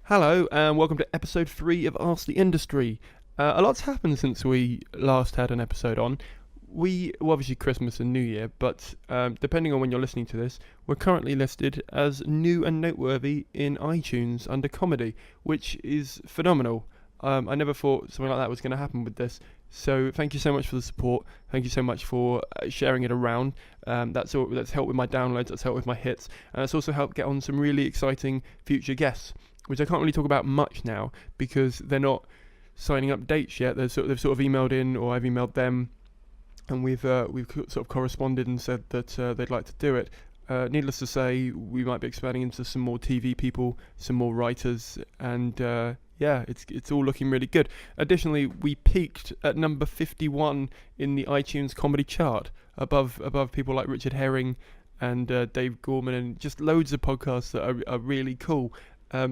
Hello and welcome to episode 3 of Ask the Industry. A lot's happened since we last had an episode on. Obviously Christmas and New Year, but depending on when you're listening to this, we're currently listed as new and noteworthy in iTunes under comedy, which is phenomenal. I never thought something like that was going to happen with this. So thank you so much for the support. Thank you so much for sharing it around. That's helped with my downloads, that's helped with my hits, and it's also helped get on some really exciting future guests, which I can't really talk about much now because they're not signing up dates yet. They've sort of emailed in, or I've emailed them, and we've sort of corresponded and said that they'd like to do it. Needless to say, we might be expanding into some more TV people, some more writers, and it's all looking really good. Additionally, we peaked at number 51 in the iTunes comedy chart, above people like Richard Herring and Dave Gorman, and just loads of podcasts that are really cool.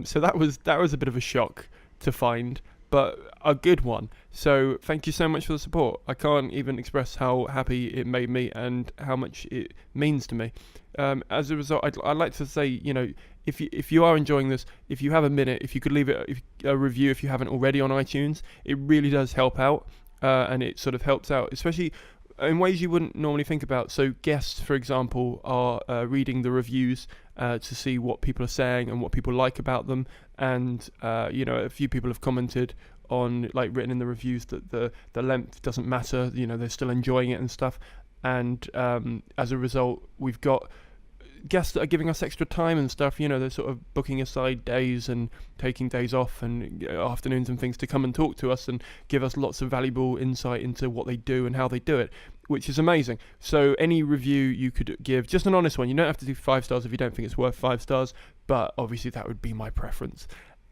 So that was a bit of a shock to find, but a good one. So thank you so much for the support. I can't even express how happy it made me and how much it means to me. As a result, I'd like to say, if you are enjoying this, if you have a minute, if you could leave it a review if you haven't already on iTunes, it really does help out, and it sort of helps out, especially in ways you wouldn't normally think about. So guests, for example, are reading the reviews to see what people are saying and what people like about them, and a few people have commented on, like, written in the reviews that the length doesn't matter, they're still enjoying it and stuff, and as a result we've got guests that are giving us extra time and stuff. They're sort of booking aside days and taking days off and afternoons and things to come and talk to us and give us lots of valuable insight into what they do and how they do it, which is amazing. So any review you could give, just an honest one. You don't have to do 5 stars if you don't think it's worth 5 stars, but obviously that would be my preference.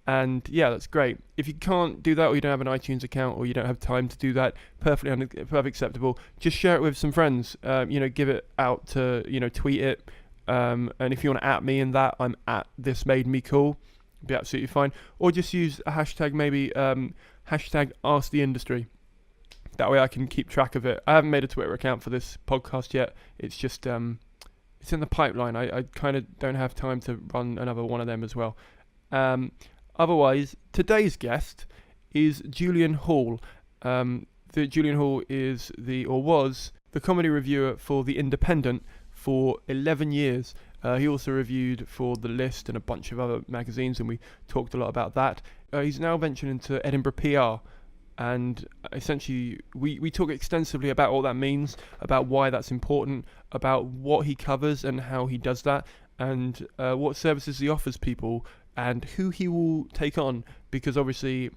And yeah, that's great. If you can't do that, or you don't have an iTunes account, or you don't have time to do that, perfectly acceptable. Just share it with some friends. Give it out to, tweet it. And if you want to at me in that, I'm at This Made Me Cool. It'd be absolutely fine. Or just use a hashtag, maybe hashtag Ask the Industry. That way I can keep track of it. I haven't made a Twitter account for this podcast yet. It's just it's in the pipeline. I kind of don't have time to run another one of them as well. Otherwise, today's guest is Julian Hall. Julian Hall was the comedy reviewer for The Independent for 11 years. He also reviewed for The List and a bunch of other magazines, and we talked a lot about that. He's now ventured into Edinburgh PR, and essentially we talk extensively about what that means, about why that's important, about what he covers and how he does that, and what services he offers people, and who he will take on, because obviously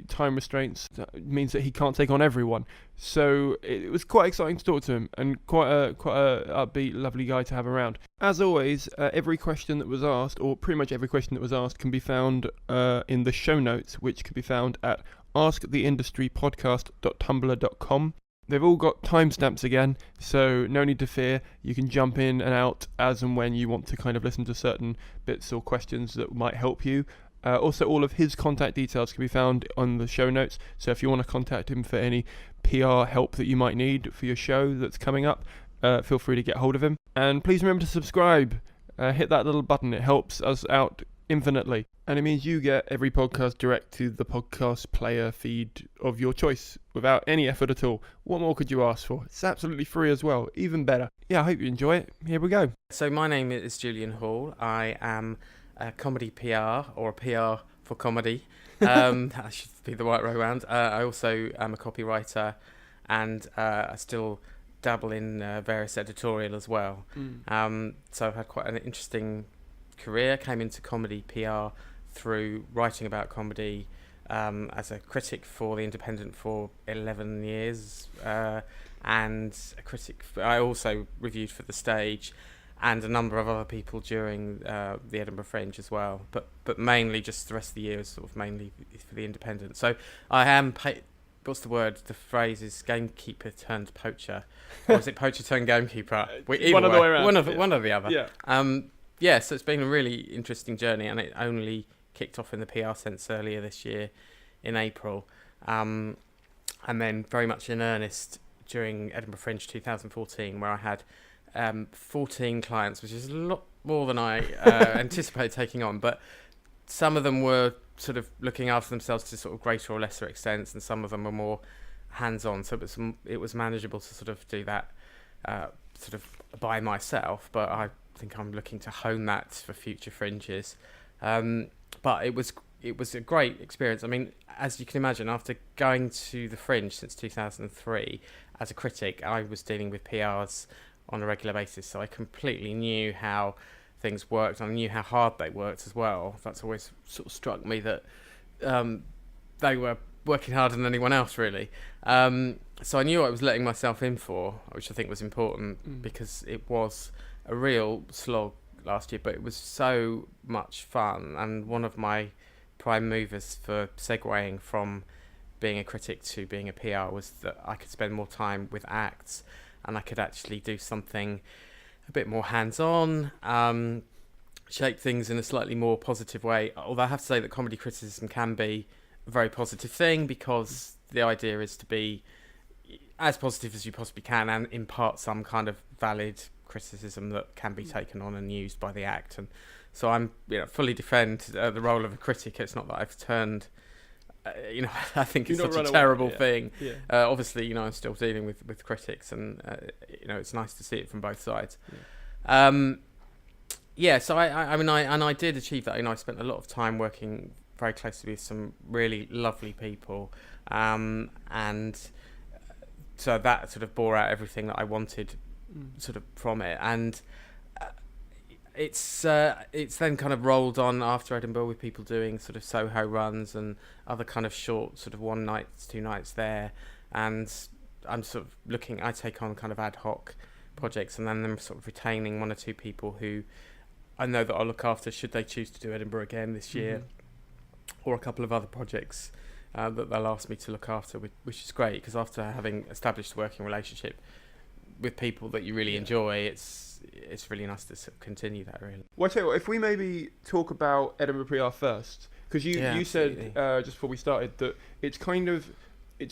time restraints means that he can't take on everyone. So it was quite exciting to talk to him, and quite a upbeat, lovely guy to have around. As always, every question that was asked, or pretty much every question that was asked, can be found in the show notes, which can be found at asktheindustrypodcast.tumblr.com. They've all got timestamps again, so no need to fear. You can jump in and out as and when you want to kind of listen to certain bits or questions that might help you. Also, all of his contact details can be found on the show notes, so if you want to contact him for any PR help that you might need for your show that's coming up, feel free to get hold of him. And please remember to subscribe. Hit that little button. It helps us out infinitely, and it means you get every podcast direct to the podcast player feed of your choice without any effort at all. What more could you ask for? It's absolutely free as well, even better. Yeah, I hope you enjoy it. Here we go. So my name is Julian Hall. I am a comedy PR, or a PR for comedy. That should be the right way around. I also am a copywriter, and I still dabble in various editorial as well. So I've had quite an interesting career. Came into comedy PR through writing about comedy as a critic for The Independent for 11 years, and a critic. I also reviewed for The Stage and a number of other people during the Edinburgh Fringe as well, but mainly just the rest of the year is sort of mainly for The Independent. So I am what's the word? The phrase is gamekeeper turned poacher, or is it poacher turned gamekeeper? One of the way around. One or the other. Yeah. So it's been a really interesting journey, and it only kicked off in the PR sense earlier this year in April, and then very much in earnest during Edinburgh Fringe 2014, where I had 14 clients, which is a lot more than I anticipated taking on, but some of them were sort of looking after themselves to sort of greater or lesser extents, and some of them were more hands-on. So it was manageable to sort of do that sort of by myself. But I think I'm looking to hone that for future fringes. But it was a great experience. I mean, as you can imagine, after going to the Fringe since 2003, as a critic, I was dealing with PRs on a regular basis, so I completely knew how things worked, and I knew how hard they worked as well. That's always sort of struck me, that they were working harder than anyone else, really. So I knew what I was letting myself in for, which I think was important, because it was a real slog last year, but it was so much fun. And one of my prime movers for segueing from being a critic to being a PR was that I could spend more time with acts, and I could actually do something a bit more hands-on, shape things in a slightly more positive way. Although I have to say that comedy criticism can be a very positive thing, because the idea is to be as positive as you possibly can and impart some kind of valid criticism that can be taken on and used by the act. And so I'm, fully defend the role of a critic. It's not that I've turned, I think it's such a terrible thing. Yeah. Obviously, I'm still dealing with critics, and it's nice to see it from both sides. Yeah. So I did achieve that. I spent a lot of time working very closely with some really lovely people, and so that sort of bore out everything that I wanted, sort of from it. And it's then kind of rolled on after Edinburgh, with people doing sort of Soho runs and other kind of short sort of 1 night, 2 nights there. And I'm sort of I take on kind of ad hoc projects, and then I'm sort of retaining 1 or 2 people who I know that I'll look after should they choose to do Edinburgh again this year, or a couple of other projects that they'll ask me to look after, which is great, because after having established a working relationship with people that you really enjoy, it's really nice to sort of continue that, really. Well, I tell you what, if we maybe talk about Edinburgh PR first, because you said just before we started that it's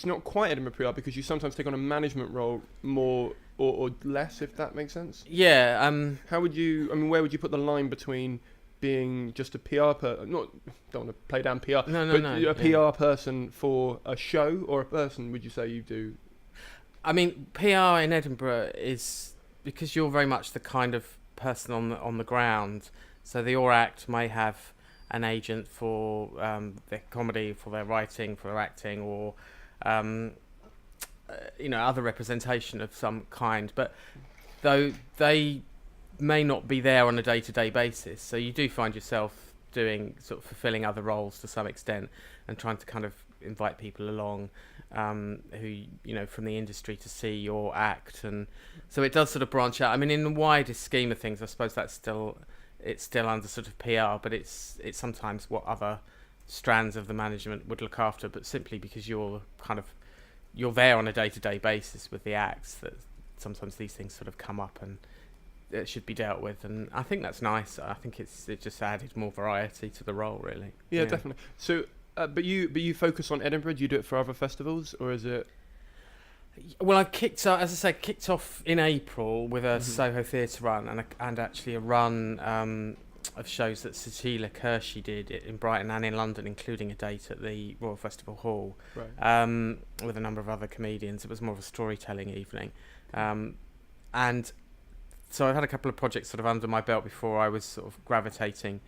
not quite Edinburgh PR, because you sometimes take on a management role more or less, if that makes sense. Yeah. How would you? I mean, where would you put the line between being just a PR don't want to play down PR, a PR person for a show, or a person would you say you do? I mean, PR in Edinburgh is, because you're very much the kind of person on the ground. So your act may have an agent for their comedy, for their writing, for their acting, or other representation of some kind. But though they may not be there on a day-to-day basis, so you do find yourself doing sort of fulfilling other roles to some extent, and trying to kind of invite people along who from the industry to see your act. And so it does sort of branch out. I mean, in the widest scheme of things, I suppose it's still under sort of PR, but it's sometimes what other strands of the management would look after, but simply because you're there on a day-to-day basis with the acts, that sometimes these things sort of come up and it should be dealt with. And I think that's nice. I think it just added more variety to the role, really. Yeah. Definitely. So but you focus on Edinburgh. Do you do it for other festivals, or is it? Well, I kicked off in April with a Soho Theatre run, and actually a run of shows that Cecilia Kershey did in Brighton and in London, including a date at the Royal Festival Hall, with a number of other comedians. It was more of a storytelling evening, and so I've had a couple of projects sort of under my belt before I was sort of gravitating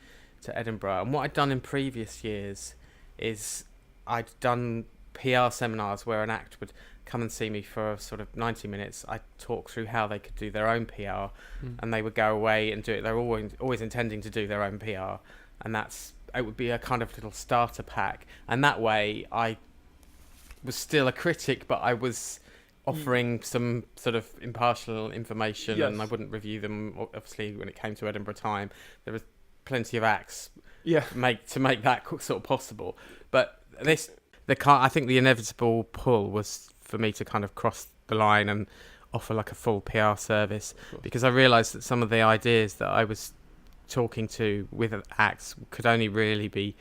to Edinburgh. And what I'd done in previous years is I'd done PR seminars where an act would come and see me for sort of 90 minutes. I'd talk through how they could do their own PR, and they would go away and do it. They're always intending to do their own PR, and it would be a kind of little starter pack. And that way I was still a critic, but I was offering some sort of impartial information, and I wouldn't review them. Obviously, when it came to Edinburgh time, there was plenty of acts to make that sort of possible. But I think the inevitable pull was for me to kind of cross the line and offer like a full PR service, because I realised that some of the ideas that I was talking to with acts could only really be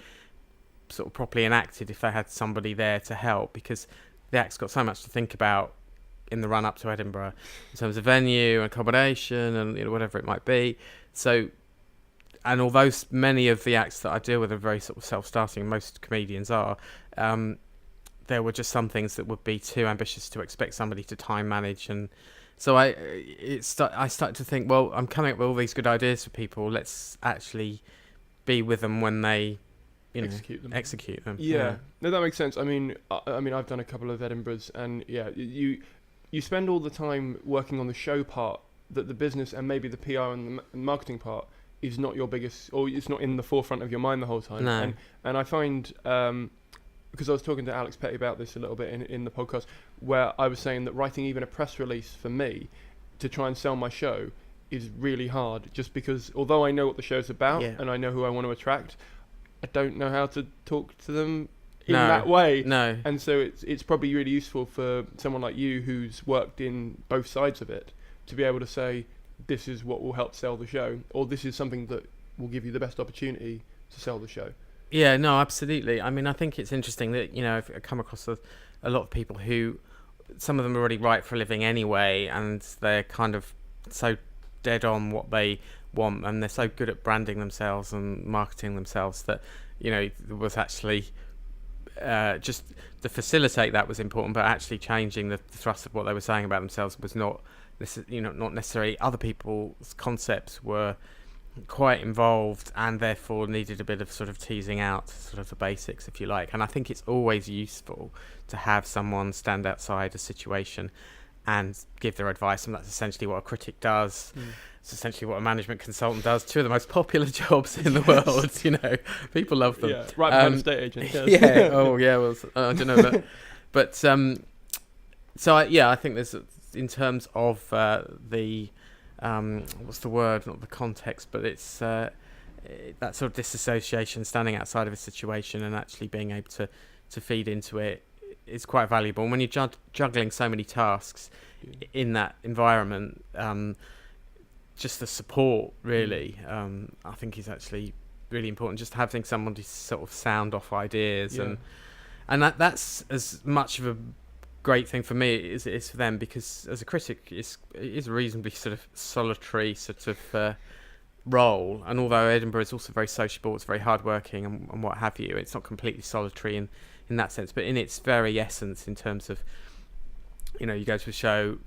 sort of properly enacted if they had somebody there to help, because the act's got so much to think about in the run up to Edinburgh in terms of venue and accommodation and whatever it might be. So although many of the acts that I deal with are very sort of self-starting, most comedians are, there were just some things that would be too ambitious to expect somebody to time manage. And so I started to think, well, I'm coming up with all these good ideas for people. Let's actually be with them when they, execute them. Yeah. No, that makes sense. I mean, I've done a couple of Edinburghs, and yeah, you spend all the time working on the show part, that the business and maybe the PR and the marketing part is not your biggest, or it's not in the forefront of your mind the whole time. No. And I find, because I was talking to Alex Petty about this a little bit in the podcast, where I was saying that writing even a press release for me to try and sell my show is really hard, just because although I know what the show's about and I know who I want to attract, I don't know how to talk to them in that way. No. And so it's probably really useful for someone like you who's worked in both sides of it to be able to say, this is what will help sell the show, or this is something that will give you the best opportunity to sell the show. Yeah, no, absolutely. I mean, I think it's interesting that, I've come across a lot of people who, some of them already write for a living anyway, and they're kind of so dead on what they want, and they're so good at branding themselves and marketing themselves that, there was actually just to facilitate that was important, but actually changing the thrust of what they were saying about themselves was not necessarily. Other people's concepts were quite involved and therefore needed a bit of sort of teasing out sort of the basics, if you like. And I think it's always useful to have someone stand outside a situation and give their advice, and that's essentially what a critic does. It's essentially what a management consultant does. Two of the most popular jobs in the world. People love them. Yeah, right behind the estate agent. Yes. Yeah. Oh yeah. Well, I don't know, but so I think there's, in terms of the what's the word? Not the context, but it's that sort of disassociation, standing outside of a situation and actually being able to feed into it is quite valuable. And when you're juggling so many tasks in that environment, just the support really, I think is actually really important. Just having someone to sort of sound off ideas, and that's as much of a great thing for me as it is for them, because as a critic it is a reasonably sort of solitary sort of role, and although Edinburgh is also very sociable, it's very hardworking and what have you, it's not completely solitary in that sense, but in its very essence, in terms of you go to a show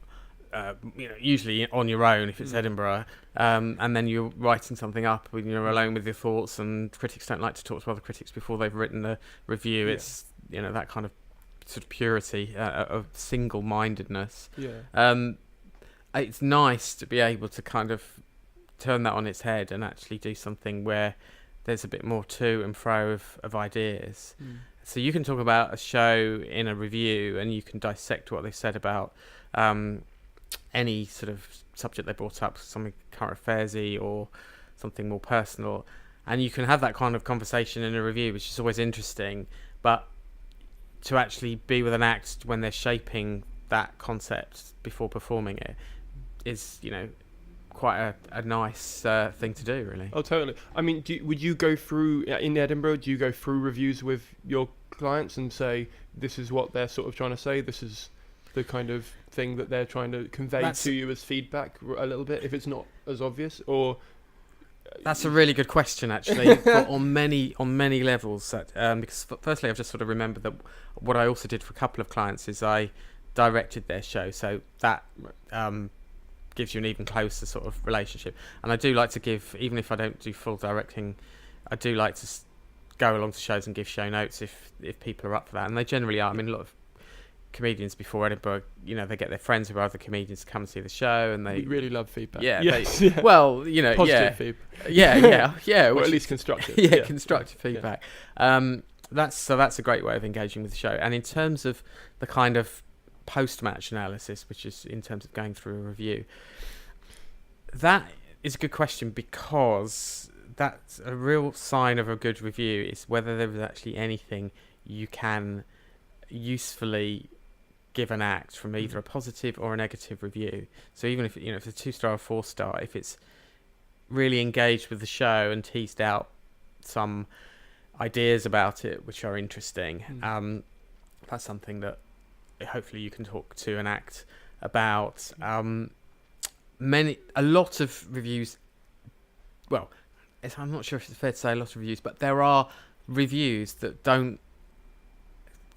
usually on your own if it's Edinburgh, and then you're writing something up when you're alone with your thoughts, and critics don't like to talk to other critics before they've written a review. It's that kind of sort of purity of single-mindedness. It's nice to be able to kind of turn that on its head and actually do something where there's a bit more to and fro of ideas. So you can talk about a show in a review and you can dissect what they've said about any sort of subject they brought up, something current affairsy or something more personal, and you can have that kind of conversation in a review, which is always interesting. But to actually be with an act when they're shaping that concept before performing it is, quite a nice thing to do, really. Oh, totally. I mean, would you go through, in Edinburgh, do you go through reviews with your clients and say, this is what they're sort of trying to say, this is the kind of thing that they're trying to convey to you as feedback a little bit, if it's not as obvious? Or that's a really good question, actually, but on many levels. Because firstly, I've just sort of remembered that what I also did for a couple of clients is I directed their show, so that gives you an even closer sort of relationship. And I do like to give, even if I don't do full directing, I do like to go along to shows and give show notes if people are up for that, and they generally are. I mean, a lot of comedians before Edinburgh, they get their friends who are other comedians to come and see the show, and they really love feedback. Well, positive feedback. Or at least constructive. Constructive feedback. That's a great way of engaging with the show. And in terms of the kind of post-match analysis, which is in terms of going through a review, that is a good question, because that's a real sign of a good review, is whether there is actually anything you can usefully give an act from either a positive or a negative review. So even if if it's a 2-star or 4-star, if it's really engaged with the show and teased out some ideas about it which are interesting, that's something that hopefully you can talk to an act about. A lot of reviews, well, I'm not sure if it's fair to say a lot of reviews, but there are reviews that don't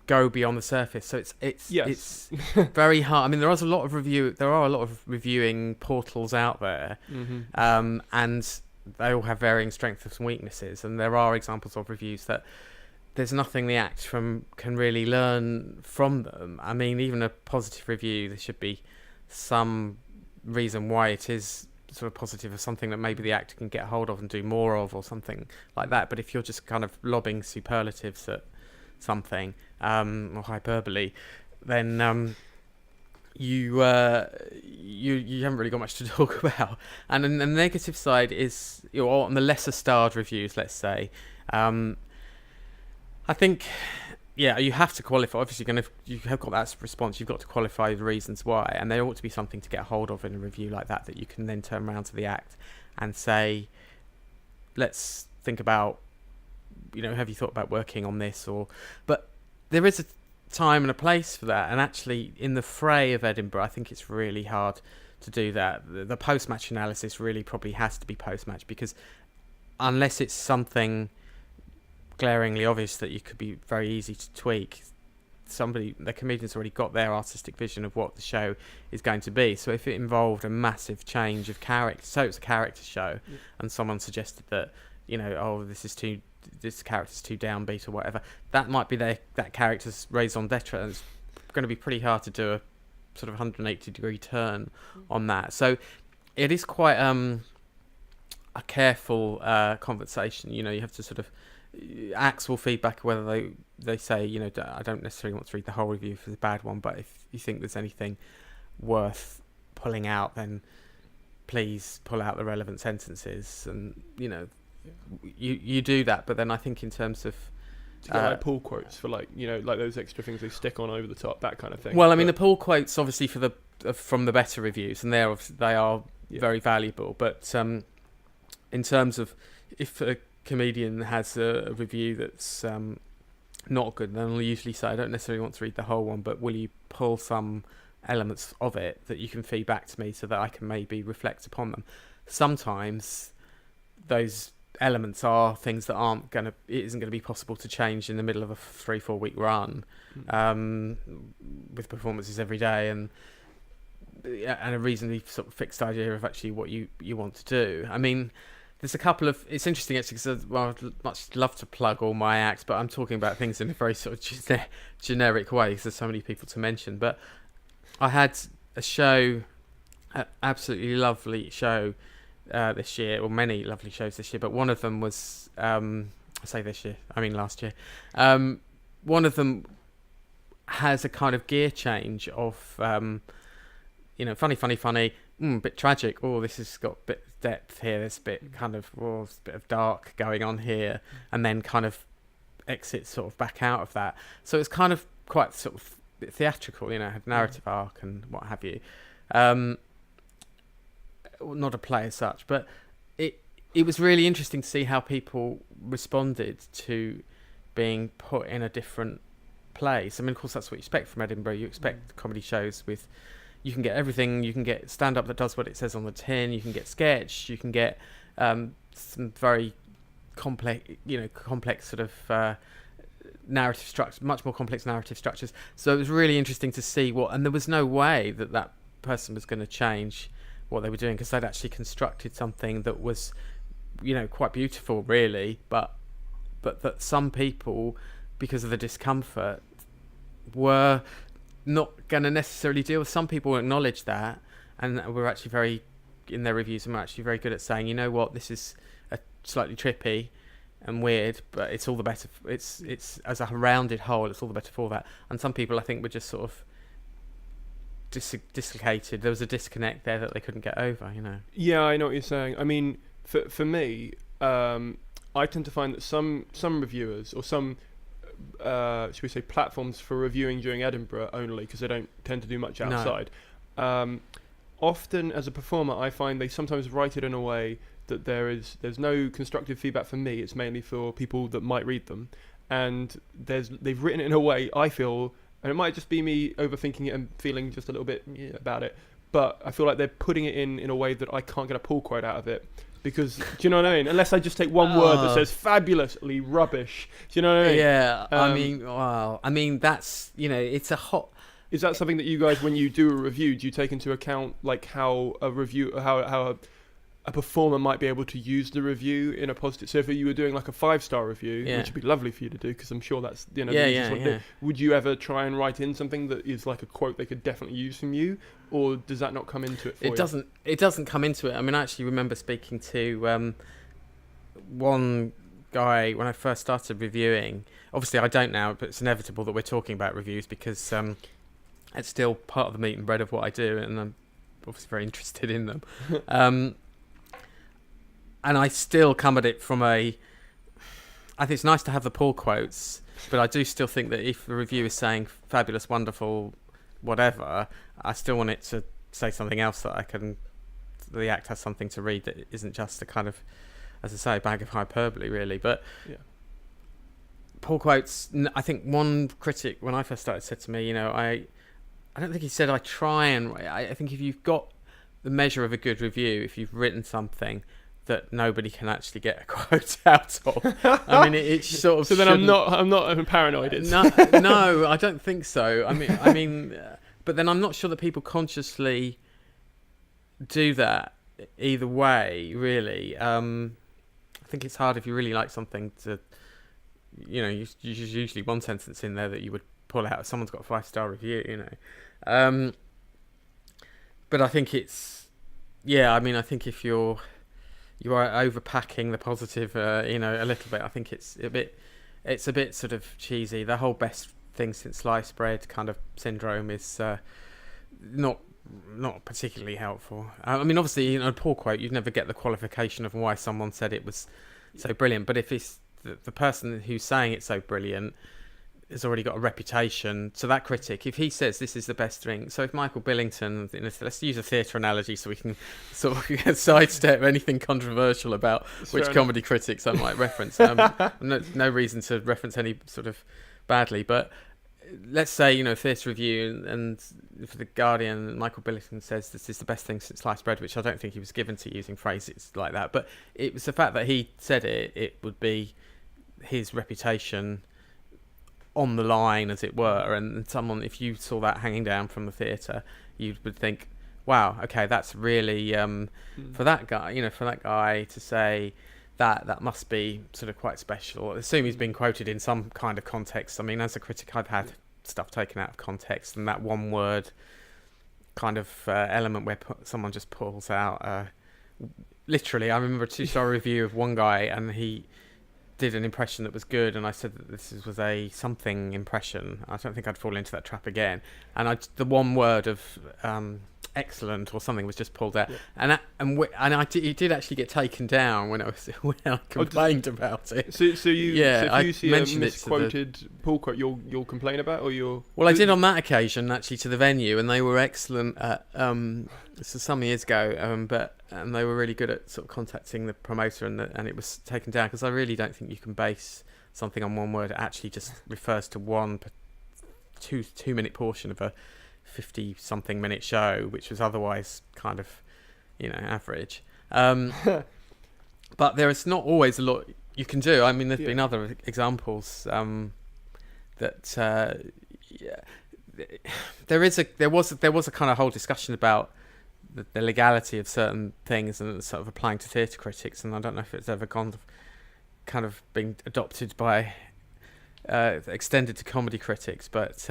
go beyond the surface. So it's very hard. I mean, there are a lot of reviewing portals out there, and they all have varying strengths and weaknesses. And there are examples of reviews that there's nothing the act can really learn from them. I mean, even a positive review, there should be some reason why it is sort of positive, or something that maybe the actor can get hold of and do more of, or something like that. But if you're just kind of lobbing superlatives at something, or hyperbole, then you haven't really got much to talk about. And then the negative side is, on the lesser starred reviews, let's say, I think, you have to qualify. Obviously, you have got that response. You've got to qualify the reasons why, and there ought to be something to get hold of in a review like that you can then turn around to the act and say, let's think about, have you thought about working on this? But there is a time and a place for that, and actually, in the fray of Edinburgh, I think it's really hard to do that. The post-match analysis really probably has to be post-match, because unless it's something glaringly obvious that you could be very easy to tweak, the comedian's already got their artistic vision of what the show is going to be. So if it involved a massive change of character, so it's a character show, and someone suggested that, this character's too downbeat or whatever, that might be that character's raison d'etre, and it's going to be pretty hard to do a sort of 180-degree turn on that. So it is quite a careful conversation. You have to sort of, acts will feedback whether they say, I don't necessarily want to read the whole review for the bad one, but if you think there's anything worth pulling out, then please pull out the relevant sentences, and you do that. But then I think in terms of to get like pull quotes for like those extra things they stick on over the top, that kind of thing. Well, I mean, the pull quotes obviously from the better reviews, and they are very valuable. But in terms of, if a comedian has a review that's not good, then I'll usually say, I don't necessarily want to read the whole one, but will you pull some elements of it that you can feed back to me so that I can maybe reflect upon them? Sometimes those elements are things that it isn't going to be possible to change in the middle of a 3-4 week run, with performances every day, and a reasonably sort of fixed idea of actually what you want to do. I mean, there's a couple of... It's interesting, actually, because I'd much love to plug all my acts, but I'm talking about things in a very sort of generic way, because there's so many people to mention. But I had a show, an absolutely lovely show this year, or many lovely shows this year, but one of them was... I say this year, I mean last year. One of them has a kind of gear change of... funny, bit tragic. Oh, this has got a bit of depth here. There's a bit kind of, there's a bit of dark going on here, and then kind of exits sort of back out of that. So it's kind of quite sort of theatrical, had narrative arc and what have you. Not a play as such, but it was really interesting to see how people responded to being put in a different place. I mean, of course, that's what you expect from Edinburgh. You expect comedy shows with... You can get everything. You can get stand-up that does what it says on the tin. You can get sketch. You can get some very complex sort of narrative structure, much more complex narrative structures. So it was really interesting to see and there was no way that person was going to change what they were doing, because they'd actually constructed something that was, quite beautiful, really. But that some people, because of the discomfort, were not going to necessarily deal with. Some people acknowledge that, and we're actually very, in their reviews, and we're actually very good at saying, you know what, this is a slightly trippy and weird, but it's all the better. It's as a rounded whole, it's all the better for that. And some people, I think, were just sort of dislocated. There was a disconnect there that they couldn't get over. Yeah, I know what you're saying. I mean, for me, I tend to find that some reviewers, or some should we say platforms for reviewing during Edinburgh only, because they don't tend to do much outside. No. Often as a performer, I find they sometimes write it in a way that there's no constructive feedback for me. It's mainly for people that might read them, and they've written it in a way, I feel, and it might just be me overthinking it and feeling just a little bit about it, but I feel like they're putting it in a way that I can't get a pull quote out of it. Because, do you know what I mean? Unless I just take one word that says fabulously rubbish. Do you know what I mean? Yeah, I mean, wow. I mean, that's, it's a hot... Is that something that you guys, when you do a review, do you take into account like how a performer might be able to use the review in a positive? So if you were doing like a 5-star review, which would be lovely for you to do, because I'm sure that's the easiest one to do, would you ever try and write in something that is like a quote they could definitely use from you, or does that not come into it for you? It doesn't come into it. I mean, I actually remember speaking to one guy when I first started reviewing. Obviously I don't now, but it's inevitable that we're talking about reviews because it's still part of the meat and bread of what I do, and I'm obviously very interested in them. And I still come at it from I think it's nice to have the pull quotes, but I do still think that if the review is saying fabulous, wonderful, whatever, I still want it to say something else the act has something to read that isn't just a kind of, as I say, bag of hyperbole, really. But pull quotes, I think one critic, when I first started, said to me, I don't think he said I think if you've got the measure of a good review, if you've written something that nobody can actually get a quote out of, I mean, it sort of. So then I'm not paranoid. No, I don't think so. I mean, but then I'm not sure that people consciously do that either way. Really, I think it's hard if you really like something to, there's usually one sentence in there that you would pull out if someone's got a 5-star review, but I think it's, I think if you are overpacking the positive, a little bit, I think it's a bit sort of cheesy. The whole best thing since sliced bread kind of syndrome is not particularly helpful. I mean, obviously, a poor quote, you'd never get the qualification of why someone said it was so brilliant, but if it's the person who's saying it's so brilliant has already got a reputation, so that critic, if he says this is the best thing, so if Michael Billington, let's use a theatre analogy so we can sort of sidestep anything controversial about which comedy critics I might reference. No reason to reference any sort of badly, but let's say, Theatre Review and for The Guardian, Michael Billington says this is the best thing since sliced bread, which I don't think he was given to using phrases like that, but it was the fact that he said it would be his reputation on the line, as it were, and someone, if you saw that hanging down from the theatre, you would think, wow, okay, that's really for that guy to say that must be sort of quite special. I assume he's been quoted in some kind of context. I mean, as a critic, I've had stuff taken out of context, and that one word kind of element where someone just pulls out literally, I remember a 2-star review of one guy, and he did an impression that was good, and I said that this was a something impression. I don't think I'd fall into that trap again. And the one word of excellent or something was just pulled out, and it did actually get taken down when I complained about it. So if you see a misquoted pull quote, you'll complain about, or you'll. Well, I did on that occasion actually to the venue, and they were excellent at this was some years ago, but they were really good at sort of contacting the promoter, and it was taken down because I really don't think you can base something on one word. It actually just refers to one 2-minute portion of a 50-something minute show, which was otherwise kind of, average. But there is not always a lot you can do. I mean, there's been other examples that there was a kind of whole discussion about the legality of certain things and sort of applying to theatre critics, and I don't know if it's ever kind of been adopted by extended to comedy critics, but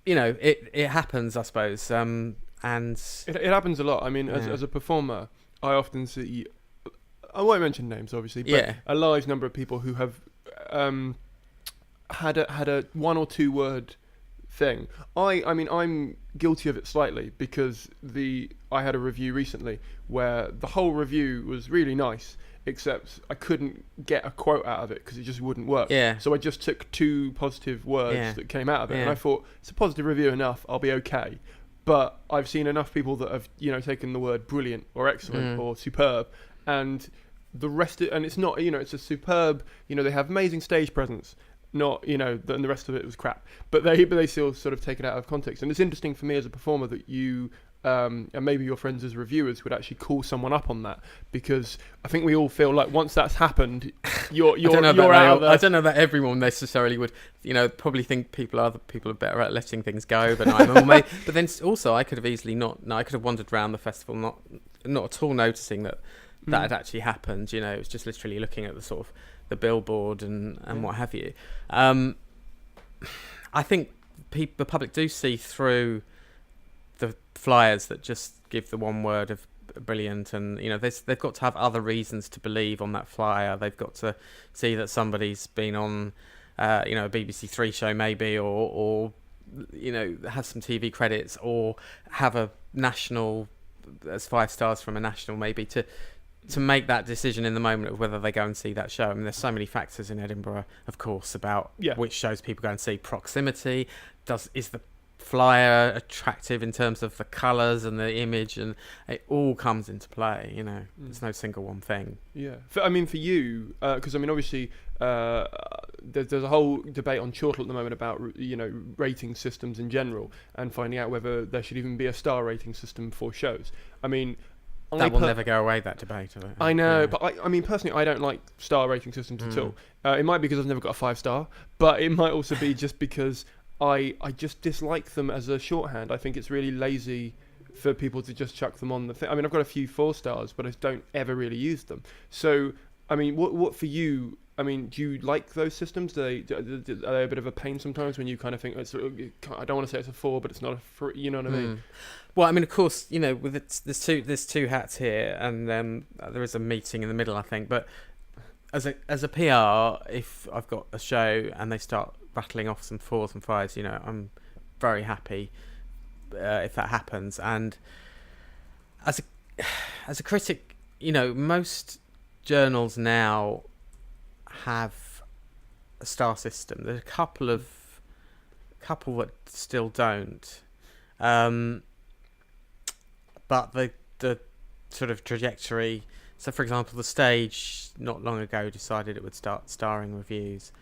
it happens, I suppose, and it happens a lot. I mean, as a performer, I often see, I won't mention names obviously, but a large number of people who have had a 1 or 2 word thing. I mean, I'm guilty of it slightly, because I had a review recently where the whole review was really nice, except I couldn't get a quote out of it because it just wouldn't work. So I just took 2 positive words that came out of it, and I thought, it's a positive review enough, I'll be okay. But I've seen enough people that have, taken the word brilliant or excellent or superb, and the rest and it's not, it's a superb, they have amazing stage presence, not, and the rest of it was crap, but they still sort of take it out of context. And it's interesting for me as a performer that you and maybe your friends as reviewers would actually call someone up on that, because I think we all feel like once that's happened, you're out of there. I don't know that everyone necessarily would, probably think other people are better at letting things go than I am. But then also I could have easily I could have wandered around the festival not at all noticing that had actually happened. It was just literally looking at the sort of the billboard and what have you. I think the public do see through the flyers that just give the one word of brilliant, and they've got to have other reasons to believe on that flyer. They've got to see that somebody's been on a BBC 3 show maybe, or has some TV credits, or have a national as 5 stars from a national maybe, to make that decision in the moment of whether they go and see that show. I mean, there's so many factors in Edinburgh, of course, about which shows people go and see. Proximity, is the flyer attractive in terms of the colours and the image, and it all comes into play. There's no single one thing. For you, because obviously there's a whole debate on Chortle at the moment about rating systems in general, and finding out whether there should even be a star rating system for shows. That will never go away, that debate. I know, but personally, I don't like star rating systems at all. It might be because I've never got a 5-star, but it might also be just because I just dislike them as a shorthand. I think it's really lazy for people to just chuck them on the thing. I've got a few 4 stars, but I don't ever really use them. So, what for you? Do you like those systems? Are they a bit of a pain sometimes when you kind of think I don't want to say it's a 4, but it's not a 3? You know what I mean? Well, of course, with there's two hats here, and there is a meeting in the middle, I think. But as a PR, if I've got a show and they start rattling off some 4s and 5s, I'm very happy if that happens. And as a critic, most journals now have a star system. There's a couple that still don't. But the sort of trajectory. So, for example, The Stage not long ago decided it would start starring reviews,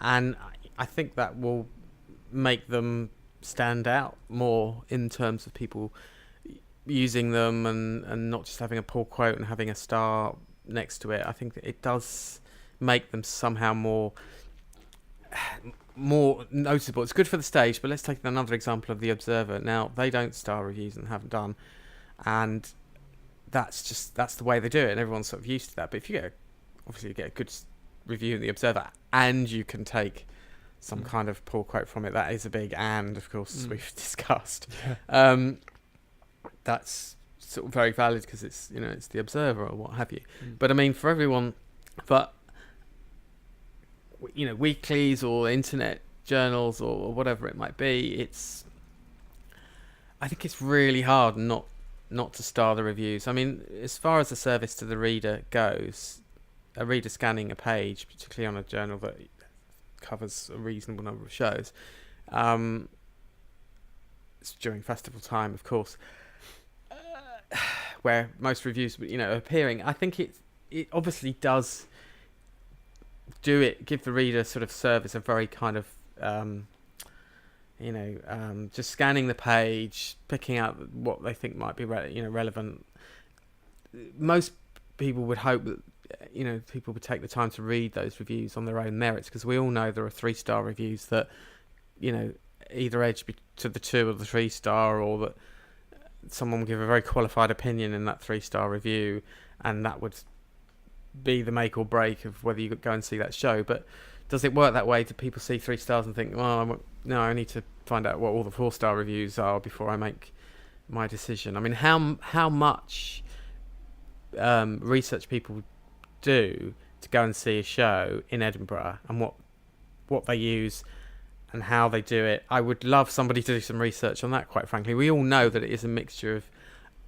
and I think that will make them stand out more in terms of people using them, and not just having a poor quote and having a star next to it. I think that it does make them somehow more noticeable. It's good for The Stage, but let's take another example of The Observer. Now, they don't star reviews and haven't done, and that's the way they do it, and everyone's sort of used to that. But if you get a good review in The Observer, and you can take some kind of poor quote from it, that is a big and, of course, as we've discussed. That's sort of very valid because it's it's The Observer or what have you. But for everyone, but weeklies or internet journals or whatever it might be, I think it's really hard not to star the reviews. As far as the service to the reader goes, a reader scanning a page, particularly on a journal that covers a reasonable number of shows, it's during festival time, of course, where most reviews are appearing. I think it obviously does give the reader sort of service a very kind of just scanning the page, picking out what they think might be relevant. Most people would hope that people would take the time to read those reviews on their own merits, because we all know there are 3-star reviews that either edge to the 2 or the 3-star, or that someone will give a very qualified opinion in that 3-star review, and that would be the make or break of whether you go and see that show. But does it work that way? Do people see 3 stars and think, well, no, I need to find out what all the 4-star reviews are before I make my decision? How much research people do to go and see a show in Edinburgh, and what they use and how they do it. I would love somebody to do some research on that, quite frankly. We all know that it is a mixture of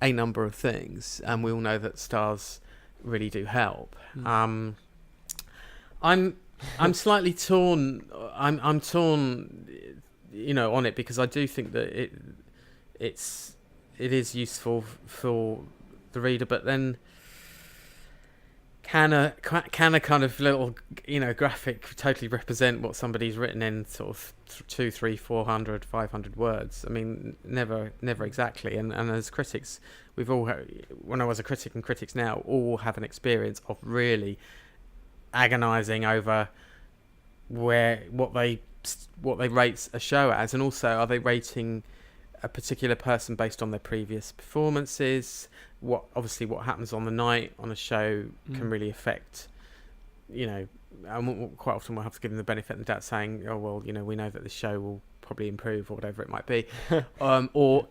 a number of things, and we all know that stars really do help. I'm slightly torn. I'm torn, on it, because I do think that it is useful for the reader, but then can a kind of little, graphic totally represent what somebody's written in sort of 200, 300, 400, 500 words? I mean, never exactly. And as critics, we've all, when I was a critic and critics now, all have an experience of really agonising over what they rate a show as, and also are they rating a particular person based on their previous performances. What happens on the night on a show can really affect, and quite often we'll have to give them the benefit of the doubt, saying, oh well, we know that the show will probably improve or whatever it might be. Or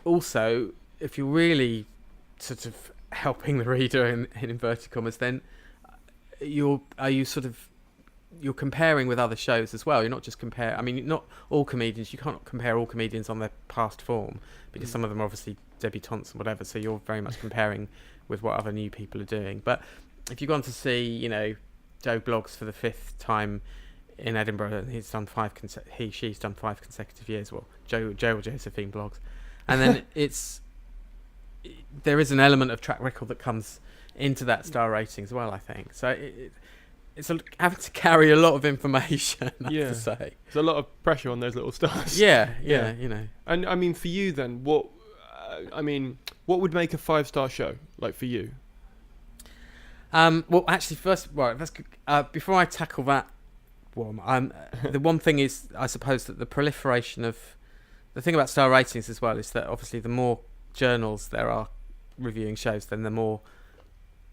also, if you're really sort of helping the reader in inverted commas, then you're comparing with other shows as well. You're not just not all comedians. You can't compare all comedians on their past form, because some of them are obviously debutantes and whatever. So you're very much comparing with what other new people are doing. But if you've gone to see, Joe Bloggs for the 5th time in Edinburgh, she's done 5 consecutive years. Well, Joe or Josephine Bloggs, and then there is an element of track record that comes into that star rating as well, I think. So it's having to carry a lot of information, I have to say. There's a lot of pressure on those little stars. Yeah. And I mean, for you then, what would make a 5-star show, like, for you? Well, actually, first, that's good. Before I tackle that one, the one thing is, I suppose, that the proliferation of the thing about star ratings as well is that obviously the more journals there are reviewing shows, then the more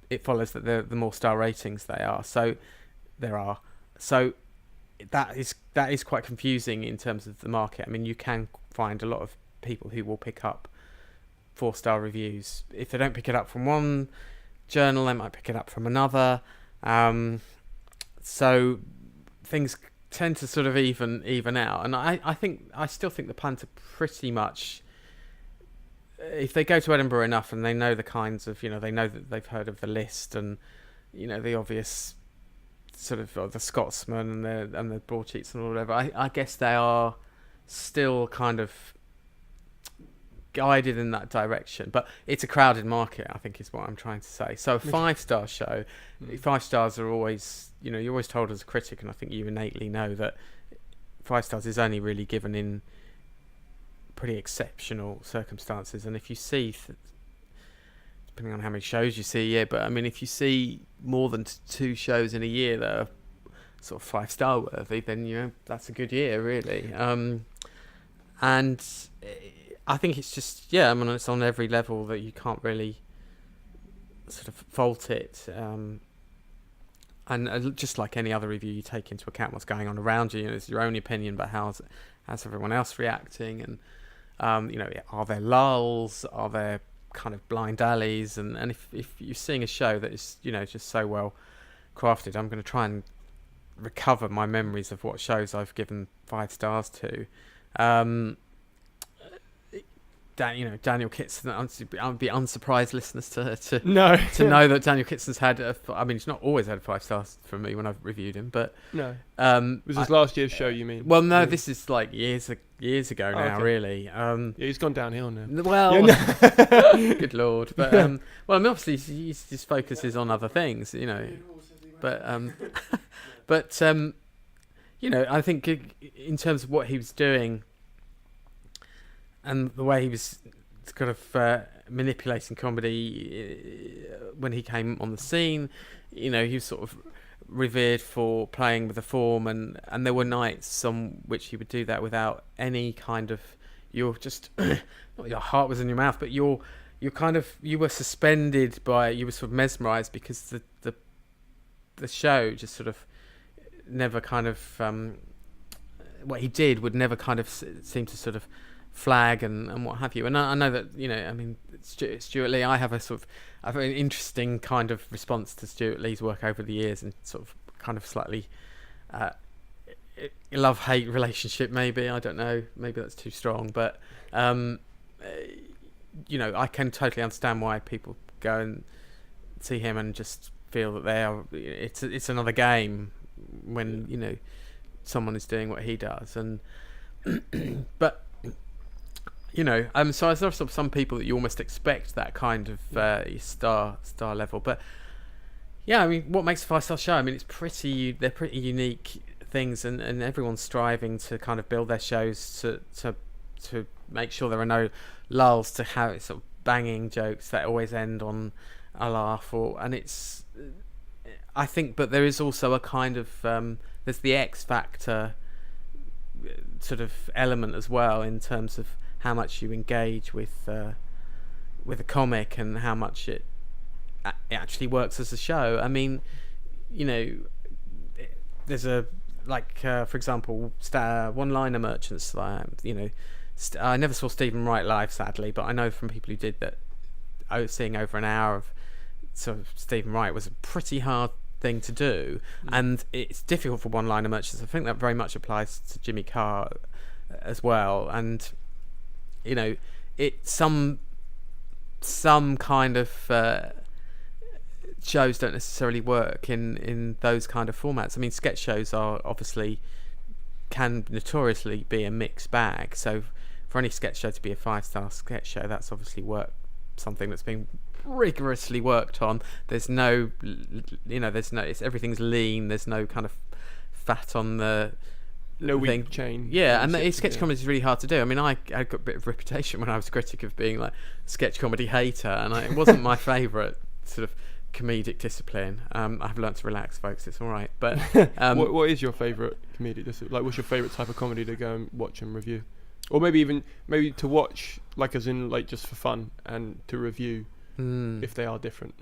it follows that the more star ratings there are. So that is quite confusing in terms of the market. I mean, you can find a lot of people who will pick up 4-star reviews. If they don't pick it up from one journal, they might pick it up from another. So things tend to sort of even out. And I still think the punt are pretty much, if they go to Edinburgh enough and they know the kinds of, they know that they've heard of the list and, the obvious sort of the Scotsman and the broadsheets and whatever, I guess they are still kind of guided in that direction. But it's a crowded market, I think, is what I'm trying to say. So a 5-star show, 5 stars are always, you're always told as a critic, and I think you innately know that 5 stars is only really given in pretty exceptional circumstances. And if you see, depending on how many shows you see a year, but I mean, if you see more than 2 shows in a year that are sort of 5-star worthy, then that's a good year, really. And I think it's just it's on every level that you can't really sort of fault it. And just like any other review, you take into account what's going on around you. It's your own opinion, but how's everyone else reacting? And are there lulls? Are there kind of blind alleys? And if you're seeing a show that is just so well crafted, I'm going to try and recover my memories of what shows I've given 5 stars to. Daniel Kitson. I'd be unsurprised, listeners, to know that Daniel Kitson's had. He's not always had 5 stars from me when I've reviewed him, but no. Was this last year's show? You mean? Well, no, this is like years ago now, really. He's gone downhill now. Well, good lord. But obviously his focus is on other things, But I think in terms of what he was doing and the way he was kind of manipulating comedy when he came on the scene, he was sort of revered for playing with the form, and there were nights on which he would do that without any kind of, you're just not your heart was in your mouth, but you were suspended by, you were sort of mesmerised, because the show just sort of never kind of what he did would never kind of seem to sort of flag and what have you. And I know that Stuart Lee, I have a very interesting kind of response to Stuart Lee's work over the years, and sort of kind of slightly love-hate relationship, maybe, I don't know, maybe that's too strong, but I can totally understand why people go and see him and just feel that it's another game when someone is doing what he does. And but so there's some people that you almost expect that kind of star level, but Yeah, I mean, what makes a 5-star show? I mean, they're pretty unique things, and everyone's striving to kind of build their shows to make sure there are no lulls, to have sort of banging jokes that always end on a laugh, and it's, I think, but there is also a kind of there's the X factor sort of element as well, in terms of how much you engage with a comic and how much it actually works as a show. I mean, there's a, like, for example, one-liner merchants. I never saw Stephen Wright live, sadly, but I know from people who did that, seeing over an hour of sort of Stephen Wright was a pretty hard thing to do, and it's difficult for one-liner merchants. I think that very much applies to Jimmy Carr as well, and some kind of shows don't necessarily work in those kind of formats. I mean, sketch shows can notoriously be a mixed bag. So for any sketch show to be a 5-star sketch show, that's obviously something that's been rigorously worked on. There's no, everything's lean. There's no kind of fat on the weak chain. Yeah, and sketch comedy is really hard to do. I mean, I got a bit of reputation when I was a critic of being like a sketch comedy hater, and it wasn't my favourite sort of comedic discipline. I've learnt to relax, folks. It's all right. But what is your favourite comedic discipline? Like, what's your favourite type of comedy to go and watch and review, or maybe to watch, like, as in, like, just for fun, and to review if they are different?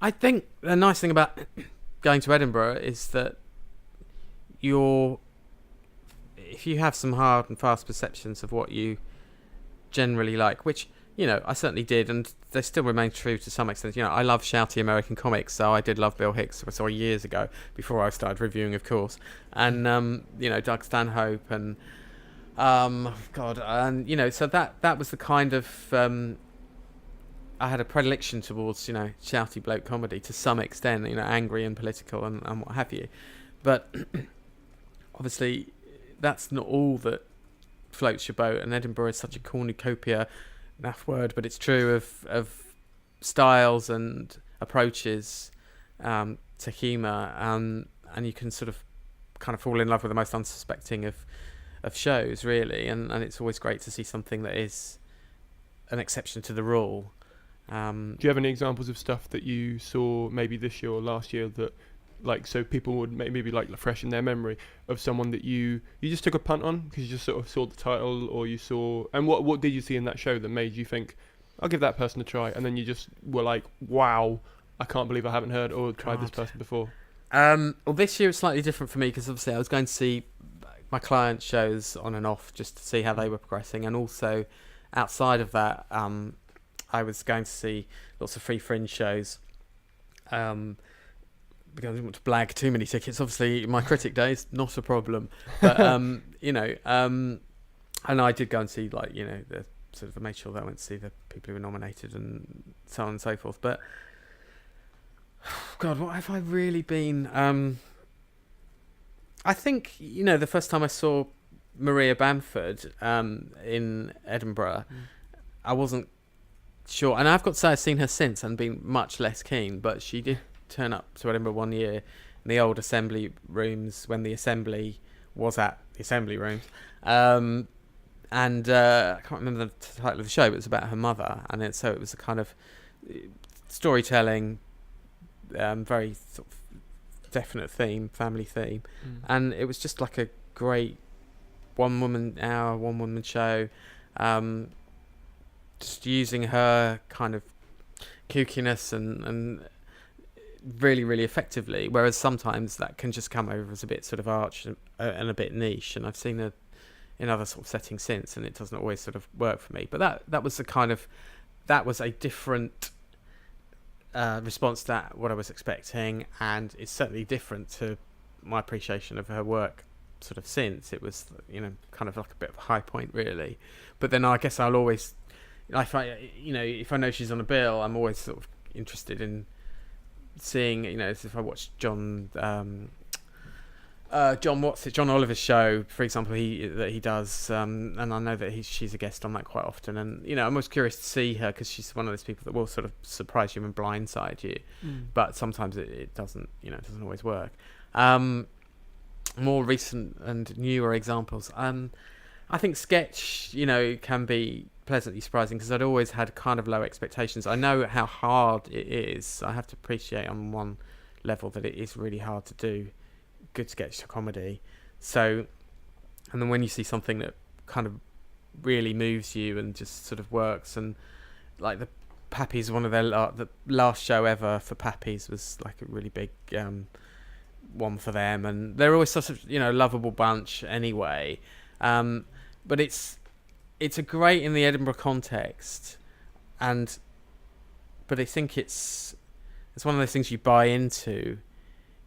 I think the nice thing about going to Edinburgh is that if you have some hard and fast perceptions of what you generally like, which I certainly did, and they still remain true to some extent. I love shouty American comics, so I did love Bill Hicks, I saw years ago, before I started reviewing, of course, and Doug Stanhope, and so that was the kind of I had a predilection towards shouty bloke comedy to some extent, angry and political and what have you, but obviously that's not all that floats your boat, and Edinburgh is such a cornucopia, naff word, but it's true, of styles and approaches to humour, and you can sort of kind of fall in love with the most unsuspecting of shows, really, and it's always great to see something that is an exception to the rule. Do you have any examples of stuff that you saw maybe this year or last year that, like, so people would maybe like fresh in their memory, of someone that you just took a punt on because you just sort of saw the title, or you saw, and what did you see in that show that made you think, I'll give that person a try, and then you just were like, wow, I can't believe I haven't heard or tried this person before? Well, this year was slightly different for me, because obviously I was going to see my client shows on and off just to see how they were progressing, and also outside of that, I was going to see lots of free fringe shows, because I didn't want to blag too many tickets. Obviously, my critic day is not a problem, but and I did go and see, like, the sort of, I made sure that I went to see the people who were nominated and so on and so forth. But God, what have I really been? I think the first time I saw Maria Bamford in Edinburgh, I wasn't sure, and I've got to say I've seen her since and been much less keen, but she did turn up to Edinburgh one year in the old Assembly rooms, when the Assembly was at the Assembly rooms, and I can't remember the title of the show, but it was about her mother, and it was a kind of storytelling, very sort of definite theme, family theme, and it was just like a great one woman show, just using her kind of kookiness and really, really effectively, whereas sometimes that can just come over as a bit sort of arch and a bit niche, and I've seen her in other sort of settings since, and it doesn't always sort of work for me. But that was a different response to what I was expecting, and it's certainly different to my appreciation of her work sort of since. It was kind of like a bit of a high point, really. But then I guess I'll always, if I know she's on a bill, I'm always sort of interested in seeing, if I watch John John Oliver's show, for example, he does, and I know that she's a guest on that quite often, and I'm always curious to see her because she's one of those people that will sort of surprise you and blindside you, but sometimes it doesn't, it doesn't always work. More recent and newer examples, I think sketch, can be pleasantly surprising because I'd always had kind of low expectations. I know how hard it is. I have to appreciate on one level that it is really hard to do good sketch comedy. So, and then when you see something that kind of really moves you and just sort of works, and like the Pappies, one of their the last show ever for Pappies was like a really big one for them, and they're always such a lovable bunch anyway. But it's a great in the Edinburgh context, but I think it's one of those things you buy into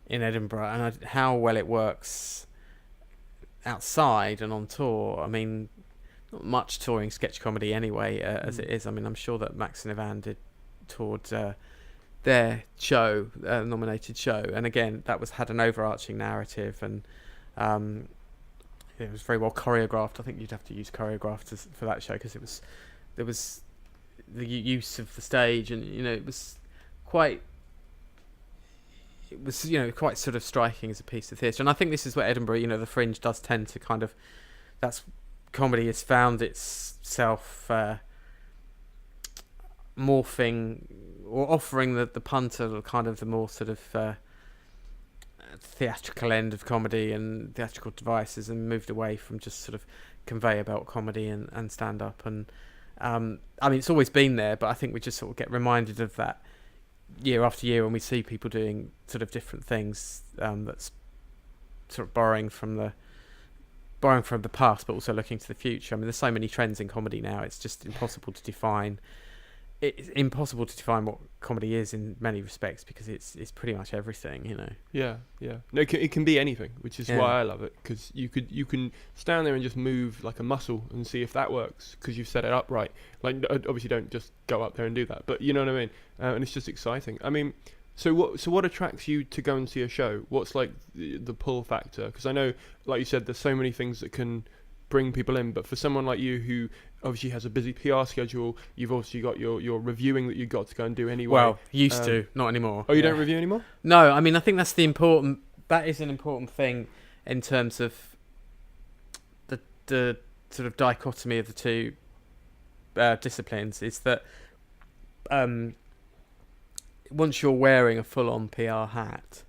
in Edinburgh, and how well it works outside and on tour. I mean, not much touring sketch comedy anyway, as it is. I mean, I'm sure that Max and Ivan toured their show, nominated show, and again, that had an overarching narrative, and it was very well choreographed. I think you'd have to use choreographed for that show because there was the use of the stage, and it was quite sort of striking as a piece of theatre. And I think this is where Edinburgh, the Fringe does tend to kind of, that's comedy has found itself morphing or offering the punter kind of the more sort of theatrical end of comedy and theatrical devices, and moved away from just sort of conveyor belt comedy and stand up. And I mean, it's always been there, but I think we just sort of get reminded of that year after year when we see people doing sort of different things, that's sort of borrowing from the past, but also looking to the future. I mean, there's so many trends in comedy now; it's just impossible to define. It's impossible to define what comedy is in many respects because it's pretty much everything, Yeah. No, it can be anything, which is why I love it, because you can stand there and just move like a muscle and see if that works because you've set it up right. Like, obviously, don't just go up there and do that, but you know what I mean. And it's just exciting. I mean, so what attracts you to go and see a show? What's like the pull factor? Because I know, like you said, there's so many things that can bring people in, but for someone like you who obviously has a busy PR schedule, you've obviously got your reviewing that you've got to go and do anyway. Well, used to, not anymore. Oh, you don't review anymore? No, I mean, I think that is an important thing in terms of the sort of dichotomy of the two disciplines, is that once you're wearing a full-on PR hat,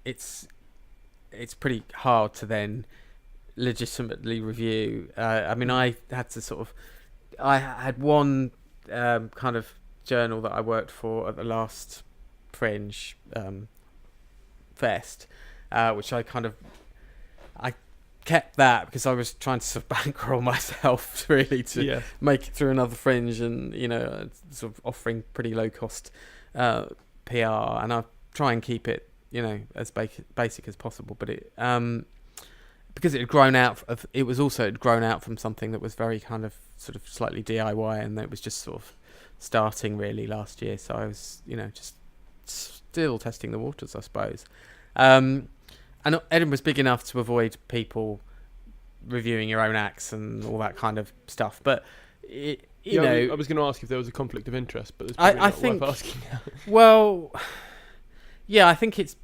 it's pretty hard to then legitimately review. I mean, I had one kind of journal that I worked for at the last Fringe fest, which I kept that because I was trying to sort of bankroll myself really to make it through another Fringe, and sort of offering pretty low cost PR, and I try and keep it as basic as possible, but it because it had grown out from something that was very kind of sort of slightly DIY, and it was just sort of starting really last year, so I was just still testing the waters, I suppose. And Edinburgh's big enough to avoid people reviewing your own acts and all that kind of stuff, but I was going to ask if there was a conflict of interest, but it's probably not worth asking now. Well, yeah, I think it's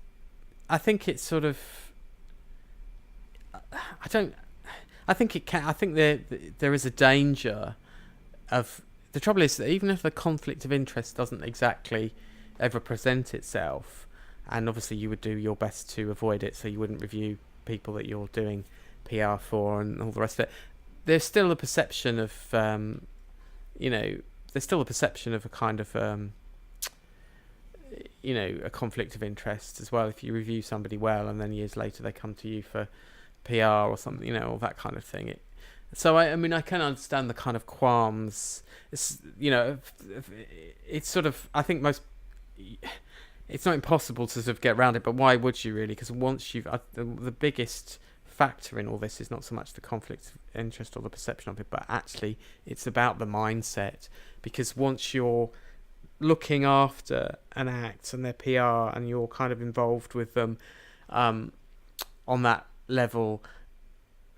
sort of, I think there is a danger of, the trouble is that even if the conflict of interest doesn't exactly ever present itself, and obviously you would do your best to avoid it so you wouldn't review people that you're doing PR for and all the rest of it, there's still a perception of a kind of a conflict of interest as well if you review somebody well and then years later they come to you for PR or something, all that kind of thing. So I mean, I can understand the kind of qualms. It's it's sort of, I think it's not impossible to sort of get around it, but why would you really? Because once the biggest factor in all this is not so much the conflict of interest or the perception of it, but actually it's about the mindset. Because once you're looking after an act and their PR and you're kind of involved with them, on that level,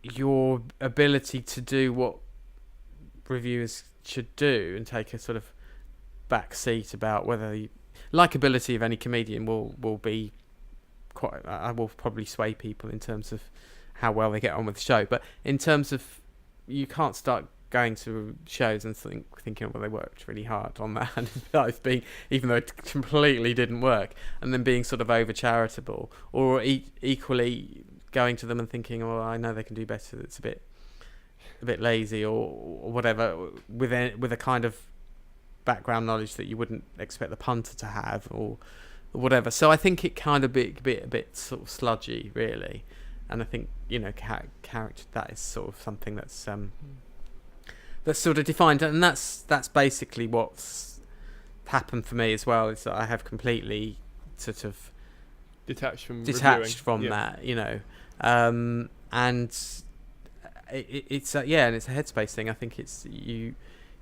your ability to do what reviewers should do and take a sort of back seat about whether the likability of any comedian will be quite. I will probably sway people in terms of how well they get on with the show, but in terms of, you can't start going to shows and thinking, well, they worked really hard on that, and even though it completely didn't work, and then being sort of over charitable, or equally going to them and thinking, oh, I know they can do better. It's a bit lazy or whatever, with a kind of background knowledge that you wouldn't expect the punter to have, or whatever. So I think it kind of a bit sort of sludgy, really, and I think character, that is sort of something that's sort of defined, and that's basically what's happened for me as well, is that I have completely sort of detached from that, and it's and it's a headspace thing. I think it's you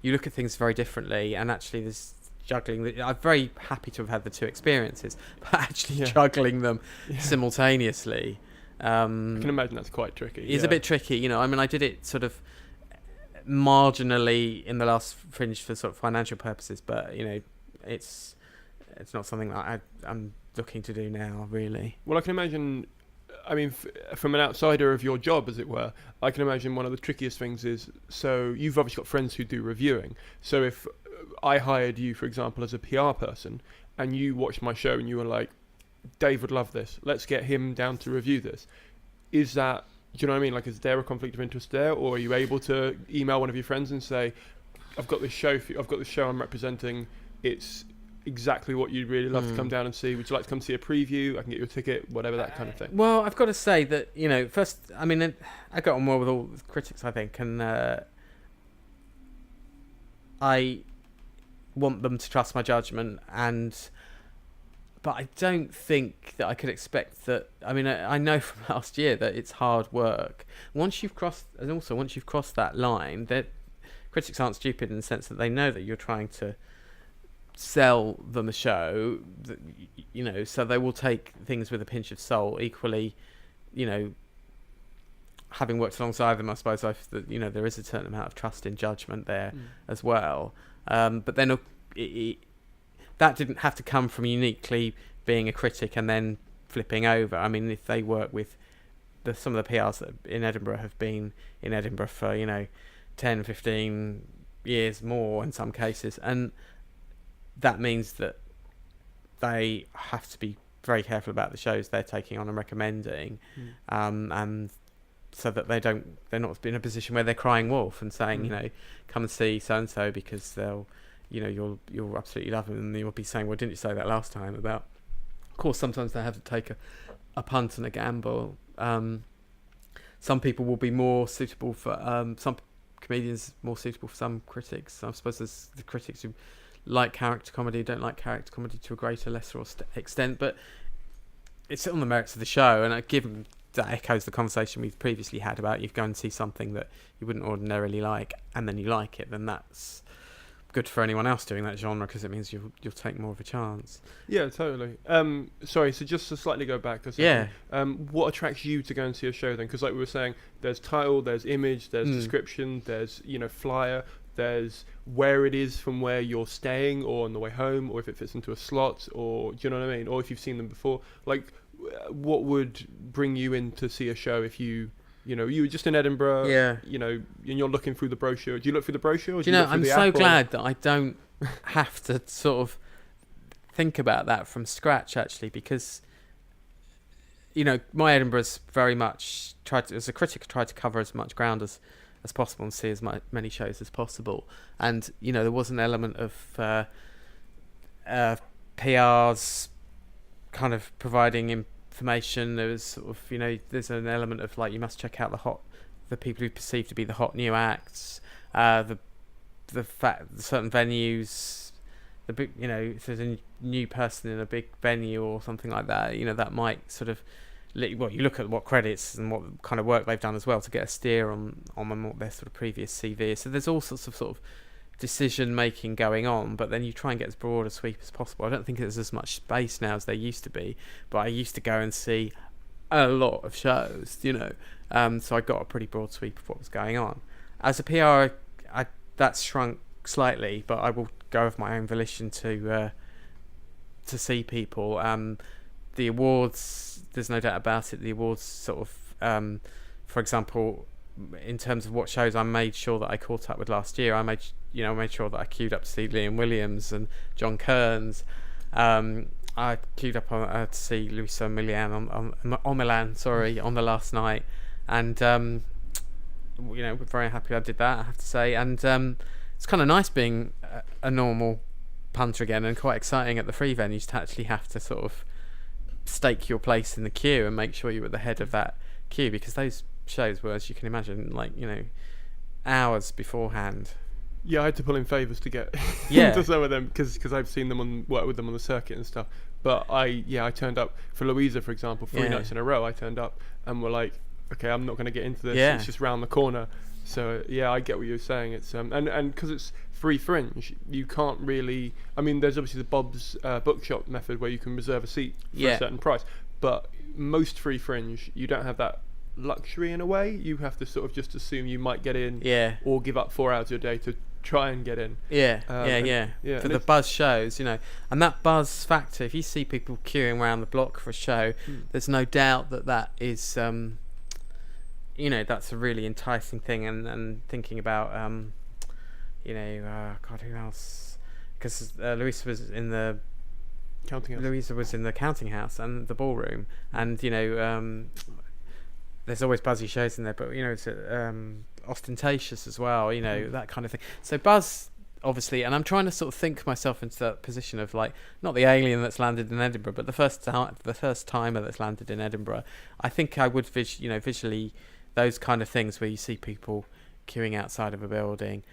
look at things very differently, and actually there's juggling. I'm very happy to have had the two experiences, but actually juggling them simultaneously. I can imagine that's quite tricky. It's a bit tricky, I mean, I did it sort of marginally in the last Fringe for sort of financial purposes, but it's not something that I'm looking to do now, really. Well, I can imagine, I mean, from an outsider of your job, as it were, I can imagine one of the trickiest things is, so you've obviously got friends who do reviewing, so if I hired you, for example, as a PR person, and you watched my show and you were like, Dave would love this, let's get him down to review this, is that, do you know what I mean? Like, is there a conflict of interest there, or are you able to email one of your friends and say, I've got this show I'm representing, it's exactly what you'd really love to come down and see, would you like to come see a preview, I can get you a ticket, whatever, that kind of thing? Well, I've got to say that, first, I mean, I got on well with all the critics, I think, and I want them to trust my judgment, but I don't think that I could expect that. I mean, I know from last year that it's hard work. Once you've crossed that line, that critics aren't stupid in the sense that they know that you're trying to sell them a show, so they will take things with a pinch of salt. Equally, having worked alongside them, I suppose there is a certain amount of trust in judgment there as well. But then that didn't have to come from uniquely being a critic and then flipping over. I mean, if they work with some of the PRs that in Edinburgh have been in Edinburgh for 10, 15 years more in some cases, and that means that they have to be very careful about the shows they're taking on and recommending, and so that they're not in a position where they're crying wolf and saying, come and see so and so because they'll, you'll absolutely love them, and you'll be saying, well, didn't you say that last time about? Of course, sometimes they have to take a punt and a gamble. Some people will be more suitable for some comedians, more suitable for some critics. I suppose there's the critics who like character comedy, don't like character comedy to a greater, lesser or extent, but it's on the merits of the show, and given that echoes the conversation we've previously had about you go and see something that you wouldn't ordinarily like and then you like it, then that's good for anyone else doing that genre, because it means you'll take more of a chance. Yeah, totally. Sorry, so just to slightly go back a second, what attracts you to go and see a show then? Because like we were saying, there's title, there's image, there's description, there's flyer, there's where it is from where you're staying or on the way home, or if it fits into a slot, or do you know what I mean, or if you've seen them before. Like, what would bring you in to see a show if you were just in Edinburgh, and you're looking through the brochure? Do you look through the brochure? Or do you look through I'm the so app, glad that I don't have to sort of think about that from scratch, actually, because my Edinburgh's very much as a critic, tried to cover as much ground as possible and see as many shows as possible. And there was an element of PR's kind of providing information. There was sort of there's an element of like, you must check out the people who perceive to be the hot new acts, the fact that certain venues, the big if there's a new person in a big venue or something like that, that might sort of, well, you look at what credits and what kind of work they've done as well to get a steer on what their sort of previous CV is. So there's all sorts of sort of decision making going on, but then you try and get as broad a sweep as possible. I don't think there's as much space now as there used to be, but I used to go and see a lot of shows, so I got a pretty broad sweep of what was going on. As a PR, that's shrunk slightly, but I will go of my own volition to see people. The awards, there's no doubt about it. The awards sort of, for example, in terms of what shows I made sure that I caught up with last year, I made sure that I queued up to see Liam Williams and John Kearns. I queued up to see Luisa Milan on Milan, on the last night, and we're very happy I did that, I have to say. And it's kind of nice being a normal punter again, and quite exciting at the free venues to actually have to sort of stake your place in the queue and make sure you're at the head of that queue, because those shows were, as you can imagine, hours beforehand. Yeah, I had to pull in favours to get into some of them because I've seen them work with them on the circuit and stuff. But I turned up for Louisa, for example, 3 nights in a row. I turned up and were like, okay, I'm not going to get into this. Yeah. It's just round the corner. So I get what you're saying. It's and because it's free fringe, you can't really. I mean, there's obviously the Bob's Bookshop method where you can reserve a seat for a certain price. But most free fringe, you don't have that luxury in a way. You have to sort of just assume you might get in, or give up 4 hours of your day to try and get in. For the buzz shows, and that buzz factor, if you see people queuing around the block for a show, there's no doubt that is that's a really enticing thing. And thinking about God, who else? Because Louisa was in the counting house and the ballroom, and there's always buzzy shows in there, but it's ostentatious as well, that kind of thing. So buzz, obviously, and I'm trying to sort of think myself into that position of like, not the alien that's landed in Edinburgh, but the first timer that's landed in Edinburgh. I think I would visually those kind of things where you see people queuing outside of a building,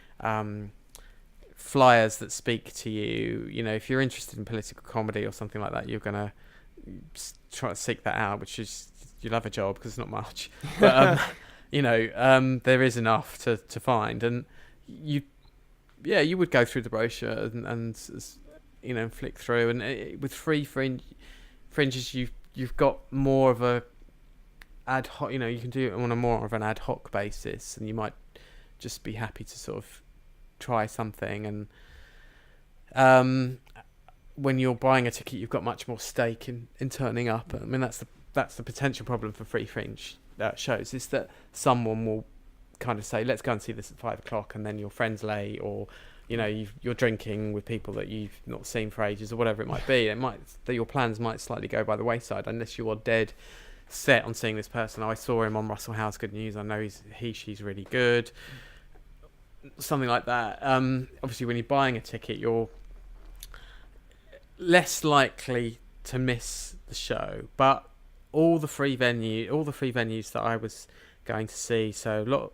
flyers that speak to you. If you're interested in political comedy or something like that, you're gonna try to seek that out, which is, you'll have a job because it's not much, but there is enough to find, and you would go through the brochure and flick through, and with free fringes you've got more of a ad hoc, you can do it on a more of an ad hoc basis, and you might just be happy to sort of try something. And when you're buying a ticket, you've got much more stake in turning up. I mean, that's the potential problem for free fringe shows, is that someone will kind of say, let's go and see this at 5 o'clock, and then your friend's late, or you're drinking with people that you've not seen for ages, or whatever it might be. That your plans might slightly go by the wayside unless you are dead set on seeing this person. I saw him on Russell Howe's Good News, I know she's really good, something like that. Obviously when you're buying a ticket, you're less likely to miss the show, but all the free venues that I was going to see, and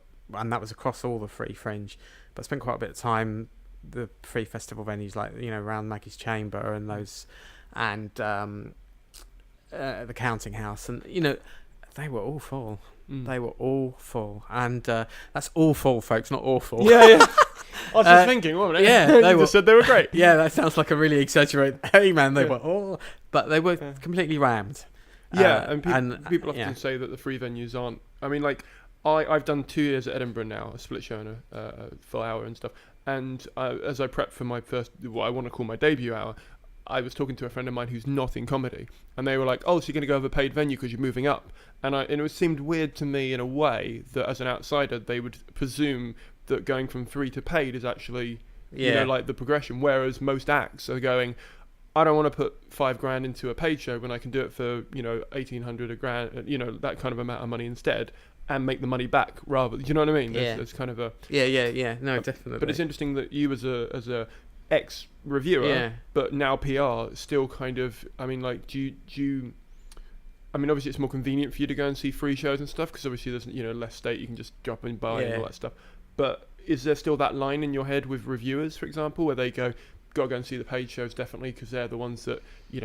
that was across all the free fringe, but I spent quite a bit of time the free festival venues, like around Maggie's Chamber and those, and the Counting House, and they were all full. They were all full, and that's all full, folks, not awful. Yeah. I was just thinking, wasn't it? Yeah, they just said they were great. Yeah, that sounds like a really exaggerated. Hey man, they were all, but they were completely rammed. Yeah, and people often say that the free venues aren't. I mean, like I've done 2 years at Edinburgh now, a split show and a full hour and stuff. And as I prepped for my first, what I want to call my debut hour, I was talking to a friend of mine who's not in comedy, and they were like, "Oh, so you're going to go have a paid venue because you're moving up?" And it seemed weird to me in a way that, as an outsider, they would presume that going from free to paid is actually, like the progression. Whereas most acts are going, I don't want to put $5,000 into a paid show when I can do it for $1,800, $1,000, that kind of amount of money instead, and make the money back rather. Do you know what I mean? There's kind of a no, definitely. But it's interesting that you as a ex reviewer, but now PR, still kind of. I mean, like, do you? I mean, obviously it's more convenient for you to go and see free shows and stuff because obviously there's less state, you can just drop and buy and all that stuff. But is there still that line in your head with reviewers, for example, where they go, "Gotta go and see the paid shows definitely because they're the ones that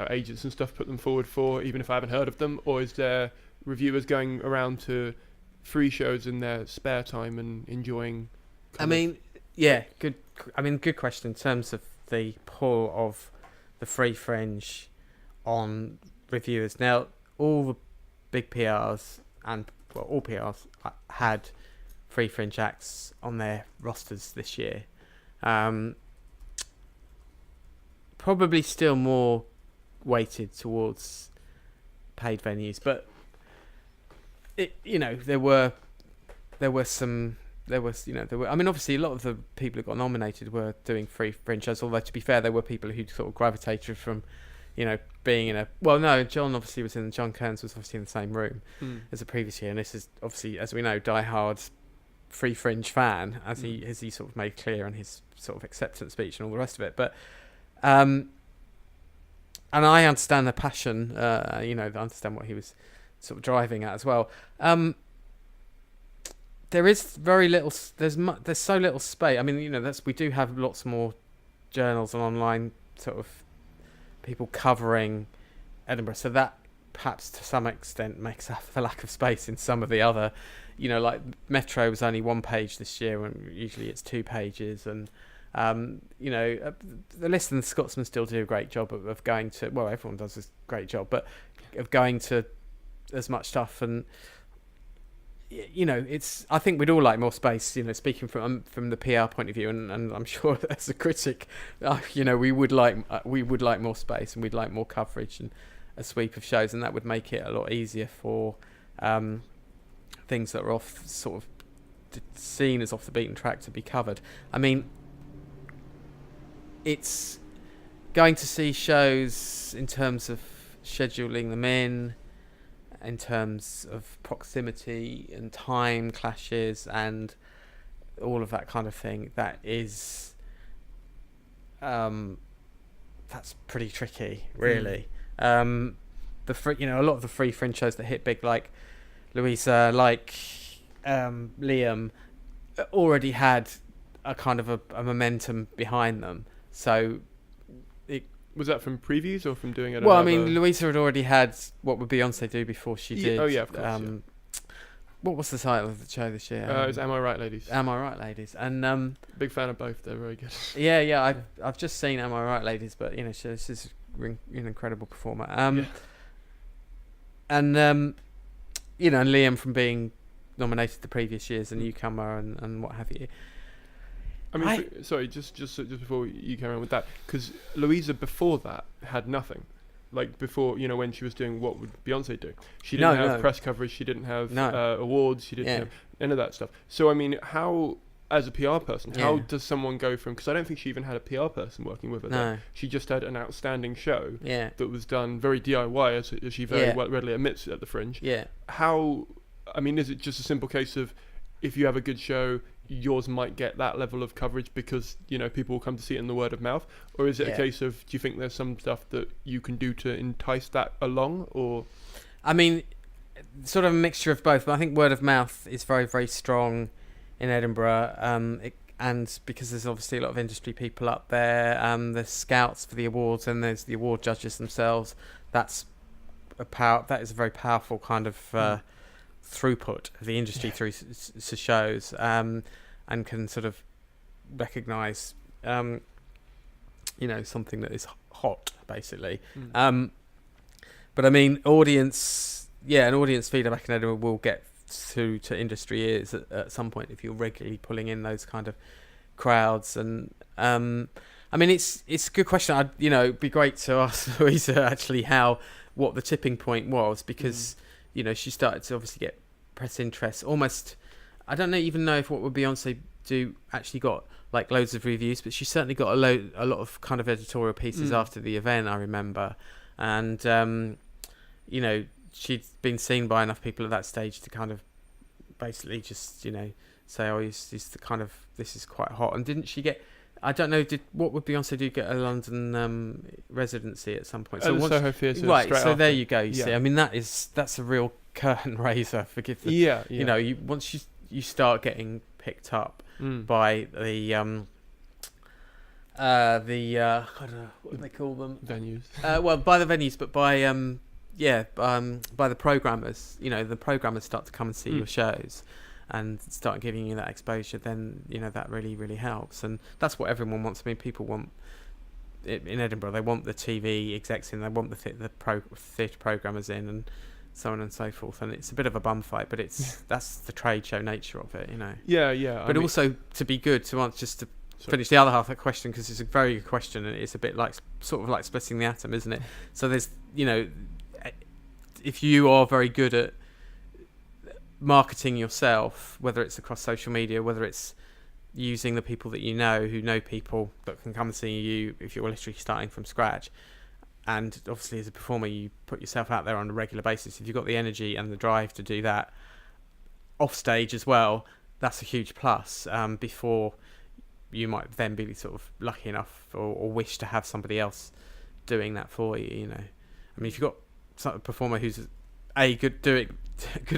agents and stuff put them forward for, even if I haven't heard of them"? Or is there reviewers going around to free shows in their spare time and enjoying? Good question in terms of the pull of the free fringe on reviewers. Now, all the big PRs and all PRs had free fringe acts on their rosters this year. Probably still more weighted towards paid venues, but there were I mean, obviously a lot of the people who got nominated were doing free fringe shows, although to be fair, there were people who sort of gravitated from, being in John obviously John Kearns was obviously in the same room as the previous year, and this is obviously, as we know, die-hard free fringe fan, as he sort of made clear in his sort of acceptance speech and all the rest of it. But and I understand the passion, I understand what he was sort of driving at as well. There is very little. There's so little space. I mean, we do have lots more journals and online sort of people covering Edinburgh, so that perhaps to some extent makes up for the lack of space in some of the other. Like Metro was only 1 page this year, when usually it's 2 pages, and the List and the Scotsman still do a great job of going to. Well, everyone does a great job, but of going to as much stuff and. I think we'd all like more space. Speaking from the PR point of view, and I'm sure as a critic, we would like more space, and we'd like more coverage and a sweep of shows, and that would make it a lot easier for things that are off sort of seen as off the beaten track to be covered. I mean, it's going to see shows in terms of scheduling them in terms of proximity and time clashes and all of that kind of thing. That is, that's pretty tricky, really. A lot of the free fringe shows that hit big, like Louisa, like Liam, already had a kind of a momentum behind them. So. Was that from previews or from doing it? Well, I mean, Louisa had already had What Would Beyonce Do before she did. Oh, yeah, of course. What was the title of the show this year? It was Am I Right, Ladies? Am I Right, Ladies? And big fan of both. They're very good. Yeah. I've just seen Am I Right, Ladies, but this is an incredible performer. And Liam from being nominated the previous years, a newcomer, and what have you. I mean, sorry, just before you carry on with that, because Louisa before that had nothing. Like before, when she was doing What Would Beyonce Do? She didn't have press coverage, she didn't have awards, she didn't have any of that stuff. So, I mean, how, as a PR person, how does someone go from, because I don't think she even had a PR person working with her there. She just had an outstanding show that was done very DIY, as she very readily admits at the Fringe. How, I mean, is it just a simple case of, if you have a good show, yours might get that level of coverage because people will come to see it in the word of mouth, or is it a case of, do you think there's some stuff that you can do to entice that along? Or I mean, sort of a mixture of both, but I think word of mouth is very, very strong in Edinburgh, and because there's obviously a lot of industry people up there, there's scouts for the awards, and there's the award judges themselves. That is a very powerful kind of throughput of the industry through shows, and can sort of recognise something that is hot, basically. But I mean, audience feedback in Edinburgh will get through to industry ears at some point if you're regularly pulling in those kind of crowds. And I mean, it's a good question. It'd be great to ask Louisa actually what the tipping point was, because she started to obviously get press interest. Almost, I don't even know if What Would Beyonce Do actually got like loads of reviews, but she certainly got a lot of kind of editorial pieces after the event, I remember. And she'd been seen by enough people at that stage to kind of basically just say, oh, this is quite hot. And didn't she get, I don't know, What Would Beyonce Do get a London residency at some point? So Soho Theatre, right, so after. There you go. You see, I mean, that's a real curtain raiser. Forgive the once you start getting picked up by the I don't know what do they call them, venues. Well, by the venues, but by by the programmers. The programmers start to come and see your shows and start giving you that exposure, then that really, really helps. And that's what everyone wants. I mean, people want it in Edinburgh. They want the TV execs in. They want the theatre programmers in, and so on and so forth. And it's a bit of a bum fight, but that's the trade show nature of it, you know. Yeah. But also, to be good, to answer, just to finish the other half of that question, because it's a very good question, and it's a bit like sort of like splitting the atom, isn't it? So there's, you know, if you are very good at marketing yourself, whether it's across social media, whether it's using the people that you know who know people that can come and see you if you're literally starting from scratch, and obviously as a performer you put yourself out there on a regular basis, if you've got the energy and the drive to do that off stage as well, that's a huge plus. Before you might then be sort of lucky enough or wish to have somebody else doing that for you, you know. I mean, if you've got a performer who's good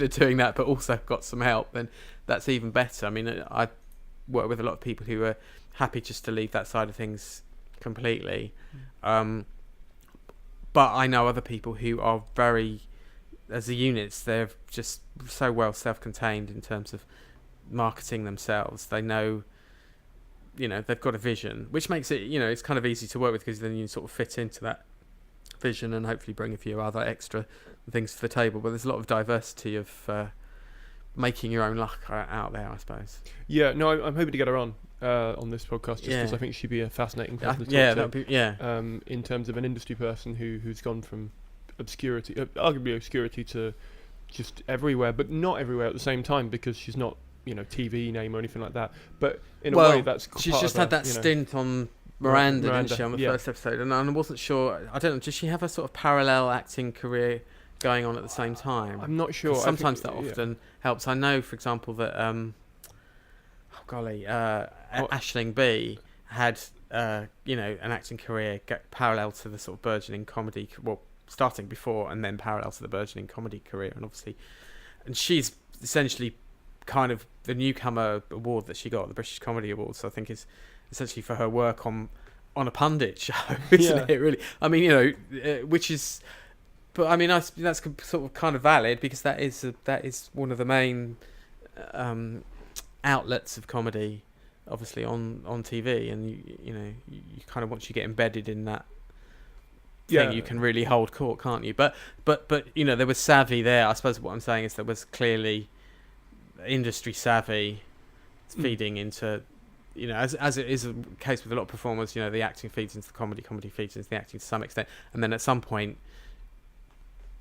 at doing that, but also got some help, then that's even better. I mean, I work with a lot of people who are happy just to leave that side of things completely. But I know other people who are very, as a units, they're just so well self-contained in terms of marketing themselves. They know, you know, they've got a vision, which makes it, you know, it's kind of easy to work with, because then you sort of fit into that vision and hopefully bring a few other extra things to the table. But there's a lot of diversity of making your own luck out there, I suppose. Yeah, no, I'm hoping to get her on this podcast, just because I think she'd be a fascinating person to talk to. In terms of an industry person who's gone from obscurity, arguably obscurity, to just everywhere, but not everywhere at the same time, because she's not, you know, TV name or anything like that. But in a way, that's she's just had that stint on Miranda, didn't she, on the first episode? And I wasn't sure. I don't know. Does she have a sort of parallel acting career going on at the same time? I'm not sure. Sometimes that often helps. I know, for example, that Aisling B had you know, an acting career parallel to the sort of burgeoning comedy, well, starting before and then parallel to the burgeoning comedy career, and she's essentially kind of the newcomer award that she got, the British Comedy Awards, so I think is essentially for her work on a pundit show, isn't it, really? I mean, you know, which is, but I mean, that's sort of kind of valid, because that is one of the main outlets of comedy, obviously on TV, and you know, you kind of, once you get embedded in that thing, you can really hold court, can't you? But you know, there was savvy there. I suppose what I'm saying is there was clearly industry savvy feeding into, you know, as it is a case with a lot of performers, you know, the acting feeds into the comedy feeds into the acting to some extent, and then at some point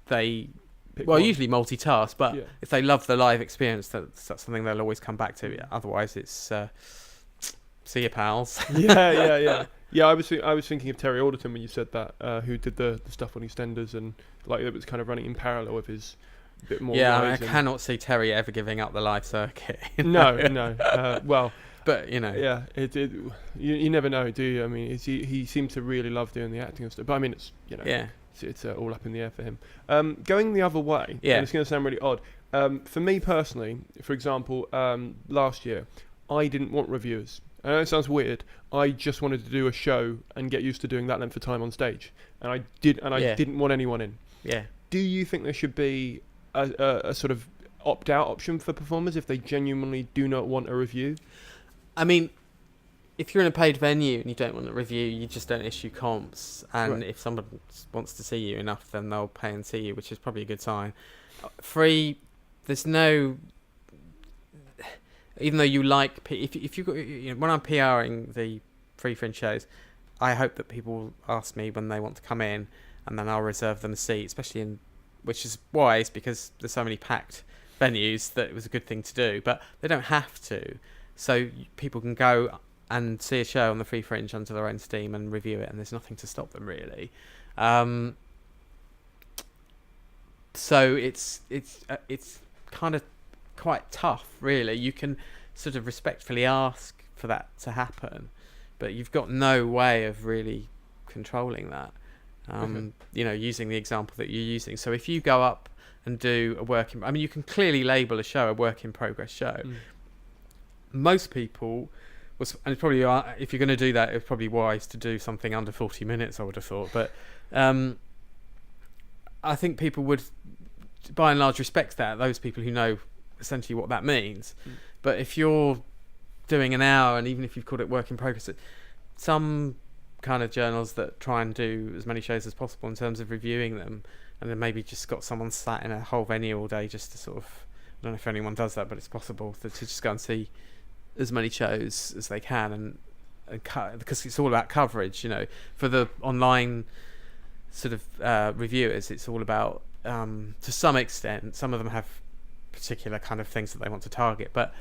they usually multitask, but if they love the live experience, that's something they'll always come back to. Otherwise it's see you, pals. Yeah, I was thinking of Terry Alderton when you said that, who did the stuff on EastEnders, and like it was kind of running in parallel with his bit more. Yeah, I cannot see Terry ever giving up the live circuit. No. Well, but you know, you never know, do you? I mean, he seems to really love doing the acting and stuff. But I mean, it's, you know, it's all up in the air for him. Going the other way, and it's going to sound really odd. For me personally, for example, last year, I didn't want reviewers. I know it sounds weird. I just wanted to do a show and get used to doing that length of time on stage, and I didn't want anyone in. Yeah. Do you think there should be a sort of opt-out option for performers if they genuinely do not want a review? I mean, if you're in a paid venue and you don't want a review, you just don't issue comps, and if someone wants to see you enough, then they'll pay and see you, which is probably a good sign. Free, there's no, even though you like, if you got, you know, when I'm PRing the free fringe shows, I hope that people ask me when they want to come in, and then I'll reserve them a seat, especially in, which is wise, because there's so many packed venues that it was a good thing to do, but they don't have to. So people can go and see a show on the free fringe under their own steam and review it, and there's nothing to stop them, really. So it's kind of quite tough, really. You can sort of respectfully ask for that to happen, but you've got no way of really controlling that. You know, using the example that you're using. So if you go up and do a work in, I mean, you can clearly label a show a work in progress show. Most people, and probably if you're going to do that, it's probably wise to do something under 40 minutes, I would have thought. But I think people would, by and large, respect that, those people who know essentially what that means. But if you're doing an hour, and even if you've called it work in progress, some kind of journals that try and do as many shows as possible in terms of reviewing them and then maybe just got someone sat in a whole venue all day just to sort of, I don't know if anyone does that, but it's possible to just go and see as many shows as they can, and because it's all about coverage, for the online sort of reviewers, it's all about, to some extent, some of them have particular kind of things that they want to target, but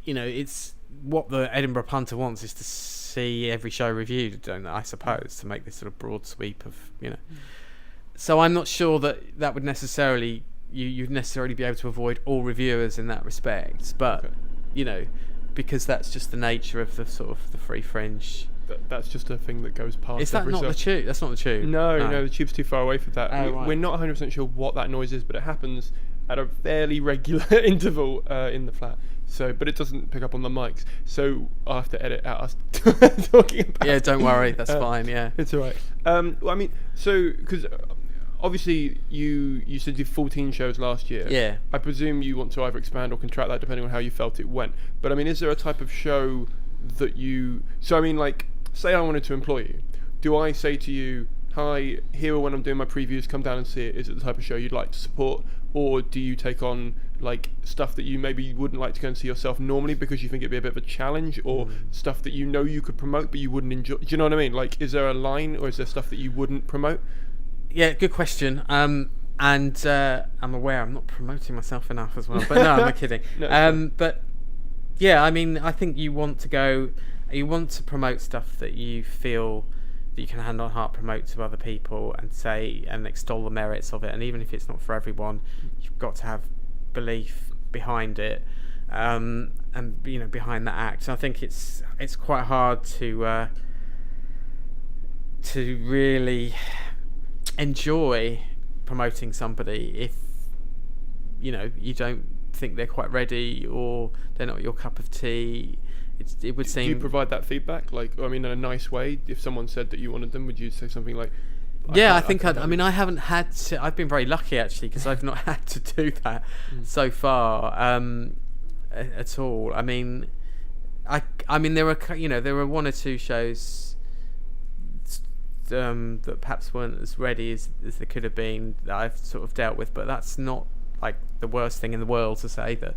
it's what the Edinburgh punter wants is to see every show reviewed, don't they, I suppose, to make this sort of broad sweep of, So I'm not sure that would necessarily, you'd necessarily be able to avoid all reviewers in that respect, but because that's just the nature of the sort of the free fringe. That's just a thing that goes past. Is that not the tube? That's not the tube. No, the tube's too far away for that. Right. We're not 100% sure what that noise is, but it happens at a fairly regular interval in the flat. So, but it doesn't pick up on the mics. So I'll have to edit out us talking about. Yeah, don't worry. That's fine. Yeah, it's all right. Well, I mean, so because obviously you said you did 14 shows last year. Yeah. I presume you want to either expand or contract that depending on how you felt it went. But I mean, is there a type of show that you? So I mean, like, say I wanted to employ you. Do I say to you, hi, here when I'm doing my previews, come down and see it. Is it the type of show you'd like to support? Or do you take on like stuff that you maybe wouldn't like to go and see yourself normally because you think it'd be a bit of a challenge, or stuff that you could promote but you wouldn't enjoy? Do you know what I mean? Like, is there a line, or is there stuff that you wouldn't promote? Yeah, good question. And I'm aware I'm not promoting myself enough as well. But no, I'm not kidding. No, but yeah, I mean, I think you want to promote stuff that you feel that you can hand on heart promote to other people and say and extol the merits of it. And even if it's not for everyone, you've got to have belief behind it, and behind that act. So I think it's quite hard to really enjoy promoting somebody if you don't think they're quite ready or they're not your cup of tea. It would seem. Do you provide that feedback? Like, I mean, in a nice way. If someone said that you wanted them, would you say something like? I haven't had to. I've been very lucky actually, because I've not had to do that so far at all. I mean, there were one or two shows that perhaps weren't as ready as they could have been that I've sort of dealt with, but that's not like the worst thing in the world to say that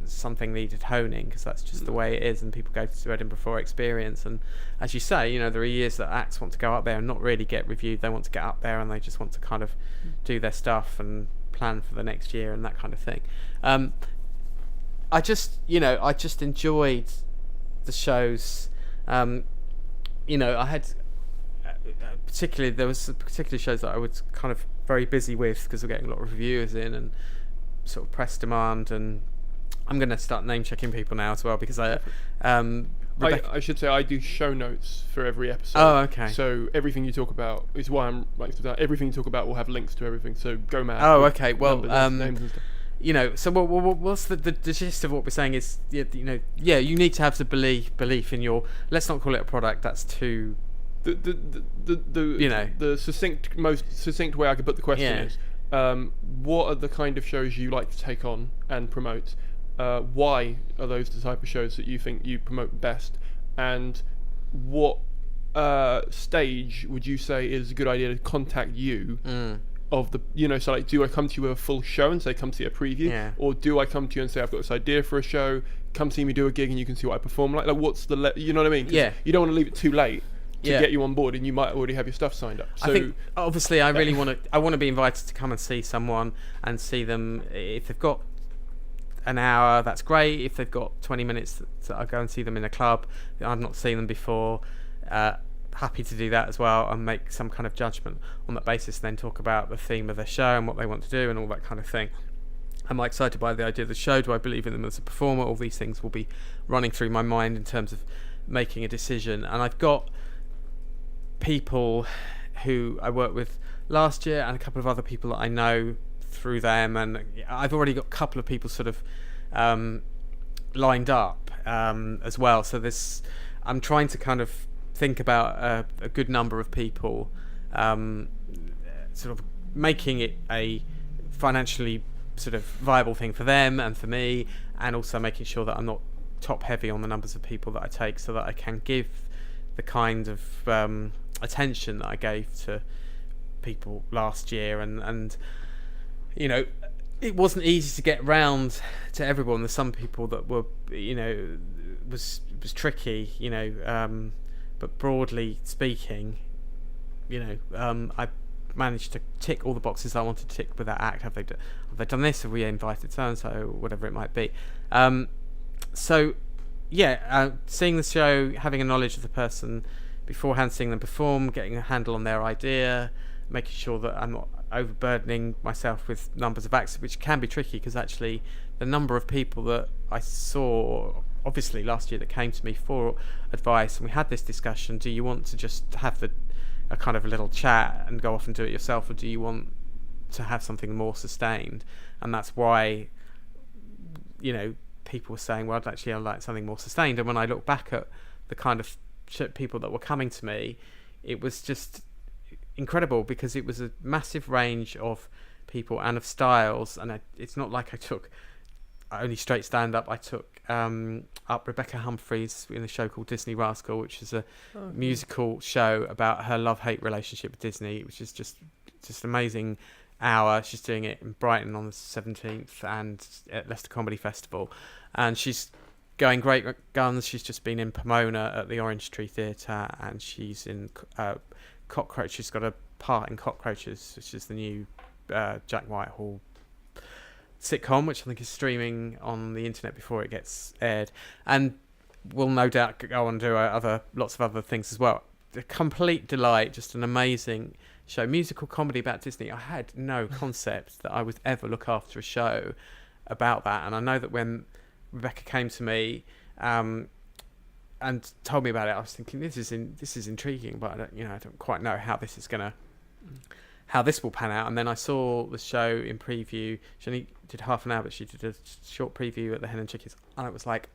something needed honing, because that's just the way it is, and people go to Edinburgh for experience. And as you say, there are years that acts want to go up there and not really get reviewed. They want to get up there and they just want to kind of do their stuff and plan for the next year and that kind of thing. I just enjoyed the shows. I had there was particular shows that I was kind of very busy with because we're getting a lot of reviewers in and sort of press demand, and I'm going to start name checking people now as well, because I should say I do show notes for every episode. Oh, okay. So everything you talk about is why I'm writing stuff down. Everything you talk about will have links to everything. So go mad. Oh, okay. Well, names and stuff. So what's the gist of what we're saying is, you need to have the belief in your. Let's not call it a product. That's too. The most succinct way I could put the question is. What are the kind of shows you like to take on and promote? Why are those the type of shows that you think you promote best? And what stage would you say is a good idea to contact you? Of the, so like, do I come to you with a full show and say come see a preview? Yeah. Or do I come to you and say I've got this idea for a show, come see me do a gig and you can see what I perform like what's the you know what I mean? 'Cause you don't want to leave it too late to get you on board, and you might already have your stuff signed up. So I think obviously I really want to be invited to come and see someone and see them. If they've got an hour, that's great. If they've got 20 minutes, I'll go and see them in a club. I've not seen them before. Happy to do that as well, and make some kind of judgment on that basis, and then talk about the theme of their show and what they want to do and all that kind of thing. Am I excited by the idea of the show? Do I believe in them as a performer? All these things will be running through my mind in terms of making a decision. And I've got people who I worked with last year and a couple of other people that I know through them, and I've already got a couple of people sort of lined up as well. So I'm trying to kind of think about a good number of people, sort of making it a financially sort of viable thing for them and for me, and also making sure that I'm not top heavy on the numbers of people that I take, so that I can give the kind of attention that I gave to people last year, and you know, it wasn't easy to get round to everyone. There's some people that were, you know, was tricky, you know, but broadly speaking, you know, I managed to tick all the boxes I wanted to tick with that act. Have they done this? Have we invited so and so? Whatever it might be. So yeah, seeing the show, having a knowledge of the person beforehand, seeing them perform, getting a handle on their idea, making sure that I'm not overburdening myself with numbers of acts, which can be tricky because actually the number of people that I saw obviously last year that came to me for advice, and we had this discussion, do you want to just have a kind of a little chat and go off and do it yourself, or do you want to have something more sustained? And that's why, you know, people were saying, well, I'd like something more sustained. And when I look back at the kind of people that were coming to me, it was just incredible because it was a massive range of people and of styles. And it's not like I took only straight stand-up. I took up Rebecca Humphreys in a show called Disney Rascal, which is a musical show about her love-hate relationship with Disney, which is just amazing hour. She's doing it in Brighton on the 17th and at Leicester Comedy Festival, and she's going great guns. She's just been in Pomona at the Orange Tree Theatre, and she's in Cockroach. She's got a part in Cockroaches, which is the new Jack Whitehall sitcom, which I think is streaming on the internet before it gets aired, and will no doubt go on and do lots of other things as well. A complete delight, just an amazing show, musical comedy about Disney. I had no concept that I would ever look after a show about that, and I know that when Rebecca came to me and told me about it, I was thinking this is intriguing, but I don't quite know how this will pan out. And then I saw the show in preview. She only did half an hour, but she did a short preview at the Hen and Chickies, and it was like,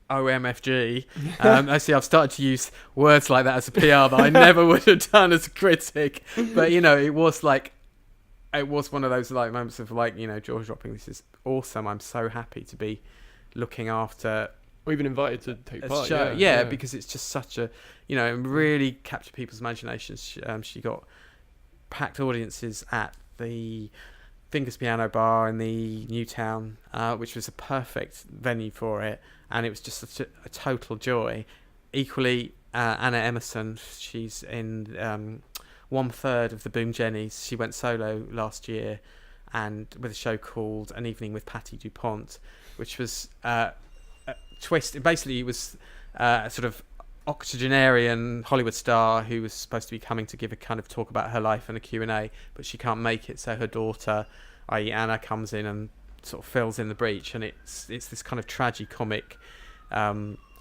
OMFG. Actually, I've started to use words like that as a PR that I never would have done as a critic. But, you know, it was one of those like moments of like, you know, jaw dropping. This is awesome. I'm so happy to be looking after, or even invited to take part. Show. Yeah, because it's just such a, you know, really capture people's imaginations. She got packed audiences at the Fingers Piano Bar in the Newtown, which was a perfect venue for it, and it was just such a total joy. Equally, Anna Emerson, she's in 1/3 of the Boom Jennies. She went solo last year, and with a show called An Evening with Patti DuPont, which was a twist. Basically, it was a sort of octogenarian Hollywood star who was supposed to be coming to give a kind of talk about her life and a Q&A, but she can't make it, so her daughter, i.e. Anna, comes in and sort of fills in the breach, and it's this kind of tragicomic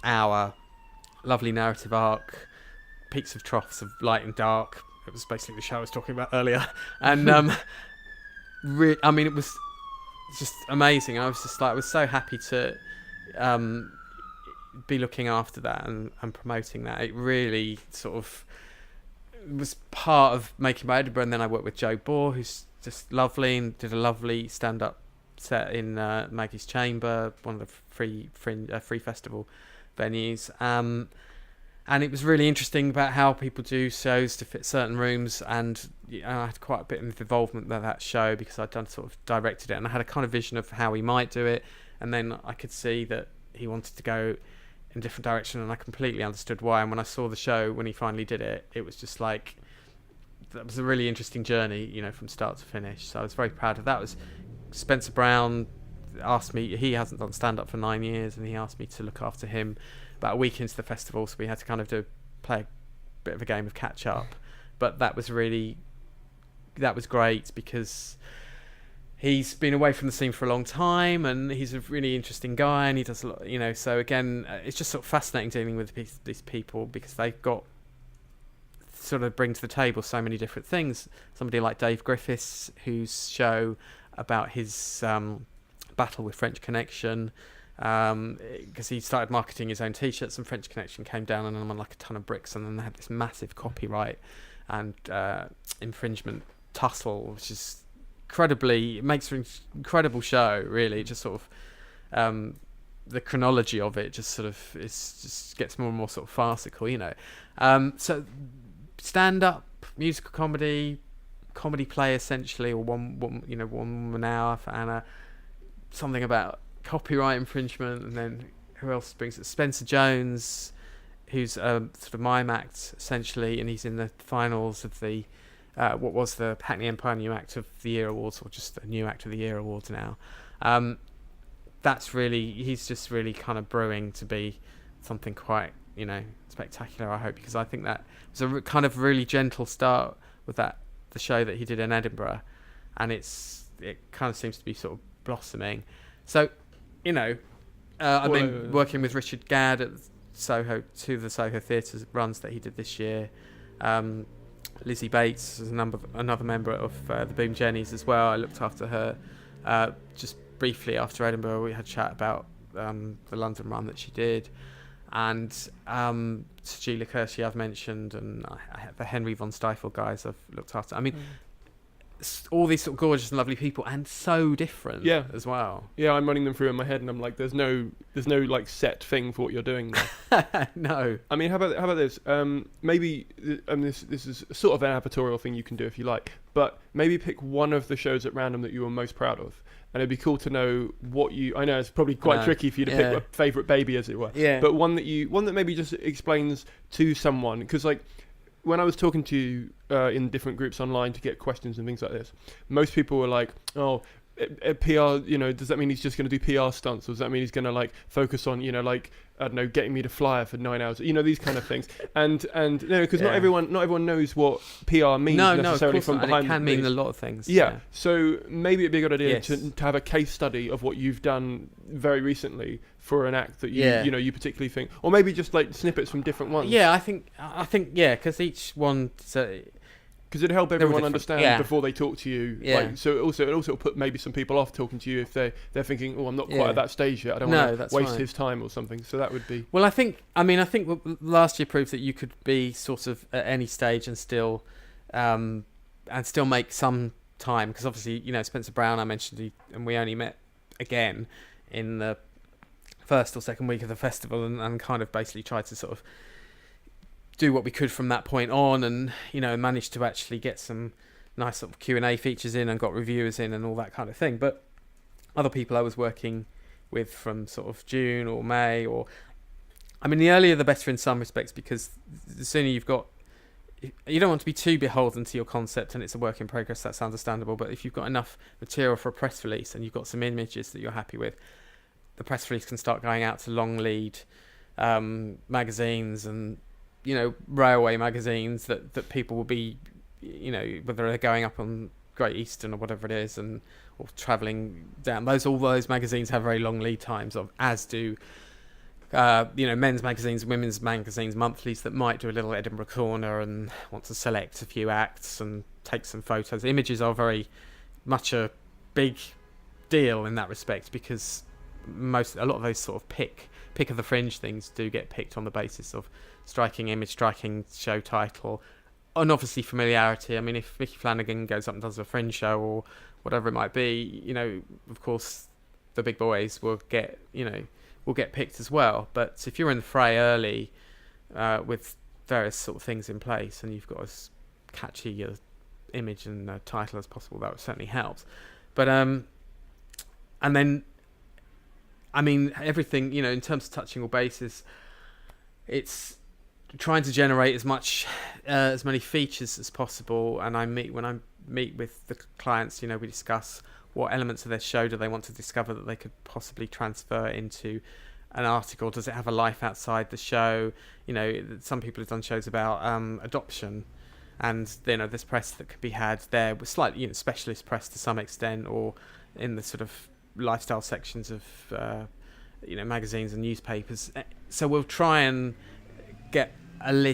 hour, lovely narrative arc, peaks of troughs of light and dark. It was basically the show I was talking about earlier, and I mean, it was just amazing. I was just like, I was so happy to be looking after that and promoting that. It really sort of was part of making my Edinburgh. And then I worked with Joe Bohr, who's just lovely, and did a lovely stand-up set in Maggie's Chamber, one of the free festival venues. And it was really interesting about how people do shows to fit certain rooms, and I had quite a bit of involvement with that show because I'd done sort of directed it, and I had a kind of vision of how he might do it, and then I could see that he wanted to go in a different direction, and I completely understood why. And when I saw the show, when he finally did it, it was just like, that was a really interesting journey, you know, from start to finish. So I was very proud of that. Was Spencer Brown asked me, he hasn't done stand-up for 9 years, and he asked me to look after him about a week into the festival, so we had to kind of play a bit of a game of catch up. But that was great because he's been away from the scene for a long time, and he's a really interesting guy, and he does a lot, you know. So again, it's just sort of fascinating dealing with these people because they've got sort of bring to the table so many different things. Somebody like Dave Griffiths, whose show about his battle with French Connection, because he started marketing his own t-shirts, and French Connection came down on him on like a ton of bricks, and then they had this massive copyright and infringement tussle, which is it makes for an incredible show, really. Just sort of the chronology of it just gets more and more sort of farcical, you know. So stand-up, musical comedy, comedy play essentially, or one woman hour for Anna. Something about copyright infringement, and then who else brings it? Spencer Jones, who's sort of mime act essentially, and he's in the finals of the what was the Hackney Empire New Act of the Year Awards, or just the New Act of the Year Awards now. He's just really kind of brewing to be something quite, spectacular, I hope, because I think that was a kind of really gentle start with the show that he did in Edinburgh, and it kind of seems to be sort of blossoming. So, I've been working with Richard Gadd at Soho, two of the Soho Theatre runs that he did this year. Lizzie Bates is another member of the Boom Jennies as well. I looked after her just briefly after Edinburgh. We had a chat about the London run that she did, and Julia Kersey I've mentioned, and the Henry von Stiefel guys I've looked after. I mean, all these sort of gorgeous and lovely people, and so different as well. Yeah, I'm running them through in my head, and I'm like, there's no like set thing for what you're doing there. No. I mean, how about this? Maybe this is sort of an advertorial thing you can do if you like, but maybe pick one of the shows at random that you were most proud of. And it'd be cool to know I know it's probably quite tricky for you to pick a favourite baby, as it were. Yeah. But one that maybe just explains to someone, because like when I was talking to you in different groups online to get questions and things like this, most people were like, oh, PR, does that mean he's just going to do PR stunts, or does that mean he's going to like focus on, like, I don't know, getting me to flyer for 9 hours, these kind of things. And because not everyone knows what PR means necessarily from behind. And it can mean a lot of things. Yeah. So maybe it'd be a good idea to have a case study of what you've done very recently for an act that you particularly think, or maybe just like snippets from different ones. Yeah, I think because each one. Because it'd help everyone understand before they talk to you. Yeah. Like, so it also put maybe some people off talking to you if they're thinking, oh, I'm not quite at that stage yet. I don't want to waste his time or something. So that would be. Well, I think last year proved that you could be sort of at any stage and still make some time. Because obviously, Spencer Brown, I mentioned, and we only met again in the first or second week of the festival, and kind of basically tried to sort of do what we could from that point on, and managed to actually get some nice sort of Q&A features in and got reviewers in and all that kind of thing. But other people I was working with from sort of June or May, the earlier the better in some respects, because the sooner you don't want to be too beholden to your concept and it's a work in progress. That's understandable. But if you've got enough material for a press release and you've got some images that you're happy with, the press release can start going out to long lead magazines and railway magazines that people will be, whether they're going up on Great Eastern or whatever it is, or travelling down. All those magazines have very long lead times, as do men's magazines, women's magazines, monthlies that might do a little Edinburgh corner and want to select a few acts and take some photos. Images are very much a big deal in that respect, because a lot of those sort of pick of the fringe things do get picked on the basis of striking image, striking show title, and obviously familiarity. I mean, if Vicky Flanagan goes up and does a fringe show or whatever it might be, of course the big boys will get picked as well. But if you're in the fray early with various sort of things in place, and you've got as catchy a image and title as possible, that certainly helps. But and then everything, in terms of touching all bases, it's trying to generate as many features as possible. And when I meet with the clients, we discuss what elements of their show do they want to discover that they could possibly transfer into an article. Does it have a life outside the show? Some people have done shows about adoption, and there's press that could be had there with slightly specialist press to some extent, or in the sort of lifestyle sections of magazines and newspapers. So we'll try and get a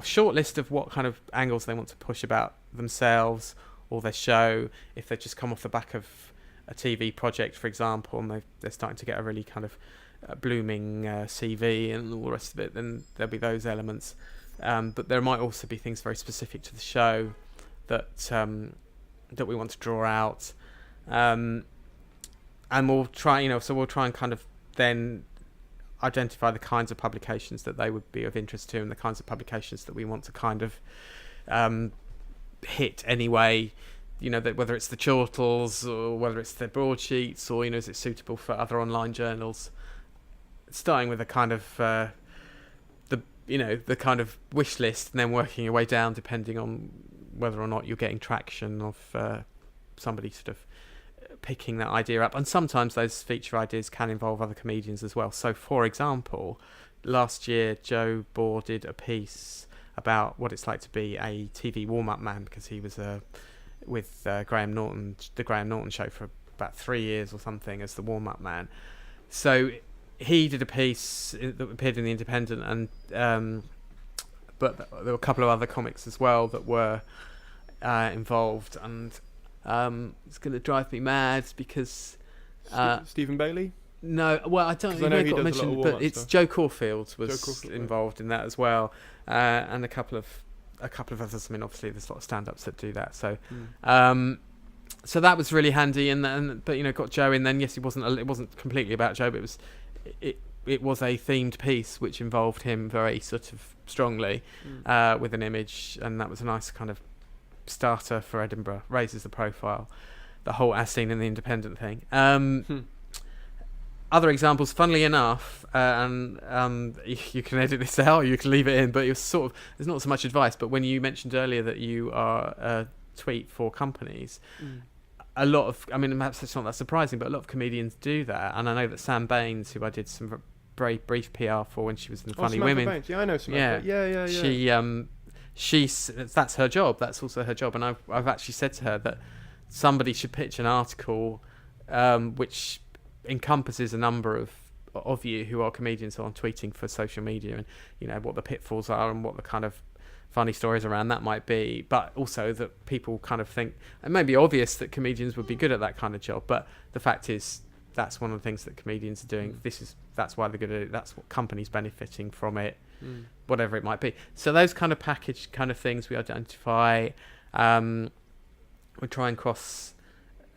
short list of what kind of angles they want to push about themselves or their show. If they've just come off the back of a TV project, for example, and they're starting to get a really kind of blooming CV and all the rest of it, then there'll be those elements. But there might also be things very specific to the show that we want to draw out. And we'll try, we'll try and kind of then identify the kinds of publications that they would be of interest to, and the kinds of publications that we want to kind of hit anyway. That whether it's the chortles or whether it's the broadsheets, or is it suitable for other online journals? Starting with a kind of the kind of wish list, and then working your way down depending on whether or not you're getting traction of somebody sort of picking that idea up. And sometimes those feature ideas can involve other comedians as well. So, for example, last year Joe Bohr did a piece about what it's like to be a TV warm-up man, because he was with Graham Norton, the Graham Norton Show, for about 3 years or something as the warm-up man. So he did a piece that appeared in The Independent, and but there were a couple of other comics as well that were involved, and it's going to drive me mad because Stephen Bailey. No, well, I don't know. He got mentioned, but it's stuff. Joe Caulfield was involved in that as well, and a couple of others. I mean, obviously, there's a lot of stand-ups that do that. So, so that was really handy, but got Joe in. Then yes, it wasn't completely about Joe, but it was a themed piece which involved him very sort of strongly with an image, and that was a nice kind of starter for Edinburgh. Raises the profile, the whole as seen in The Independent thing. Other examples, funnily enough, and you can edit this out or you can leave it in, but it was sort of, there's not so much advice, but when you mentioned earlier that you are a tweet for companies, a lot of, I mean, perhaps it's not that surprising, but a lot of comedians do that. And I know that Sam Baines, who I did some very brief PR for when she was in Funny Women. Baines. Yeah, I know Samantha. Yeah. She's that's her job. That's also her job. And I've actually said to her that somebody should pitch an article which encompasses a number of you who are comedians on tweeting for social media, and what the pitfalls are and what the kind of funny stories around that might be, but also that people kind of think it may be obvious that comedians would be good at that kind of job, but the fact is that's one of the things that comedians are doing. That's why they're good at it. That's what companies benefiting from it, whatever it might be. So those kind of package kind of things we identify, we try and cross,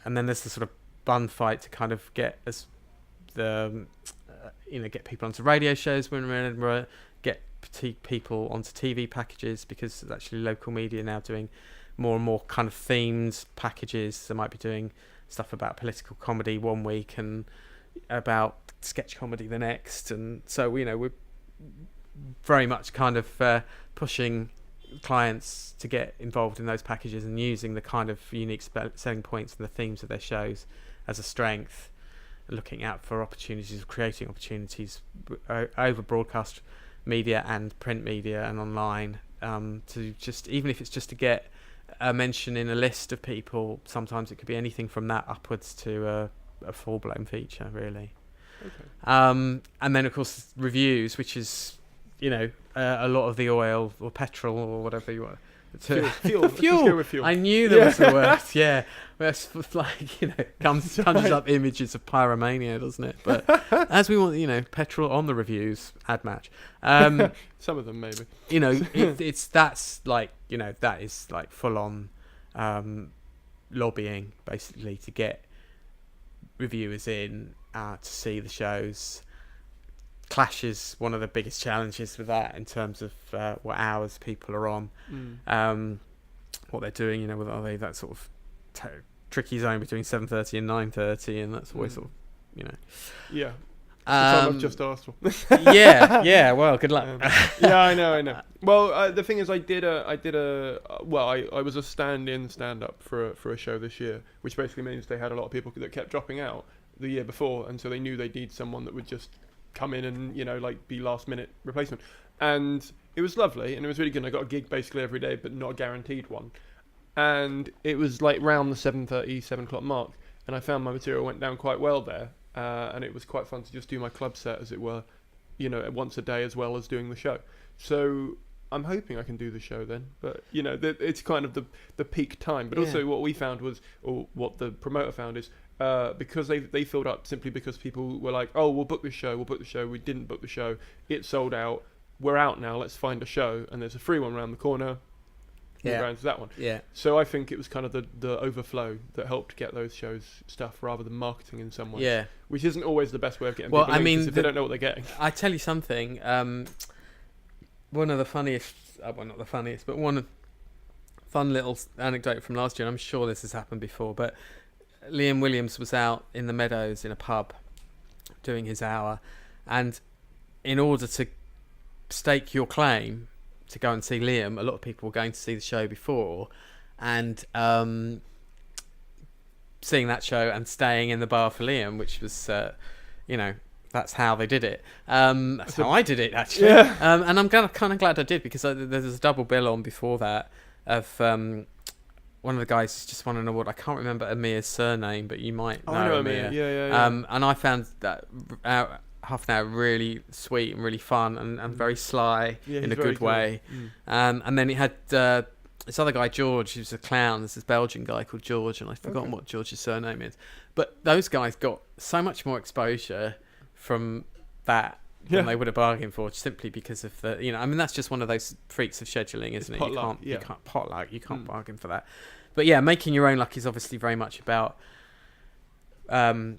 and then there's the sort of bun fight to kind of get get people onto radio shows when we're in Edinburgh, get people onto TV packages, because there's actually local media now doing more and more kind of themed packages. They might be doing stuff about political comedy one week and about sketch comedy the next, and so we're very much kind of pushing clients to get involved in those packages and using the kind of unique selling points and the themes of their shows as a strength, looking out for opportunities, creating opportunities over broadcast media and print media and online, to just, even if it's just to get a mention in a list of people, sometimes it could be anything from that upwards to a full-blown feature, really. Okay. And then of course reviews, which is a lot of the oil or petrol or whatever you want. Fuel. Fuel. I knew there was a word. Yeah, it's like conjures up images of pyromania, doesn't it? But as we want, petrol on the reviews, ad match. Some of them maybe. That's like that is like full on lobbying basically to get reviewers in to see the shows. Clash is one of the biggest challenges with that in terms of what hours people are on, what they're doing. Are they that sort of tricky zone between 7:30 and 9:30, and that's always sort of Yeah. I've just asked for. yeah. Well, good luck. Yeah, I know. Well, the thing is, I was a stand-up for a show this year, which basically means they had a lot of people that kept dropping out the year before, and so they knew they'd need someone that would just come in and be last minute replacement, and it was lovely and it was really good. I got a gig basically every day, but not a guaranteed one, and it was like round the 7:30, 7 o'clock mark, and I found my material went down quite well there, and it was quite fun to just do my club set, as it were, once a day as well as doing the show. So I'm hoping I can do the show then, but it's kind of the peak time. But also what we found was, or what the promoter found is, because they filled up simply because people were like, oh, we'll book the show. We didn't book the show. It sold out. We're out now. Let's find a show. And there's a free one around the corner. We'll go into that one. Yeah. So I think it was kind of the overflow that helped get those shows stuff rather than marketing in some way. Yeah. Which isn't always the best way of getting people in, because if they don't know what they're getting. I tell you something. One of the funniest, well, not the funniest, but one of fun little anecdote from last year. I'm sure this has happened before, but Liam Williams was out in the Meadows in a pub doing his hour, and in order to stake your claim to go and see Liam, a lot of people were going to see the show before, and seeing that show and staying in the bar for Liam, which was, that's how they did it. That's how I did it, actually. Yeah. And I'm kind of glad I did, because there's a double bill on before that of one of the guys just won an award. I can't remember Amir's surname, but you might know, I know Amir. Yeah. And I found that half an hour really sweet and really fun and very sly in a good way. And then it had this other guy, George, who's a clown. There's this Belgian guy called George, and I've forgotten what George's surname is. But those guys got so much more exposure from that than they would have bargained for, simply because of the, that's just one of those freaks of scheduling, isn't it? Potluck, You can't potluck, you can't bargain for that. But yeah, making your own luck is obviously very much about, going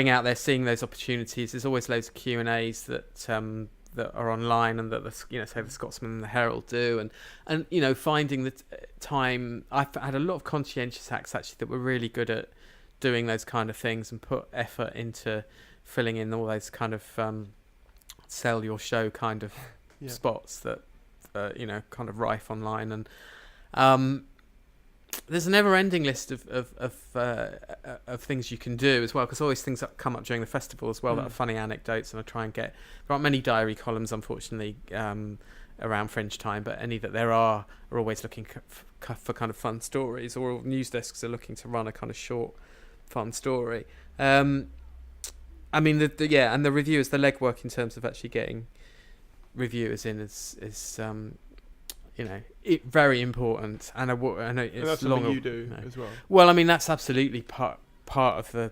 out there, seeing those opportunities. There's always loads of Q&As that are online, and that say the Scotsman and the Herald do, and finding the time. I've had a lot of conscientious acts actually that were really good at doing those kind of things and put effort into filling in all those kind of sell your show kind of spots that kind of rife online. And there's a never-ending list of things you can do as well, because always things that come up during the festival as well that are funny anecdotes, and I try and get. There aren't many diary columns, unfortunately, around Fringe Time, but any that there are always looking for kind of fun stories, or news desks are looking to run a kind of short, fun story. And the reviewers, the legwork in terms of actually getting reviewers in is very important, and I know it's that's long. something you do as well. Well, that's absolutely part of the.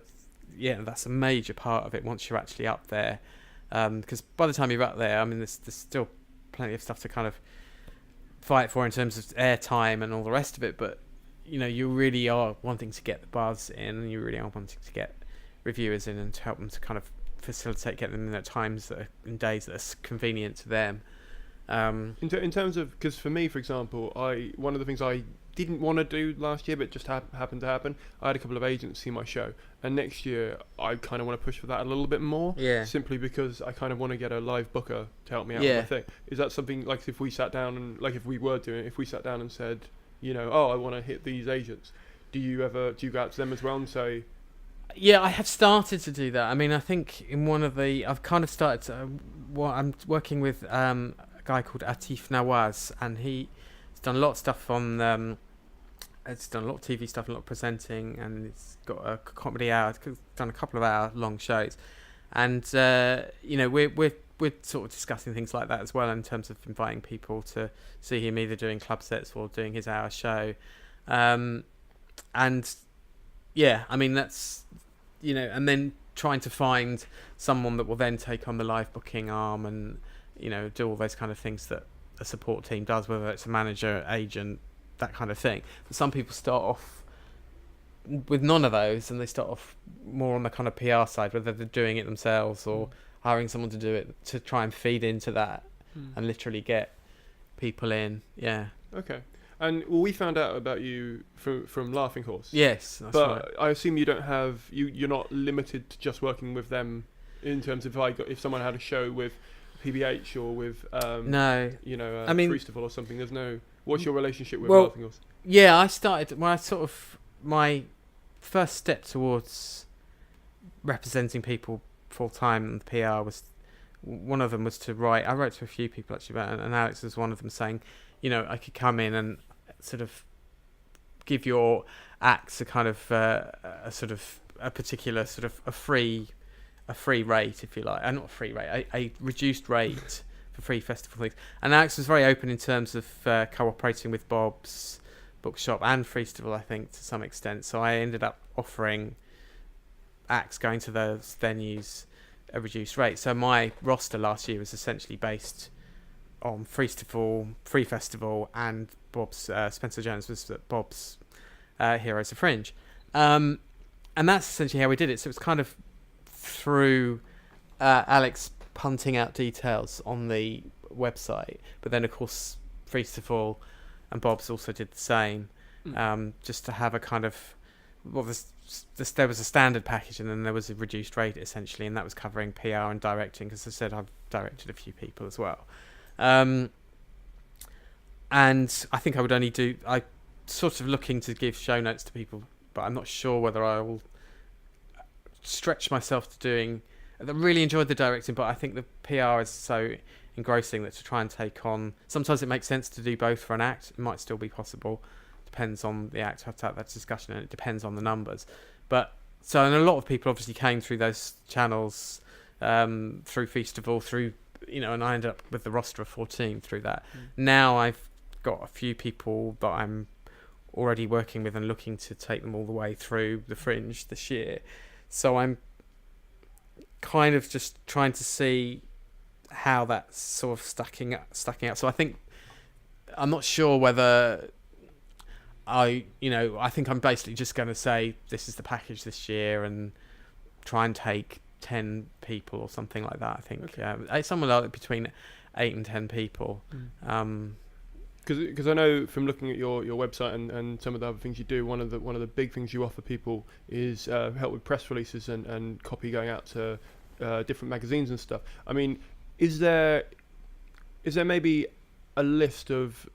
That's a major part of it once you're actually up there, because by the time you're up there, there's still plenty of stuff to kind of fight for in terms of airtime and all the rest of it. But you really are wanting to get the buzz in, and you really are wanting to get reviewers in and to help them to kind of facilitate getting them in at times that are in days that are convenient to them. In terms of, because for me, for example, one of the things I didn't want to do last year, but just happened to happen, I had a couple of agents see my show, and next year I kind of want to push for that a little bit more, simply because I kind of want to get a live booker to help me out with my thing. Is that something, like, if we sat down and, like, if we sat down and said, I want to hit these agents, do you go out to them as well and say? Yeah, I have started to do that. I think in one of the, I've kind of started to, I'm working with a guy called Atif Nawaz, and he's done a lot of stuff on, it's done a lot of TV stuff, a lot of presenting, and it's got a comedy hour, done a couple of hour-long shows, and we're sort of discussing things like that as well, in terms of inviting people to see him either doing club sets or doing his hour show, and that's, and then trying to find someone that will then take on the live booking arm and, do all those kind of things that a support team does, whether it's a manager, agent, that kind of thing. But some people start off with none of those, and they start off more on the kind of PR side, whether they're doing it themselves or hiring someone to do it, to try and feed into that and literally get people in. Yeah. Okay. And we found out about you from Laughing Horse. Yes, that's right. But I assume you don't have you're not limited to just working with them in terms of if someone had a show with PBH or with Freestival or something. There's no. What's your relationship with Laughing Horse? Yeah, I started my first step towards representing people full time in the PR was, one of them was to write. I wrote to a few people actually about it, and Alex was one of them, saying, I could come in and sort of give your acts a kind of a particular sort of a free rate, if you like, not a free rate, a reduced rate for free festival things. And Alex was very open in terms of cooperating with Bob's Bookshop and Freestival, I think, to some extent. So I ended up offering acts going to those venues a reduced rate. So my roster last year was essentially based on Freestival, Free Festival, and Bob's Spencer Jones was at Bob's Heroes of Fringe, and that's essentially how we did it. So it was kind of through Alex punting out details on the website. But then, of course, Feastival and Bob's also did the same, just to have a kind of, well, there was a standard package and then there was a reduced rate essentially, and that was covering PR and directing, because as I said, I've directed a few people as well. And I think I sort of looking to give show notes to people, but I'm not sure whether I will stretch myself to doing. I really enjoyed the directing, but I think the PR is so engrossing that to try and take on, sometimes it makes sense to do both for an act. It might still be possible, depends on the act. I have to have that discussion, and it depends on the numbers. But so, and a lot of people obviously came through those channels, through Feastival, through, and I ended up with the roster of 14 through that. Now I've got a few people that I'm already working with and looking to take them all the way through the Fringe this year. So I'm kind of just trying to see how that's sort of stacking up. So I think, I'm not sure whether I think I'm basically just going to say this is the package this year and try and take 10 people or something like that. I think somewhere like between 8 and 10 people. Because I know from looking at your website and some of the other things you do, one of the big things you offer people is help with press releases and copy going out to different magazines and stuff. I mean, is there maybe a list of,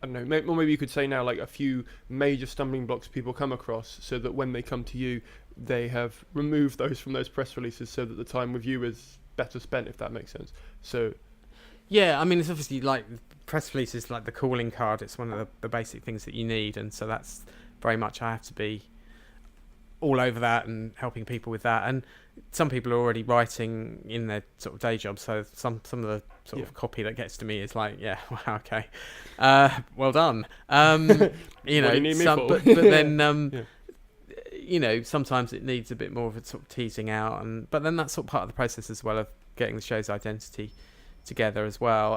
I don't know, or maybe you could say now, like a few major stumbling blocks people come across, so that when they come to you, they have removed those from those press releases, so that the time with you is better spent, if that makes sense. So yeah, I mean, it's obviously like press releases, like the calling card. It's one of the basic things that you need, and so that's very much, I have to be all over that and helping people with that. And some people are already writing in their sort of day job, so some of the sort of copy that gets to me is like, yeah, wow, okay, well done. What do you need me for? But then sometimes it needs a bit more of a sort of teasing out, but then that's sort of part of the process as well, of getting the show's identity together as well.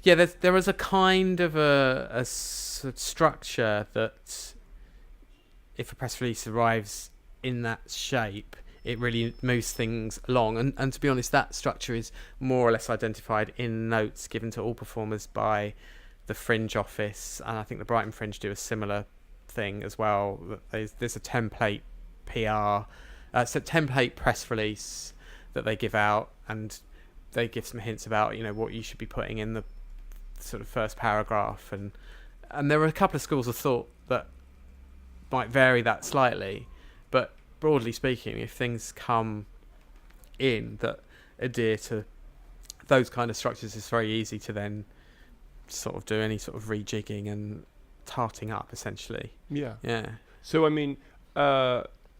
There is a kind of a structure that, if a press release arrives in that shape, it really moves things along. And to be honest, that structure is more or less identified in notes given to all performers by the Fringe office, and I think the Brighton Fringe do a similar thing as well. There's a template PR, it's a template press release that they give out, and they give some hints about what you should be putting in the sort of first paragraph, and there are a couple of schools of thought that might vary that slightly, but broadly speaking, if things come in that adhere to those kind of structures, it's very easy to then sort of do any sort of rejigging and tarting up, essentially. Yeah. So I mean,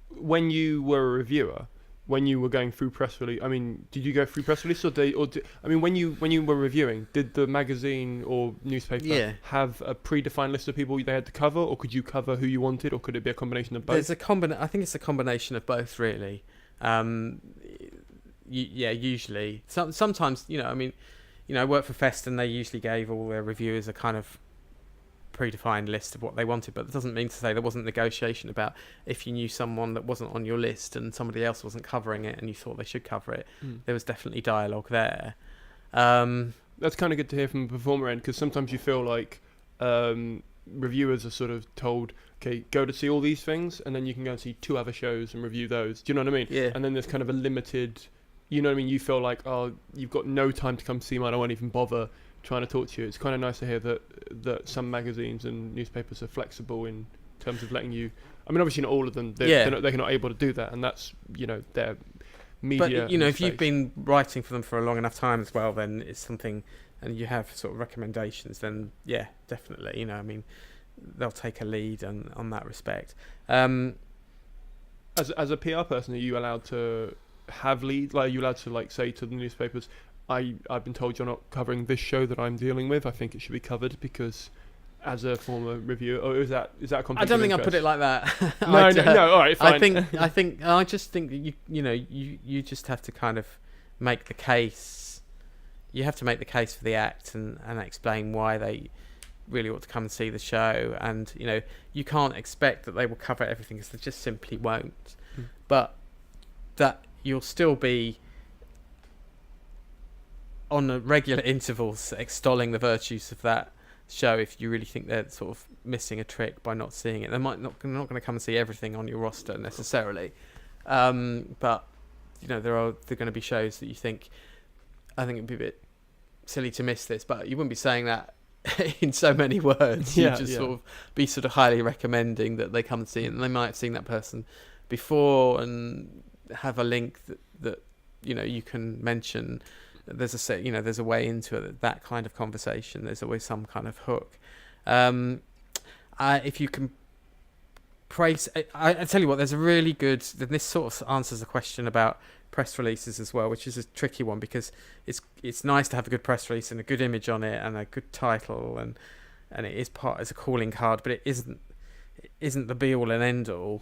when you were a reviewer, when you were going through press release, I mean, did you go through press release when you were reviewing, did the magazine or newspaper have a predefined list of people they had to cover, or could you cover who you wanted, or could it be a combination of both? I think it's a combination of both, really. Usually. Sometimes, I worked for Fest, and they usually gave all their reviewers a kind of predefined list of what they wanted, but that doesn't mean to say there wasn't negotiation about, if you knew someone that wasn't on your list and somebody else wasn't covering it and you thought they should cover it, there was definitely dialogue there. That's kind of good to hear from the performer end, because sometimes you feel like reviewers are sort of told, okay, go to see all these things, and then you can go and see 2 other shows and review those. Do you know what I mean? Yeah. And then there's kind of a limited, you feel like, oh, you've got no time to come see me, I don't want to even bother trying to talk to you. It's kind of nice to hear that some magazines and newspapers are flexible in terms of letting you. I mean, obviously not all of them. They're not able to do that, and that's their media. But if you've been writing for them for a long enough time as well, then it's something, and you have sort of recommendations. Then definitely. I mean, they'll take a lead on that respect. As a PR person, are you allowed to have lead? Like, are you allowed to say to the newspapers, I've been told you're not covering this show that I'm dealing with. I think it should be covered because, as a former reviewer, or is that a conflict? I don't think I put it like that. No. All right, fine. I just think that you just have to kind of make the case. You have to make the case for the act and explain why they really ought to come and see the show. And you can't expect that they will cover everything, because they just simply won't. But that you'll still be on a regular intervals extolling the virtues of that show if you really think they're sort of missing a trick by not seeing it. They're not going to come and see everything on your roster necessarily, but there are going to be shows that you think, I think it'd be a bit silly to miss this, but you wouldn't be saying that in so many words. You'd just sort of be sort of highly recommending that they come and see it, and they might have seen that person before and have a link that you can mention. There's a way into it, that kind of conversation. There's always some kind of hook. If you can praise, I tell you what, there's a really good. This sort of answers the question about press releases as well, which is a tricky one because it's nice to have a good press release and a good image on it and a good title and it is as a calling card, but it isn't the be all and end all.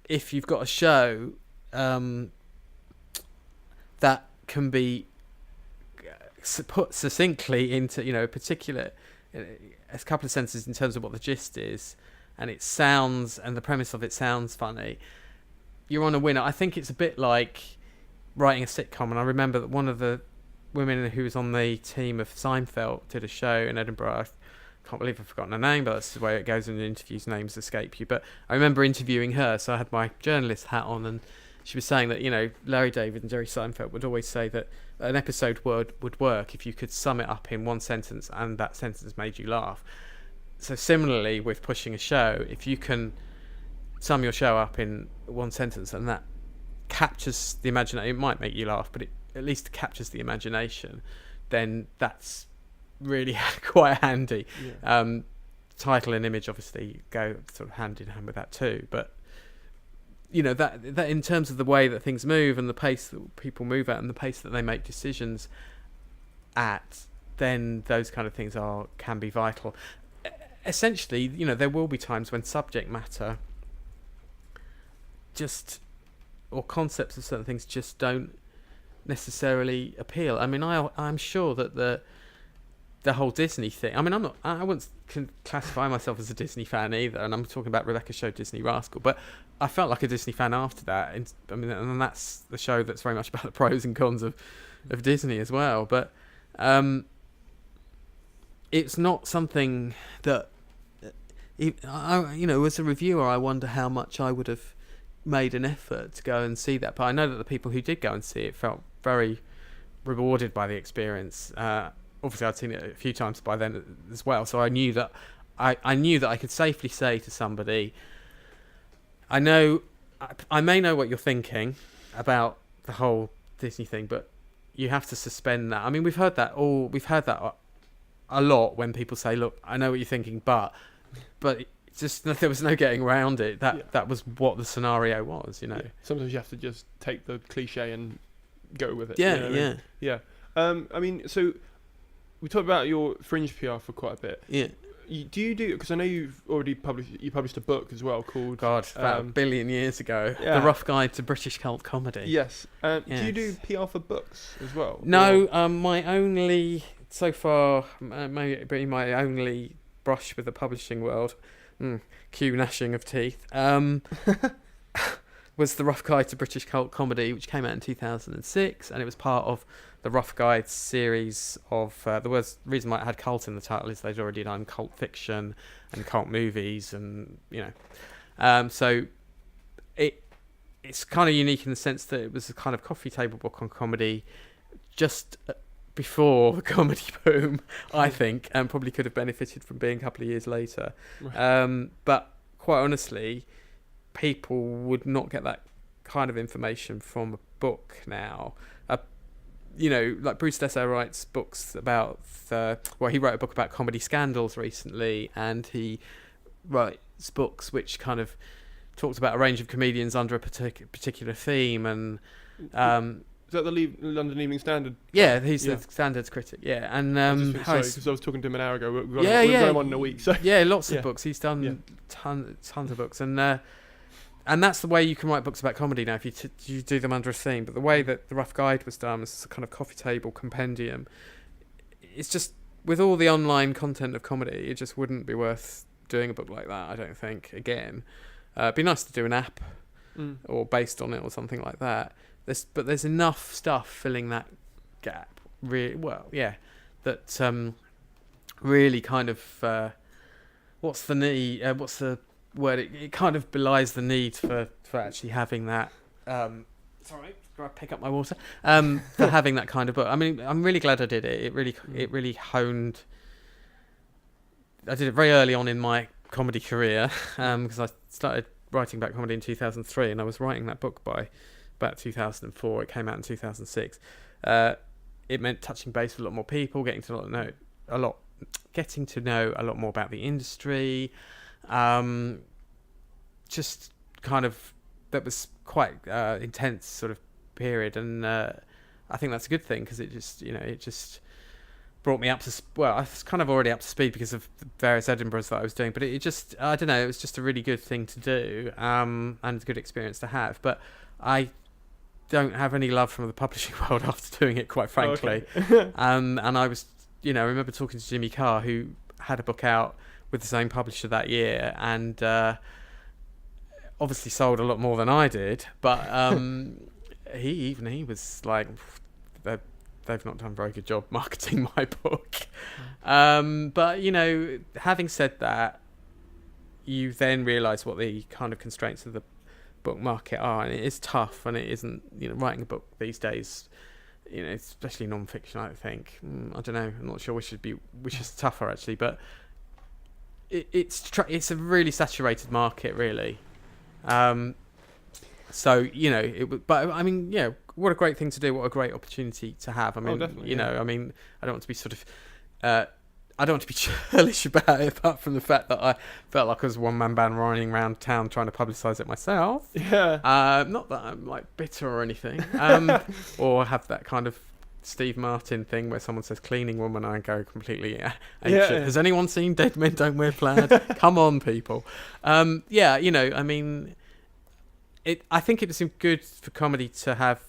If you've got a show that can be put succinctly into a particular a couple of sentences in terms of what the gist is, and it sounds, and the premise of it sounds funny, you're on a winner. I think it's a bit like writing a sitcom, and I remember that one of the women who was on the team of Seinfeld did a show in Edinburgh. I can't believe I've forgotten her name, but that's the way it goes in interviews, names escape you. But I remember interviewing her, so I had my journalist hat on, and she was saying that, Larry David and Jerry Seinfeld would always say that an episode would work if you could sum it up in one sentence and that sentence made you laugh. So similarly with pushing a show, if you can sum your show up in one sentence and that captures the imagination, it might make you laugh, but it at least captures the imagination, then that's really quite handy. Title and image obviously go sort of hand in hand with that too, but that in terms of the way that things move and the pace that people move at and the pace that they make decisions at, then those kind of things can be vital. Essentially, there will be times when subject matter or concepts of certain things just don't necessarily appeal. I mean, I'm sure that the whole Disney thing. I mean, I wouldn't classify myself as a Disney fan either, and I'm talking about Rebecca's show Disney Rascal, but I felt like a Disney fan after that. And that's the show that's very much about the pros and cons of Disney as well. But it's not something that, as a reviewer, I wonder how much I would have made an effort to go and see that. But I know that the people who did go and see it felt very rewarded by the experience. Obviously, I'd seen it a few times by then as well, so I knew that I could safely say to somebody, I may know what you're thinking about the whole Disney thing, but you have to suspend that. I mean, we've heard that a lot when people say, "Look, I know what you're thinking, but it's just there was no getting around it. That was what the scenario was, Yeah. Sometimes you have to just take the cliche and go with it. Yeah. I mean, so we talked about your fringe PR for quite a bit. Yeah. Do you do, because I know you've already published a book as well called about a billion years ago, The Rough Guide to British Cult Comedy. Yes. Do you do PR for books as well? No, my only so far, maybe my only brush with the publishing world, cue gnashing of teeth, was The Rough Guide to British Cult Comedy, which came out in 2006, and it was part of the Rough Guide series of... the reason why it had cult in the title is they'd already done cult fiction and cult movies, and, so it's kind of unique in the sense that it was a kind of coffee table book on comedy just before the comedy boom, I think, and probably could have benefited from being a couple of years later. Right. But quite honestly, people would not get that kind of information from a book now. Like Bruce Desso writes books about he wrote a book about comedy scandals recently, and he writes books which kind of talked about a range of comedians under a particular theme, and is that the London Evening Standard? Yeah, he's the Standards critic. Yeah, and because I was talking to him an hour ago. We've got him on in a week. So lots of books. He's done tons of books, and that's the way you can write books about comedy now, if you do them under a theme. But the way that The Rough Guide was done was a kind of coffee table compendium. It's just, with all the online content of comedy, it just wouldn't be worth doing a book like that, I don't think, again. It'd be nice to do an app or based on it or something like that. There's enough stuff filling that gap. That really kind of what's the word? It kind of belies the need for actually having that. Sorry, do I pick up my water? For having that kind of book. I mean, I'm really glad I did it. It really honed. I did it very early on in my comedy career because I started writing about comedy in 2003, and I was writing that book by about 2004. It came out in 2006. It meant touching base with a lot more people, getting to know a lot more about the industry. Just kind of, that was quite intense sort of period, and I think that's a good thing, because it just brought me up to I was kind of already up to speed because of the various Edinburghs that I was doing, but it just, I don't know, it was just a really good thing to do, and a good experience to have. But I don't have any love from the publishing world after doing it, quite frankly. Okay. And I was, I remember talking to Jimmy Carr, who had a book out with the same publisher that year, and obviously sold a lot more than I did, but he was like, they've not done a very good job marketing my book. But having said that, you then realise what the kind of constraints of the book market are, and it is tough, and it isn't, writing a book these days, especially non-fiction, I think, I don't know, I'm not sure which is tougher actually, but it's a really saturated market, really. So but I mean, what a great thing to do, what a great opportunity to have. I mean, I mean, I don't want to be sort of I don't want to be churlish about it, apart from the fact that I felt like I was a one-man band running around town trying to publicise it myself. Yeah. Not that I'm like bitter or anything, or have that kind of Steve Martin thing where someone says cleaning woman, I go completely ancient. Yeah. Has anyone seen Dead Men Don't Wear Plaid? Come on, people. I mean, I think it was good for comedy to have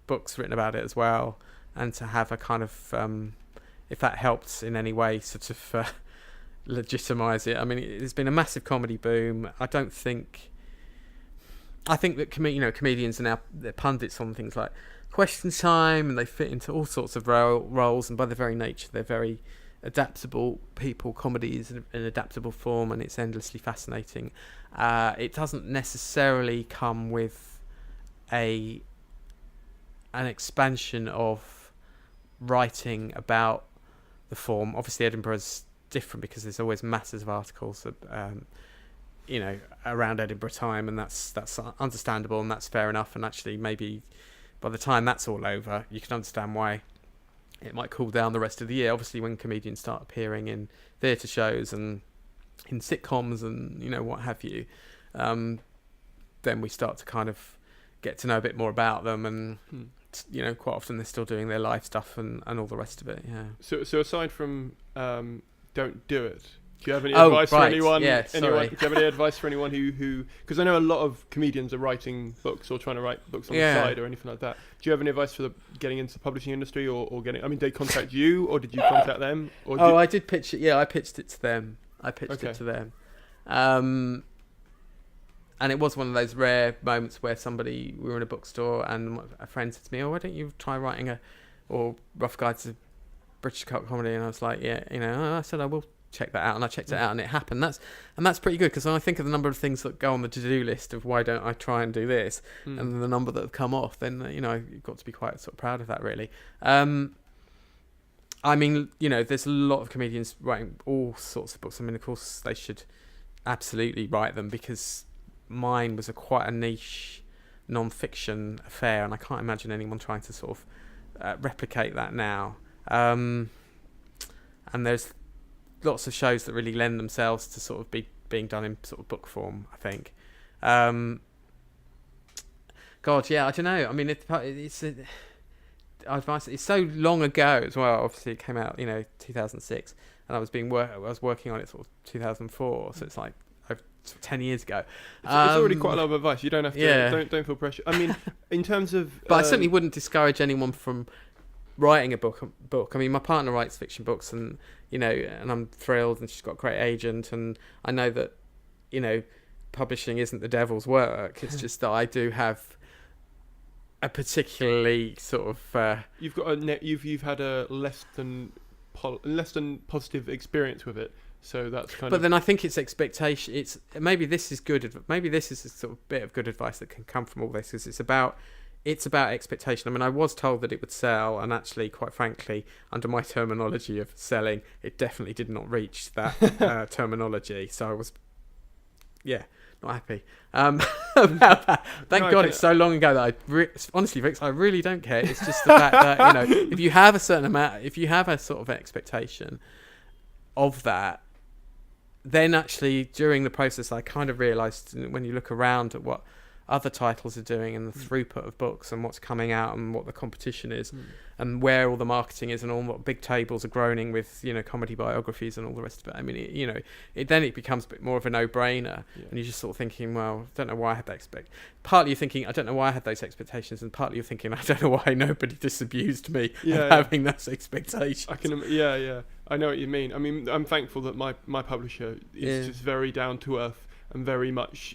books written about it as well, and to have a kind of if that helped in any way sort of legitimise it. I mean, there's been a massive comedy boom. I think that comedians are now, they're pundits on things like Question Time, and they fit into all sorts of roles, and by their very nature they're very adaptable people. Comedy is an adaptable form, and it's endlessly fascinating. It doesn't necessarily come with an expansion of writing about the form. Obviously Edinburgh's different because there's always masses of articles around Edinburgh time, and that's understandable, and that's fair enough. And actually, maybe by the time that's all over, you can understand why it might cool down the rest of the year. Obviously, when comedians start appearing in theatre shows and in sitcoms and what have you, then we start to kind of get to know a bit more about them, and quite often they're still doing their live stuff and all the rest of it. Yeah. So aside from don't do it, do you have any advice for anyone? Yeah, do you have any advice for anyone who? Because I know a lot of comedians are writing books or trying to write books on the side or anything like that. Do you have any advice for getting into the publishing industry or getting? I mean, did they contact you, or did you contact them? I did pitch it. Yeah, I pitched it to them. It to them. And it was one of those rare moments where we were in a bookstore, and a friend said to me, why don't you try writing or rough guide to British comedy? And I was like, I said I will check that out, and I checked it out, and it happened. That's pretty good, because when I think of the number of things that go on the to-do list of why don't I try and do this, and the number that have come off, then you've got to be quite sort of proud of that, really. I mean, there's a lot of comedians writing all sorts of books. I mean, of course they should absolutely write them, because mine was quite a niche non-fiction affair, and I can't imagine anyone trying to sort of replicate that now. And there's lots of shows that really lend themselves to sort of being done in sort of book form, I think. God, yeah, I don't know. I mean, advice. It's so long ago as well. Obviously, it came out 2006, and I was working on it sort of 2004. So it's like 10 years ago. It's already quite a lot of advice. You don't have to. Don't feel pressure. I mean, in terms of. But I certainly wouldn't discourage anyone from writing a book. I mean, my partner writes fiction books, and and I'm thrilled, and she's got a great agent, and I know that publishing isn't the devil's work. It's just that I do have a particularly sort of You've got you've had a less than positive experience with it, so that's kind but of. then I think it's expectation. It's maybe this is good. Maybe this is a sort of bit of good advice that can come from all this, because it's about expectation. I mean, I was told that it would sell, and actually, quite frankly, under my terminology of selling, it definitely did not reach that terminology. So I was, not happy about that. Thank God it's so long ago that honestly, Vix, I really don't care. It's just the fact that, if you have a certain amount, if you have a sort of expectation of that, then actually during the process, I kind of realised, when you look around at what other titles are doing and the throughput of books and what's coming out and what the competition is and where all the marketing is and all what big tables are groaning with, comedy biographies and all the rest of it. I mean, it becomes a bit more of a no-brainer, and you're just sort of thinking, well, I don't know why I had that partly you're thinking, I don't know why I had those expectations, and partly you're thinking, I don't know why nobody disabused me of having those expectations. I know what you mean. I mean, I'm thankful that my publisher is just very down to earth. And very much,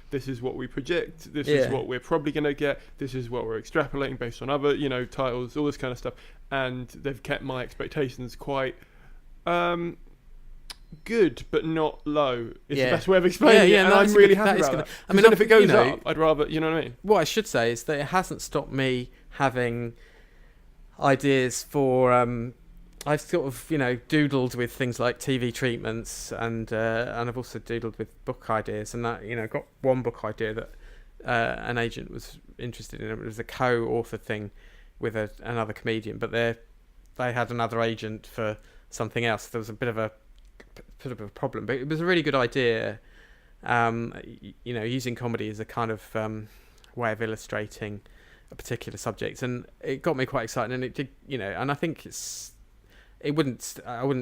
this is what we project, this is what we're probably going to get, this is what we're extrapolating based on other, titles, all this kind of stuff. And they've kept my expectations quite good, but not low, is the best way of explaining it. And I'm really happy about that. I mean, if it goes up, I'd rather, you know what I mean? What I should say is that it hasn't stopped me having ideas for... I've sort of, doodled with things like TV treatments, and I've also doodled with book ideas, and that, got one book idea that an agent was interested in. It was a co-author thing with another comedian, but they had another agent for something else. There was a bit of a problem, but it was a really good idea. Using comedy as a kind of way of illustrating a particular subject, and it got me quite excited, and it did, and I think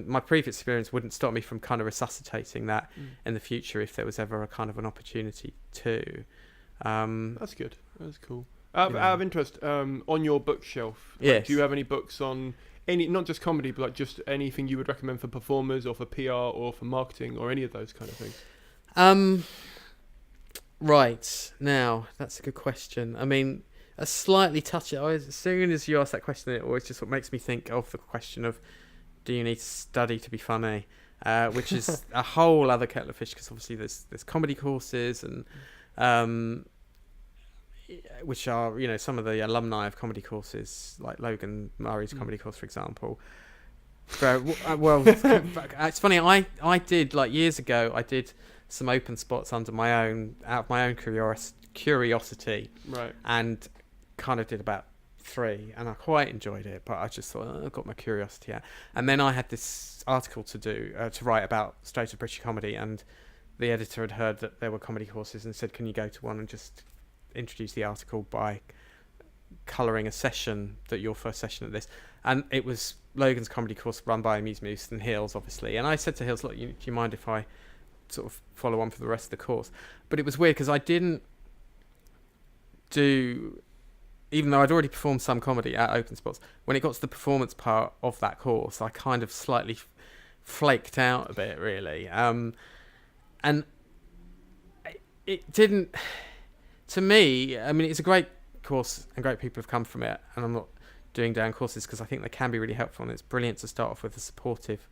my previous experience wouldn't stop me from kind of resuscitating that in the future if there was ever a kind of an opportunity to. That's good. That's cool. Out of interest, on your bookshelf, do you have any books on any, not just comedy, but like just anything you would recommend for performers or for PR or for marketing or any of those kind of things? Right. Now, that's a good question. I mean, a slightly touchy. As soon as you ask that question, it always just what makes me think of the question of, do you need to study to be funny? Which is a whole other kettle of fish, because obviously there's comedy courses and which are some of the alumni of comedy courses, like Logan Murray's comedy course, for example. Well, it's funny. I did, like, years ago. I did some open spots out of my own curiosity, right? And kind of did about 3, and I quite enjoyed it, but I just thought, I got my curiosity out. And then I had this article to write about straight to British comedy, and the editor had heard that there were comedy courses and said, can you go to one and just introduce the article by colouring a session, that your first session at this. And it was Logan's comedy course run by Amuse Moose and Hills, obviously. And I said to Hills, look, do you mind if I sort of follow on for the rest of the course? But it was weird, because I didn't do... Even though I'd already performed some comedy at open spots, when it got to the performance part of that course, I kind of slightly flaked out a bit, really. And it didn't... To me, I mean, it's a great course and great people have come from it, and I'm not doing down courses because I think they can be really helpful, and it's brilliant to start off with a supportive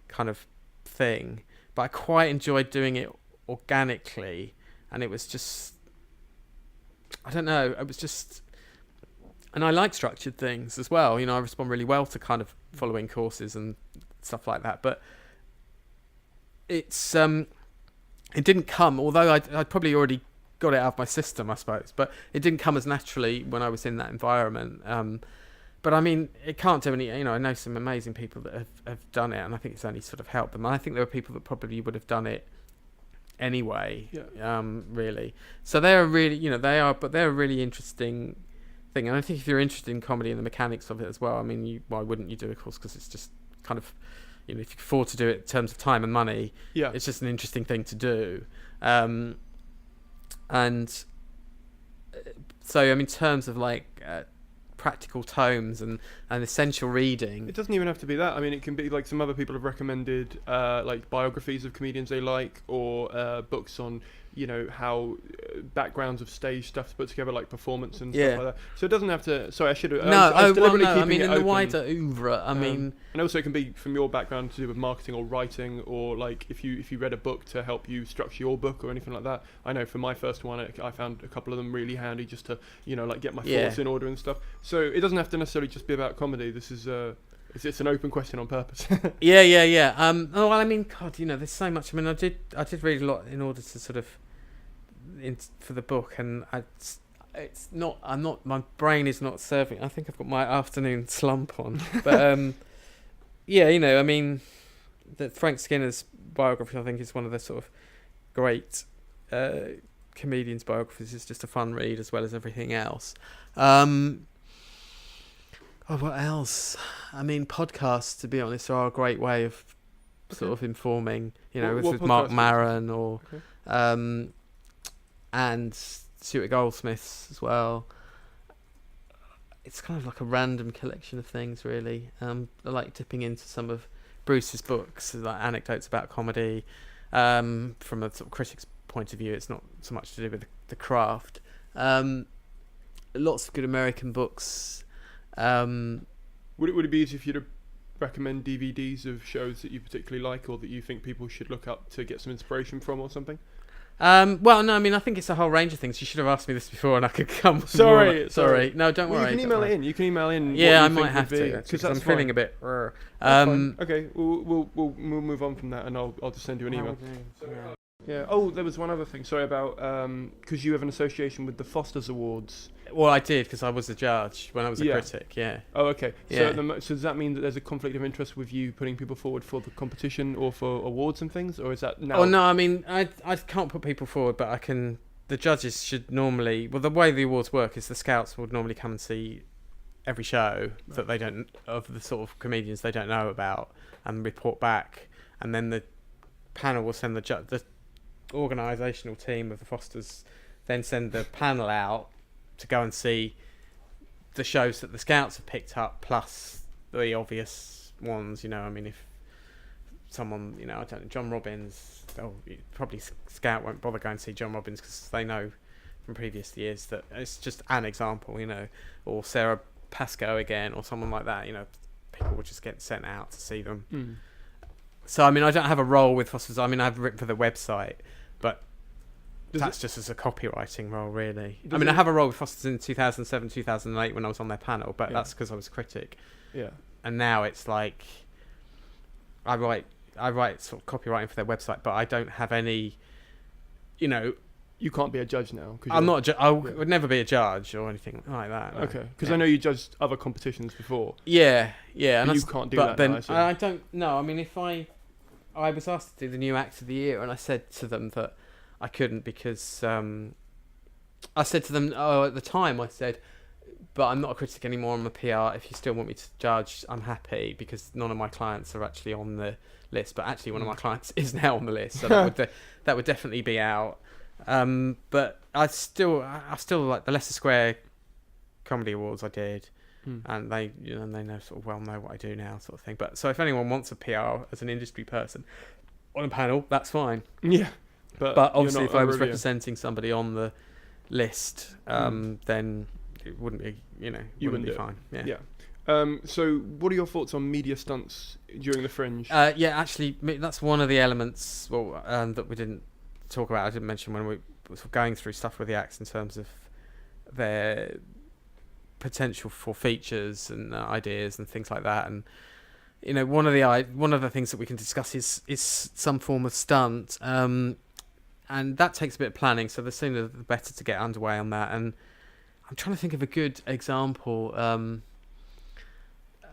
kind of thing. But I quite enjoyed doing it organically, and it was just... I don't know, it was just... And I like structured things as well. I respond really well to kind of following courses and stuff like that. But it's it didn't come, although I'd probably already got it out of my system, I suppose. But it didn't come as naturally when I was in that environment. But I mean, it can't do any... I know some amazing people that have done it, and I think it's only sort of helped them. And I think there are people that probably would have done it anyway, really. So they're really, but they're a really interesting thing. And I think if you're interested in comedy and the mechanics of it as well, I mean, why wouldn't you do a course? Because it's just kind of, if you can afford to do it in terms of time and money, it's just an interesting thing to do. And so, I mean, in terms of like practical tomes and essential reading, it doesn't even have to be that. I mean, it can be like some other people have recommended like biographies of comedians they like, or books on how backgrounds of stage stuff to put together, like performance and Yeah. stuff like that. So it doesn't have to. Sorry, I should have. No, I was well, deliberately no. I keeping mean, it in the open. wider oeuvre, I mean, and also it can be from your background to do with marketing or writing, or like if you read a book to help you structure your book or anything like that. I know for my first one, I found a couple of them really handy just to like get my thoughts in order and stuff. So it doesn't have to necessarily just be about comedy. This is it's an open question on purpose. Yeah. Oh, well, I mean, God, there's so much. I mean, I did read a lot in order to sort of for the book, and it's not. I'm not. My brain is not serving. I think I've got my afternoon slump on. But yeah, I mean, that Frank Skinner's biography, I think, is one of the sort of great comedians' biographies. It's just a fun read as well as everything else. Oh, what else? I mean, podcasts, to be honest, are a great way of sort of informing, with Mark Maron or and Stuart Goldsmith's as well. It's kind of like a random collection of things, really. I like dipping into some of Bruce's books, like anecdotes about comedy. From a sort of critic's point of view, it's not so much to do with the craft. Lots of good American books. Would it be easy for you to recommend DVDs of shows that you particularly like, or that you think people should look up to get some inspiration from, or something? Well, no, I mean, I think it's a whole range of things. You should have asked me this before, and I could come. With Sorry. No, don't worry. You can email it in. You can email in. Yeah, I might have to because I'm feeling a bit. Okay, we'll move on from that, and I'll just send you an email. Yeah. Oh, there was one other thing. Sorry about because you have an association with the Fosters Awards. Well, I did because I was a judge when I was a critic. Yeah. Oh, okay. Yeah. So does that mean that there's a conflict of interest with you putting people forward for the competition or for awards and things, or is that now? Oh no, I mean I can't put people forward, but I can. The judges should normally. Well, the way the awards work is the scouts would normally come and see every show that they don't of the sort of comedians they don't know about and report back, and then the panel will send the organisational team of the Fosters then send the panel out to go and see the shows that the scouts have picked up, plus the obvious ones. I mean, if someone, I don't know, John Robbins, probably Scout won't bother going to see John Robbins because they know from previous years that it's just an example, or Sarah Pascoe again, or someone like that. People will just get sent out to see them. Mm. So, I mean, I don't have a role with Fosters. I mean, I've written for the website, but that's just as a copywriting role, really. I mean, I have a role with Fosters in 2007, 2008 when I was on their panel, but that's because I was a critic. Yeah. And now it's like I write sort of copywriting for their website, but I don't have any, You can't be a judge now. I'm not. I would never be a judge or anything like that. No. Okay, because I know you judged other competitions before. Yeah, and you can't do that. Then now, I don't know. I mean, if I was asked to do the new act of the year, and I said to them that I couldn't because I said to them, at the time I said, but I'm not a critic anymore. I'm a PR. If you still want me to judge, I'm happy because none of my clients are actually on the list. But actually, one of my clients is now on the list, so that would definitely be out. But I still like the Leicester Square Comedy Awards I did, and they know sort of know what I do now, sort of thing. But so if anyone wants a PR as an industry person on a panel, that's fine. Yeah, but obviously if I was representing somebody on the list, then it wouldn't be you wouldn't be fine. Yeah. So what are your thoughts on media stunts during the Fringe? Actually, that's one of the elements that we didn't talk about. I didn't mention when we were sort of going through stuff with the acts in terms of their potential for features and ideas and things like that. And one of the things that we can discuss is some form of stunt, and that takes a bit of planning. So the sooner the better to get underway on that. And I'm trying to think of a good example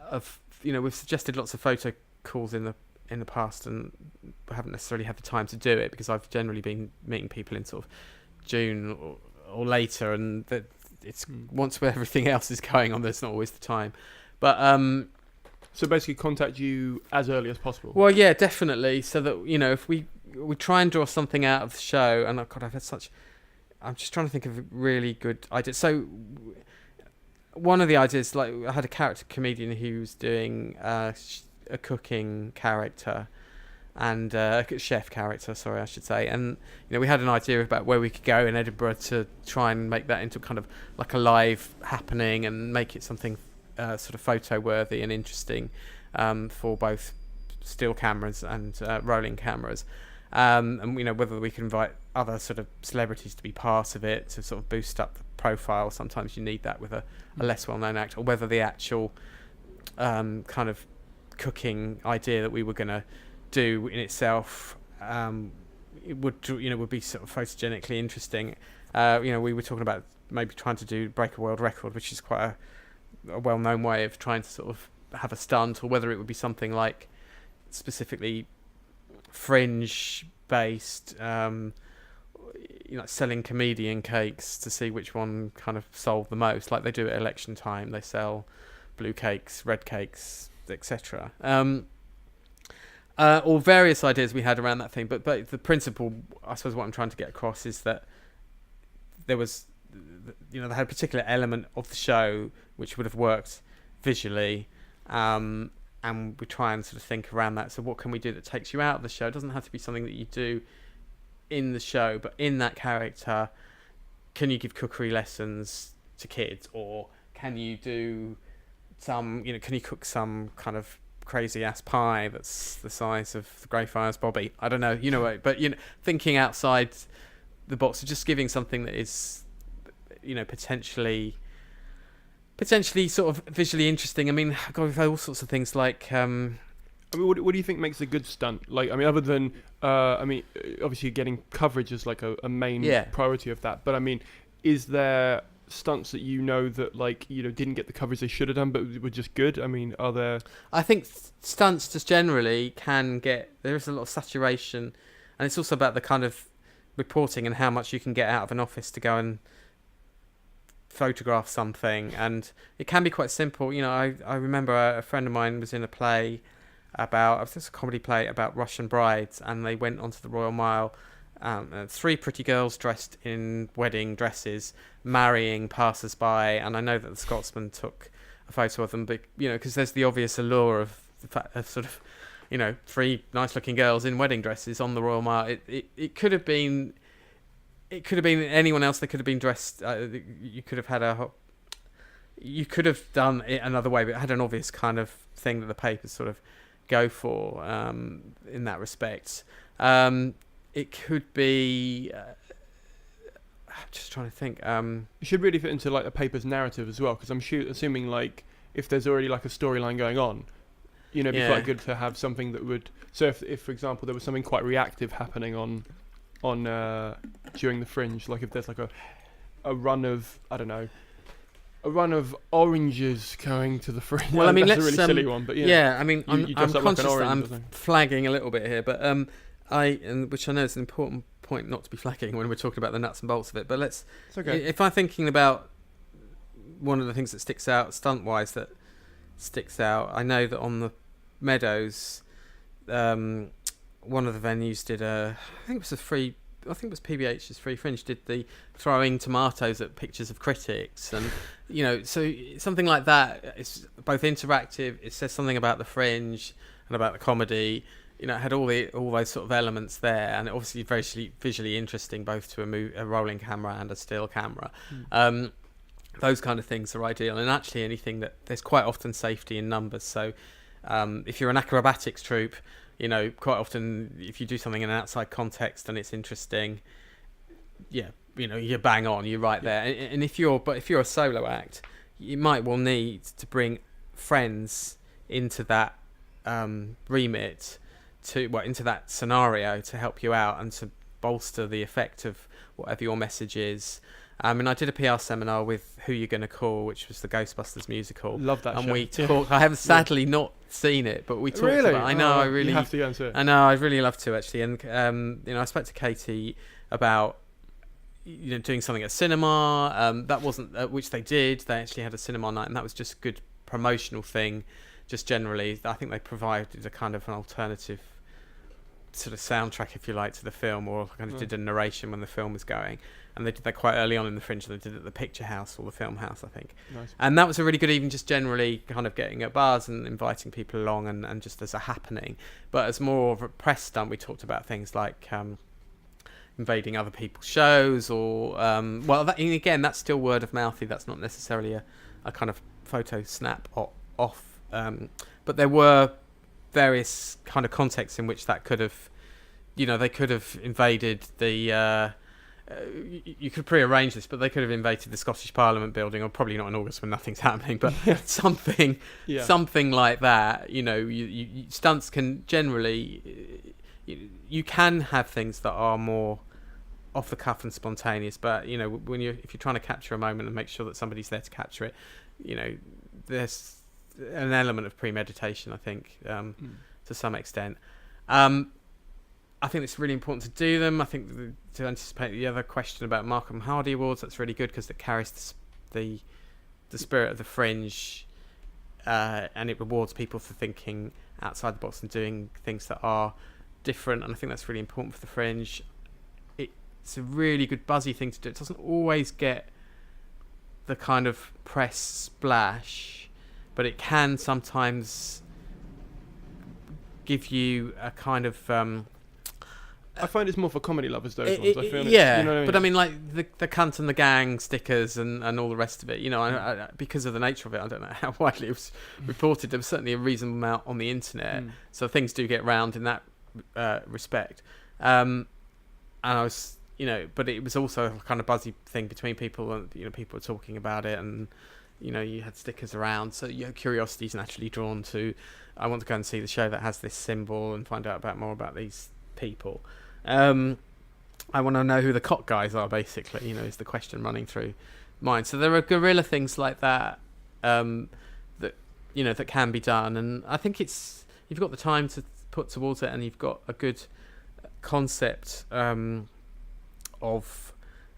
of we've suggested lots of photo calls in the past, and I haven't necessarily had the time to do it because I've generally been meeting people in sort of June or later, and that it's once everything else is going on, there's not always the time. But so basically, contact you as early as possible. Well, yeah, definitely. So that if we try and draw something out of the show, and I've had such. I'm just trying to think of a really good idea. So one of the ideas, like I had a character comedian who was doing a cooking character, and chef character, sorry, I should say. And we had an idea about where we could go in Edinburgh to try and make that into kind of like a live happening and make it something sort of photo worthy and interesting for both still cameras and rolling cameras. And whether we can invite other sort of celebrities to be part of it to sort of boost up the profile. Sometimes you need that with a less well-known actor, or whether the actual kind of cooking idea that we were going to do in itself it would be sort of photogenically interesting. We were talking about maybe trying to break a world record, which is quite a well-known way of trying to sort of have a stunt, or whether it would be something like specifically fringe based, selling comedian cakes to see which one kind of sold the most, like they do at election time. They sell blue cakes, red cakes, etc. Or various ideas we had around that thing, but the principle, I suppose, what I'm trying to get across is that there was, they had a particular element of the show which would have worked visually, and we try and sort of think around that. So what can we do that takes you out of the show? It doesn't have to be something that you do in the show, but in that character, can you give cookery lessons to kids, or can you do some, can you cook some kind of crazy ass pie that's the size of the Greyfriars Bobby? I don't know, but thinking outside the box, just giving something that is, potentially sort of visually interesting. I mean, God, we've had all sorts of things like. What do you think makes a good stunt? Like, I mean, other than, obviously getting coverage is like a main priority of that. But I mean, is there stunts that that didn't get the coverage they should have done, but were just good? I mean, are there? I think stunts just generally there is a lot of saturation, and it's also about the kind of reporting and how much you can get out of an office to go and photograph something, and it can be quite simple. I remember a friend of mine was in a play about a comedy play about Russian brides, and they went onto the Royal Mile, 3 pretty girls dressed in wedding dresses marrying passers-by, and I know that the Scotsman took a photo of them, but because there's the obvious allure of the fact of sort of 3 nice-looking girls in wedding dresses on the Royal Mile. It could have been. It could have been anyone else. They could have been dressed. You could have done it another way, but it had an obvious kind of thing that the papers sort of go for in that respect. It could be. I'm just trying to think. It should really fit into like a paper's narrative as well, because I'm assuming like if there's already like a storyline going on, it'd be quite good to have something that would. So if for example there was something quite reactive happening on during the Fringe, like if there's like a run of oranges going to the Fringe. Well, I mean, that's a really silly one, but I mean, I'm conscious that I'm flagging a little bit here, but which I know is an important point not to be flagging when we're talking about the nuts and bolts of it. But it's okay. If I'm thinking about one of the things that sticks out stunt-wise, I know that on the Meadows, one of the venues did I think it was PBH's Free Fringe, did the throwing tomatoes at pictures of critics, and so something like that. It's both interactive. It says something about the Fringe and about the comedy. It had all those sort of elements there, and obviously very visually interesting, both to a rolling camera and a still camera. Those kind of things are ideal, and actually anything that there's quite often safety in numbers. So if you're an acrobatics troupe, quite often if you do something in an outside context and it's interesting, you're bang on, you're right there. And if you're a solo act, you might well need to bring friends into that remit, into that scenario to help you out and to bolster the effect of whatever your message is. And I did a PR seminar with Who You're Gonna Call, which was the Ghostbusters musical. Love that show. And we talked. I have sadly not seen it, but we talked about. I know. I really. You have to go and see it. I know. I'd really love to actually. And I spoke to Katie about doing something at cinema. That wasn't which they did. They actually had a cinema night, and that was just a good promotional thing. Just generally, I think they provided a kind of an alternative sort of soundtrack, if you like, to the film, or kind of did a narration when the film was going. And they did that quite early on in the Fringe. They did it at the Picture House or the Film House, I think. Nice. And that was a really good, even just generally kind of getting at bars and inviting people along and just as a happening. But as more of a press stunt, we talked about things like invading other people's shows or, again, that's still word of mouthy. That's not necessarily a kind of photo snap off. But there were various kind of contexts in which that could have, they could have invaded the... you could pre-arrange this, but they could have invaded the Scottish Parliament building, or probably not in August when nothing's happening, but something like that. You stunts can generally, you can have things that are more off the cuff and spontaneous, but if you're trying to capture a moment and make sure that somebody's there to capture it, there's an element of premeditation, I think, to some extent. I think it's really important to do them. I think to anticipate the other question about Markham Hardy Awards, that's really good because it carries the spirit of the Fringe, and it rewards people for thinking outside the box and doing things that are different. And I think that's really important for the Fringe. It's a really good buzzy thing to do. It doesn't always get the kind of press splash, but it can sometimes give you a kind of... I find it's more for comedy lovers, those ones. I feel yeah, you know what I mean? But I mean, like the cunt and the gang stickers and all the rest of it. I, because of the nature of it, I don't know how widely it was reported. There was certainly a reasonable amount on the internet, so things do get round in that respect. And I was, but it was also a kind of buzzy thing between people, and people were talking about it, and you had stickers around, so your curiosity is naturally drawn to. I want to go and see the show that has this symbol and find out more about these people. I want to know who the cock guys are, basically, is the question running through mine. So there are guerrilla things like that, that can be done. And I think you've got the time to put towards it, and you've got a good concept of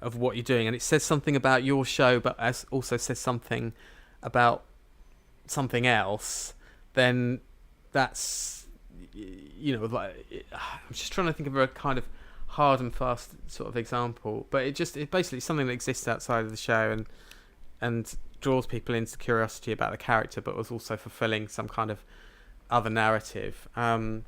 what you're doing. And it says something about your show, but as also says something about something else, then that's... I'm just trying to think of a kind of hard and fast sort of example, but it's basically something that exists outside of the show and draws people into curiosity about the character, but was also fulfilling some kind of other narrative. And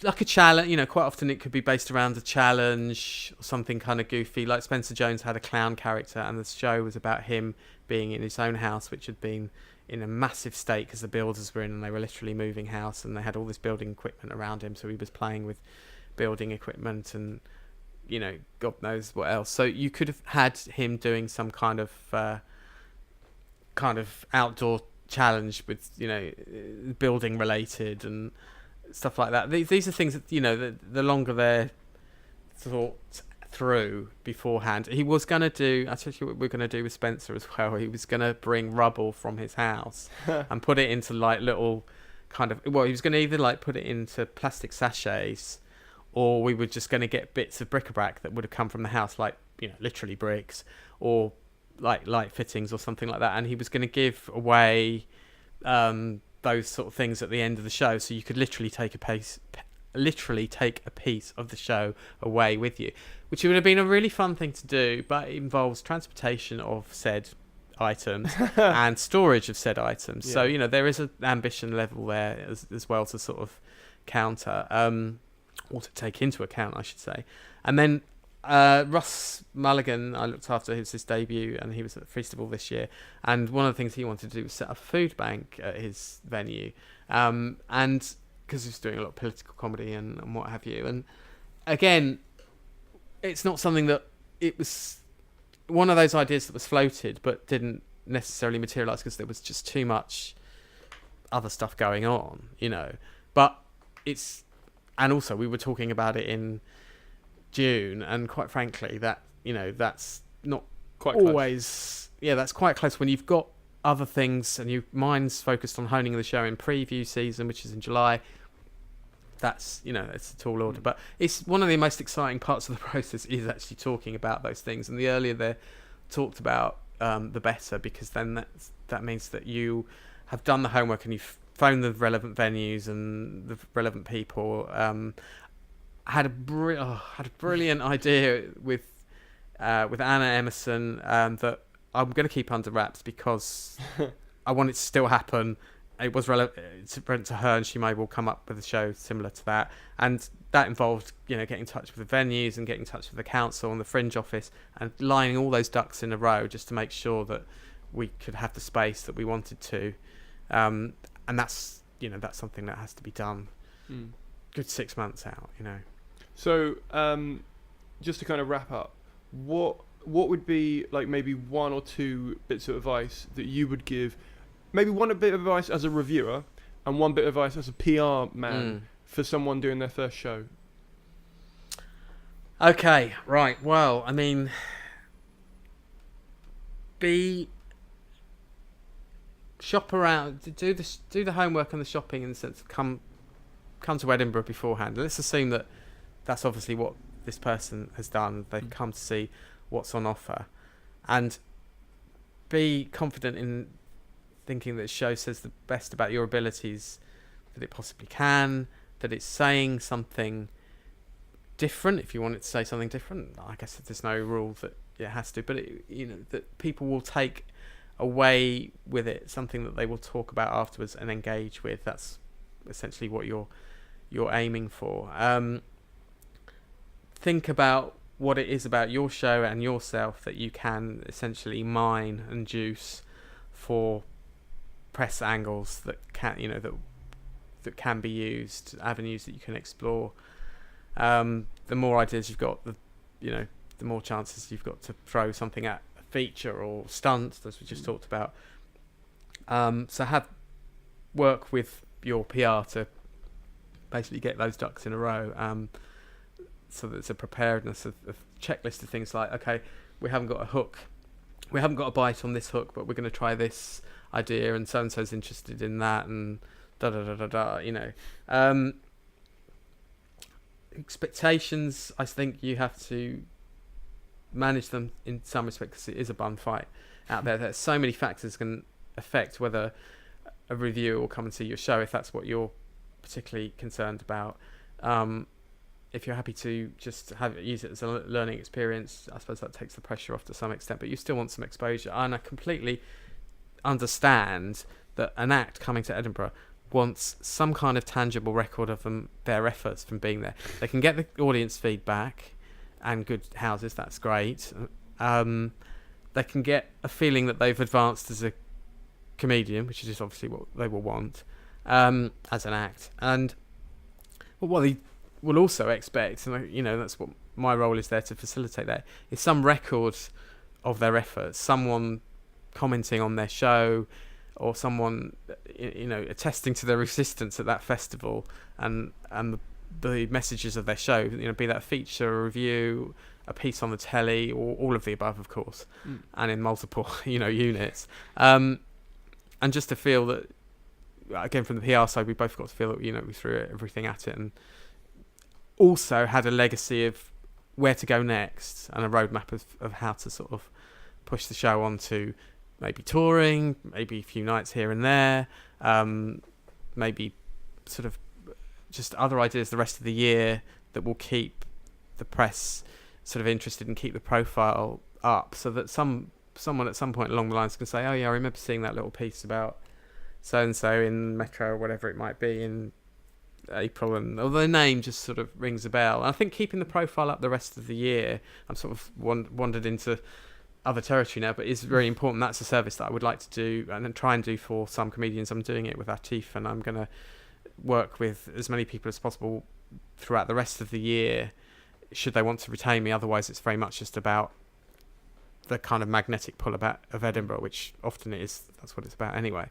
like a challenge, quite often it could be based around a challenge or something kind of goofy. Like Spencer Jones had a clown character, and the show was about him being in his own house, which had been in a massive state because the builders were in and they were literally moving house, and they had all this building equipment around him, so he was playing with building equipment and God knows what else. So you could have had him doing some kind of outdoor challenge with building related and stuff like that. These are things that the longer they're thought through beforehand. He was going to do, I told you what we're going to do with Spencer as well. He was going to bring rubble from his house and put it into like little kind of, he was going to either like put it into plastic sachets, or we were just going to get bits of bric-a-brac that would have come from the house, like literally bricks or like light fittings or something like that, and he was going to give away those sort of things at the end of the show, so you could literally take a piece of the show away with you, which would have been a really fun thing to do, but it involves transportation of said items and storage of said items. Yeah. So there is an ambition level there as well to sort of counter, or to take into account, I should say. And then Russ Mulligan, I looked after his debut, and he was at the festival this year, and one of the things he wanted to do was set up a food bank at his venue, and because he was doing a lot of political comedy and what have you. And again, it's not something that, it was one of those ideas that was floated but didn't necessarily materialise because there was just too much other stuff going on, but it's, and also we were talking about it in June, and quite frankly that that's not quite always close. Yeah, that's quite close when you've got other things and your mind's focused on honing the show in preview season, which is in July. That's it's a tall order, but it's one of the most exciting parts of the process is actually talking about those things, and the earlier they're talked about, the better, because then that means that you have done the homework and you've phoned the relevant venues and the relevant people. Had a brilliant idea with Anna Emerson that I'm going to keep under wraps because I want it to still happen. It was relevant to her, and she may well come up with a show similar to that. And that involved, getting in touch with the venues and getting in touch with the council and the Fringe office and lining all those ducks in a row just to make sure that we could have the space that we wanted to. And that's something that has to be done. Good 6 months out, So, just to kind of wrap up, what would be like maybe one or two bits of advice that you would give? Maybe one bit of advice as a reviewer and one bit of advice as a PR man for someone doing their first show. Okay, right. Well, I mean, shop around, do the homework and the shopping in the sense of come to Edinburgh beforehand. Let's assume that that's obviously what this person has done. They've come to see what's on offer, and be confident in thinking that the show says the best about your abilities that it possibly can, that it's saying something different. If you want it to say something different, I guess there's no rule that it has to, but that people will take away with it something that they will talk about afterwards and engage with. That's essentially what you're aiming for. Think about what it is about your show and yourself that you can essentially mine and juice for press angles that can that can be used, avenues that you can explore. The more ideas you've got, the more chances you've got to throw something at a feature or stunt, as we just talked about. So work with your PR to basically get those ducks in a row. So that it's a preparedness of checklist of things like, okay, we haven't got a hook, we haven't got a bite on this hook, but we're going to try this idea, and so and so's interested in that, and da da da da da. Expectations, I think you have to manage them in some respect because it is a bun fight out there. There's so many factors can affect whether a reviewer will come and see your show, if that's what you're particularly concerned about. If you're happy to just use it as a learning experience, I suppose that takes the pressure off to some extent, but you still want some exposure. And I completely understand that an act coming to Edinburgh wants some kind of tangible record of their efforts from being there. They can get the audience feedback and good houses, that's great. They can get a feeling that they've advanced as a comedian, which is just obviously what they will want as an act. And what they will also expect, and that's what my role is there to facilitate that, is some record of their efforts, someone commenting on their show, or someone attesting to their existence at that festival and the messages of their show, be that a feature, a review, a piece on the telly, or all of the above, of course, and in multiple units, and just to feel that, again, from the PR side, we both got to feel that we threw everything at it, and also had a legacy of where to go next and a roadmap of how to sort of push the show on to maybe touring, maybe a few nights here and there, maybe sort of just other ideas the rest of the year that will keep the press sort of interested and keep the profile up, so that someone at some point along the lines can say, oh yeah, I remember seeing that little piece about so-and-so in Metro or whatever it might be in April, and the name just sort of rings a bell. And I think keeping the profile up the rest of the year, I'm sort of wandered into other territory now, but it's very important. That's a service that I would like to do and then try and do for some comedians. I'm doing it with Atif, and I'm going to work with as many people as possible throughout the rest of the year, should they want to retain me. Otherwise, it's very much just about the kind of magnetic pull of Edinburgh, which often it is. That's what it's about anyway.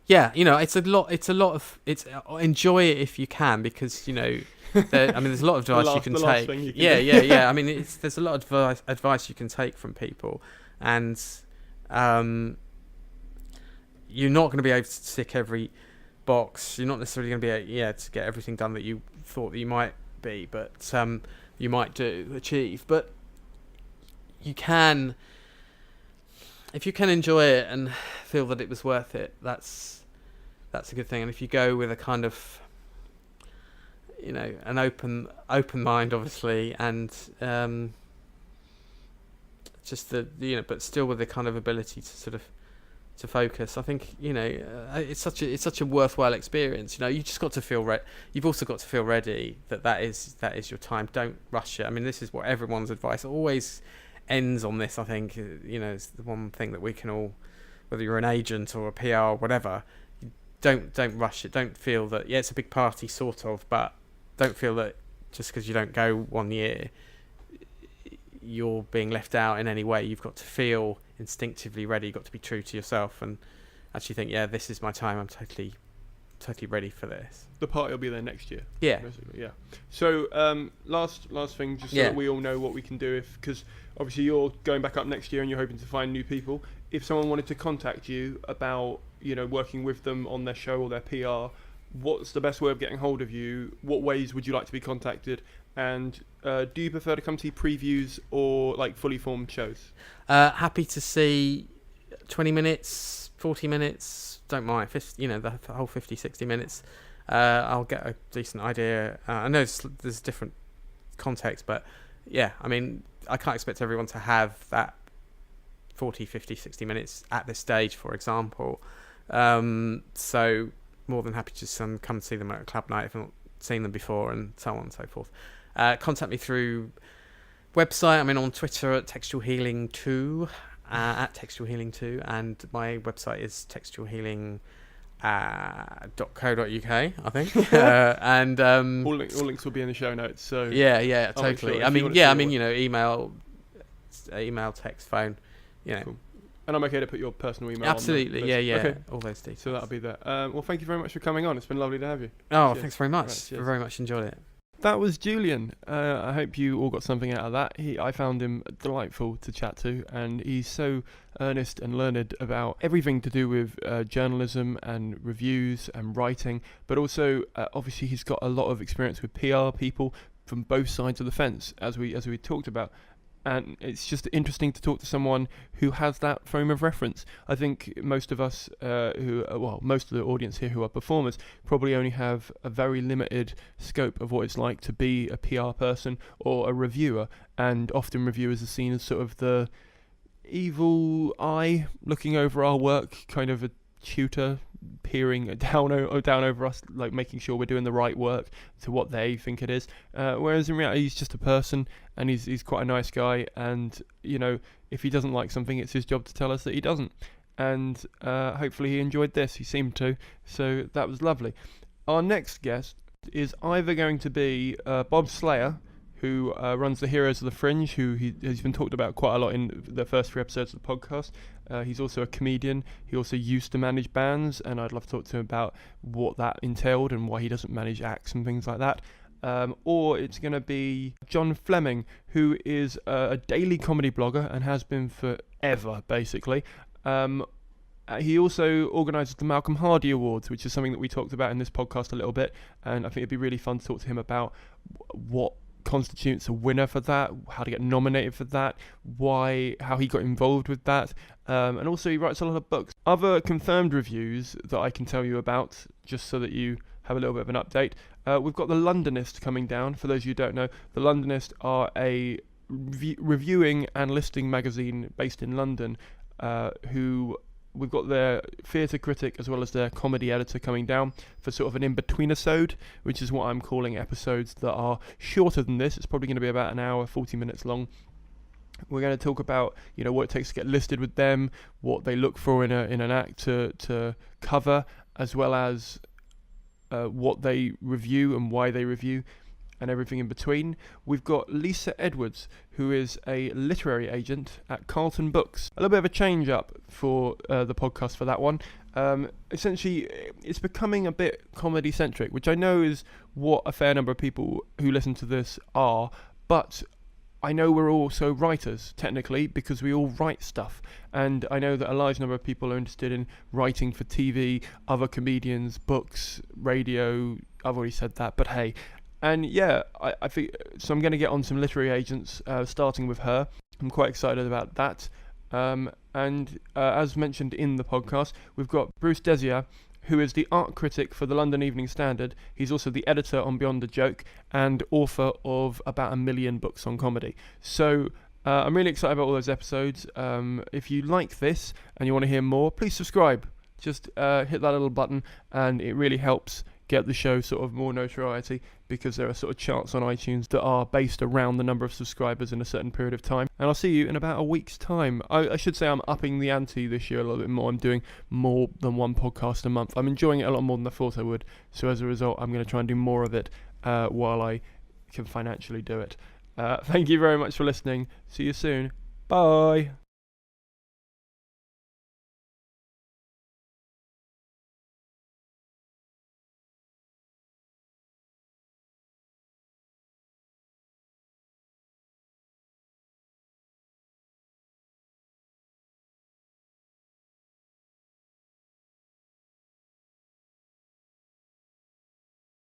Yeah, it's a lot of enjoy it if you can, because there's a lot of advice you can take. Yeah. I mean, there's a lot of advice you can take from people, and you're not going to be able to tick every box. You're not necessarily going to be able, to get everything done that you thought that you might be, but you might achieve. But you can. if you can enjoy it and feel that it was worth it, that's a good thing. And if you go with a kind of, an open mind, obviously, and just but still with the kind of ability to sort of to focus. I think it's such a worthwhile experience. You just got to feel You've also got to feel ready that is your time. Don't rush it. I mean, this is what everyone's advice always ends on. This, I think, it's the one thing that we can all, whether you're an agent or a PR or whatever, don't rush it. Don't feel that it's a big party sort of, but don't feel that just because you don't go 1 year, you're being left out in any way. You've got to feel instinctively ready. You've got to be true to yourself and actually think, this is my time. I'm totally ready for this. The party will be there next year. Yeah. Basically, yeah. So last thing, just so that we all know what we can do, because obviously you're going back up next year and you're hoping to find new people. If someone wanted to contact you about working with them on their show or their PR, what's the best way of getting hold of you? What ways would you like to be contacted? And do you prefer to come see previews or like fully formed shows? Happy to see 20 minutes, 40 minutes, don't mind. The whole 50, 60 minutes. I'll get a decent idea. I know there's different context, but I mean, I can't expect everyone to have that 40, 50, 60 minutes at this stage, for example. So more than happy to just come see them at a club night if I've not seen them before, and so on and so forth. Contact me through website. I'm on Twitter at Textual Healing 2, at Textual Healing 2, and my website is textualhealing.co.uk, I think. And all links will be in the show notes. So totally. Email, text, phone. Cool. And I'm okay to put your personal email. Absolutely, on there. Okay. All those details. So that'll be there. Well, thank you very much for coming on. It's been lovely to have you. Oh, cheers. Thanks very much. Right, I very much enjoyed it. That was Julian. I hope you all got something out of that. I found him delightful to chat to, and he's so earnest and learned about everything to do with journalism and reviews and writing, but also obviously he's got a lot of experience with PR people from both sides of the fence, as we talked about. And it's just interesting to talk to someone who has that frame of reference. I think most of us, most of the audience here who are performers, probably only have a very limited scope of what it's like to be a PR person or a reviewer. And often reviewers are seen as sort of the evil eye looking over our work, kind of a tutor peering down over us, like making sure we're doing the right work to what they think it is, whereas in reality he's just a person, and he's quite a nice guy, and if he doesn't like something, it's his job to tell us that he doesn't, and hopefully he enjoyed this. He seemed to, so that was lovely. Our next guest is either going to be Bob Slayer, who runs the Heroes of the Fringe, who he's been talked about quite a lot in the first 3 episodes of the podcast. He's also a comedian. He also used to manage bands, and I'd love to talk to him about what that entailed and why he doesn't manage acts and things like that. Or it's going to be John Fleming, who is a daily comedy blogger and has been forever, basically. He also organises the Malcolm Hardy Awards, which is something that we talked about in this podcast a little bit, and I think it'd be really fun to talk to him about what constitutes a winner for that, how to get nominated for that, how he got involved with that, and also he writes a lot of books. Other confirmed reviews that I can tell you about, just so that you have a little bit of an update. We've got The Londonist coming down. For those of you who don't know, The Londonist are a reviewing and listing magazine based in London, who we've got their theatre critic as well as their comedy editor coming down for sort of an in-between-isode, which is what I'm calling episodes that are shorter than this. It's probably going to be about an hour, 40 minutes long. We're going to talk about, what it takes to get listed with them, what they look for in an act to cover, as well as what they review and why they review, and everything in between. We've got Lisa Edwards, who is a literary agent at Carlton Books. A little bit of a change up for the podcast for that one. Essentially, it's becoming a bit comedy-centric, which I know is what a fair number of people who listen to this are, but I know we're also writers, technically, because we all write stuff. And I know that a large number of people are interested in writing for TV, other comedians, books, radio. I've already said that, but hey. And I think so. I'm going to get on some literary agents, starting with her. I'm quite excited about that. And as mentioned in the podcast, we've got Bruce Desier, who is the art critic for the London Evening Standard. He's also the editor on Beyond the Joke and author of about 1 million books on comedy. So I'm really excited about all those episodes. If you like this and you want to hear more, please subscribe. Just hit that little button, and it really helps get the show sort of more notoriety, because there are sort of charts on iTunes that are based around the number of subscribers in a certain period of time. And I'll see you in about a week's time. I should say I'm upping the ante this year a little bit more. I'm doing more than one podcast a month. I'm enjoying it a lot more than I thought I would. So as a result, I'm going to try and do more of it while I can financially do it. Thank you very much for listening. See you soon. Bye.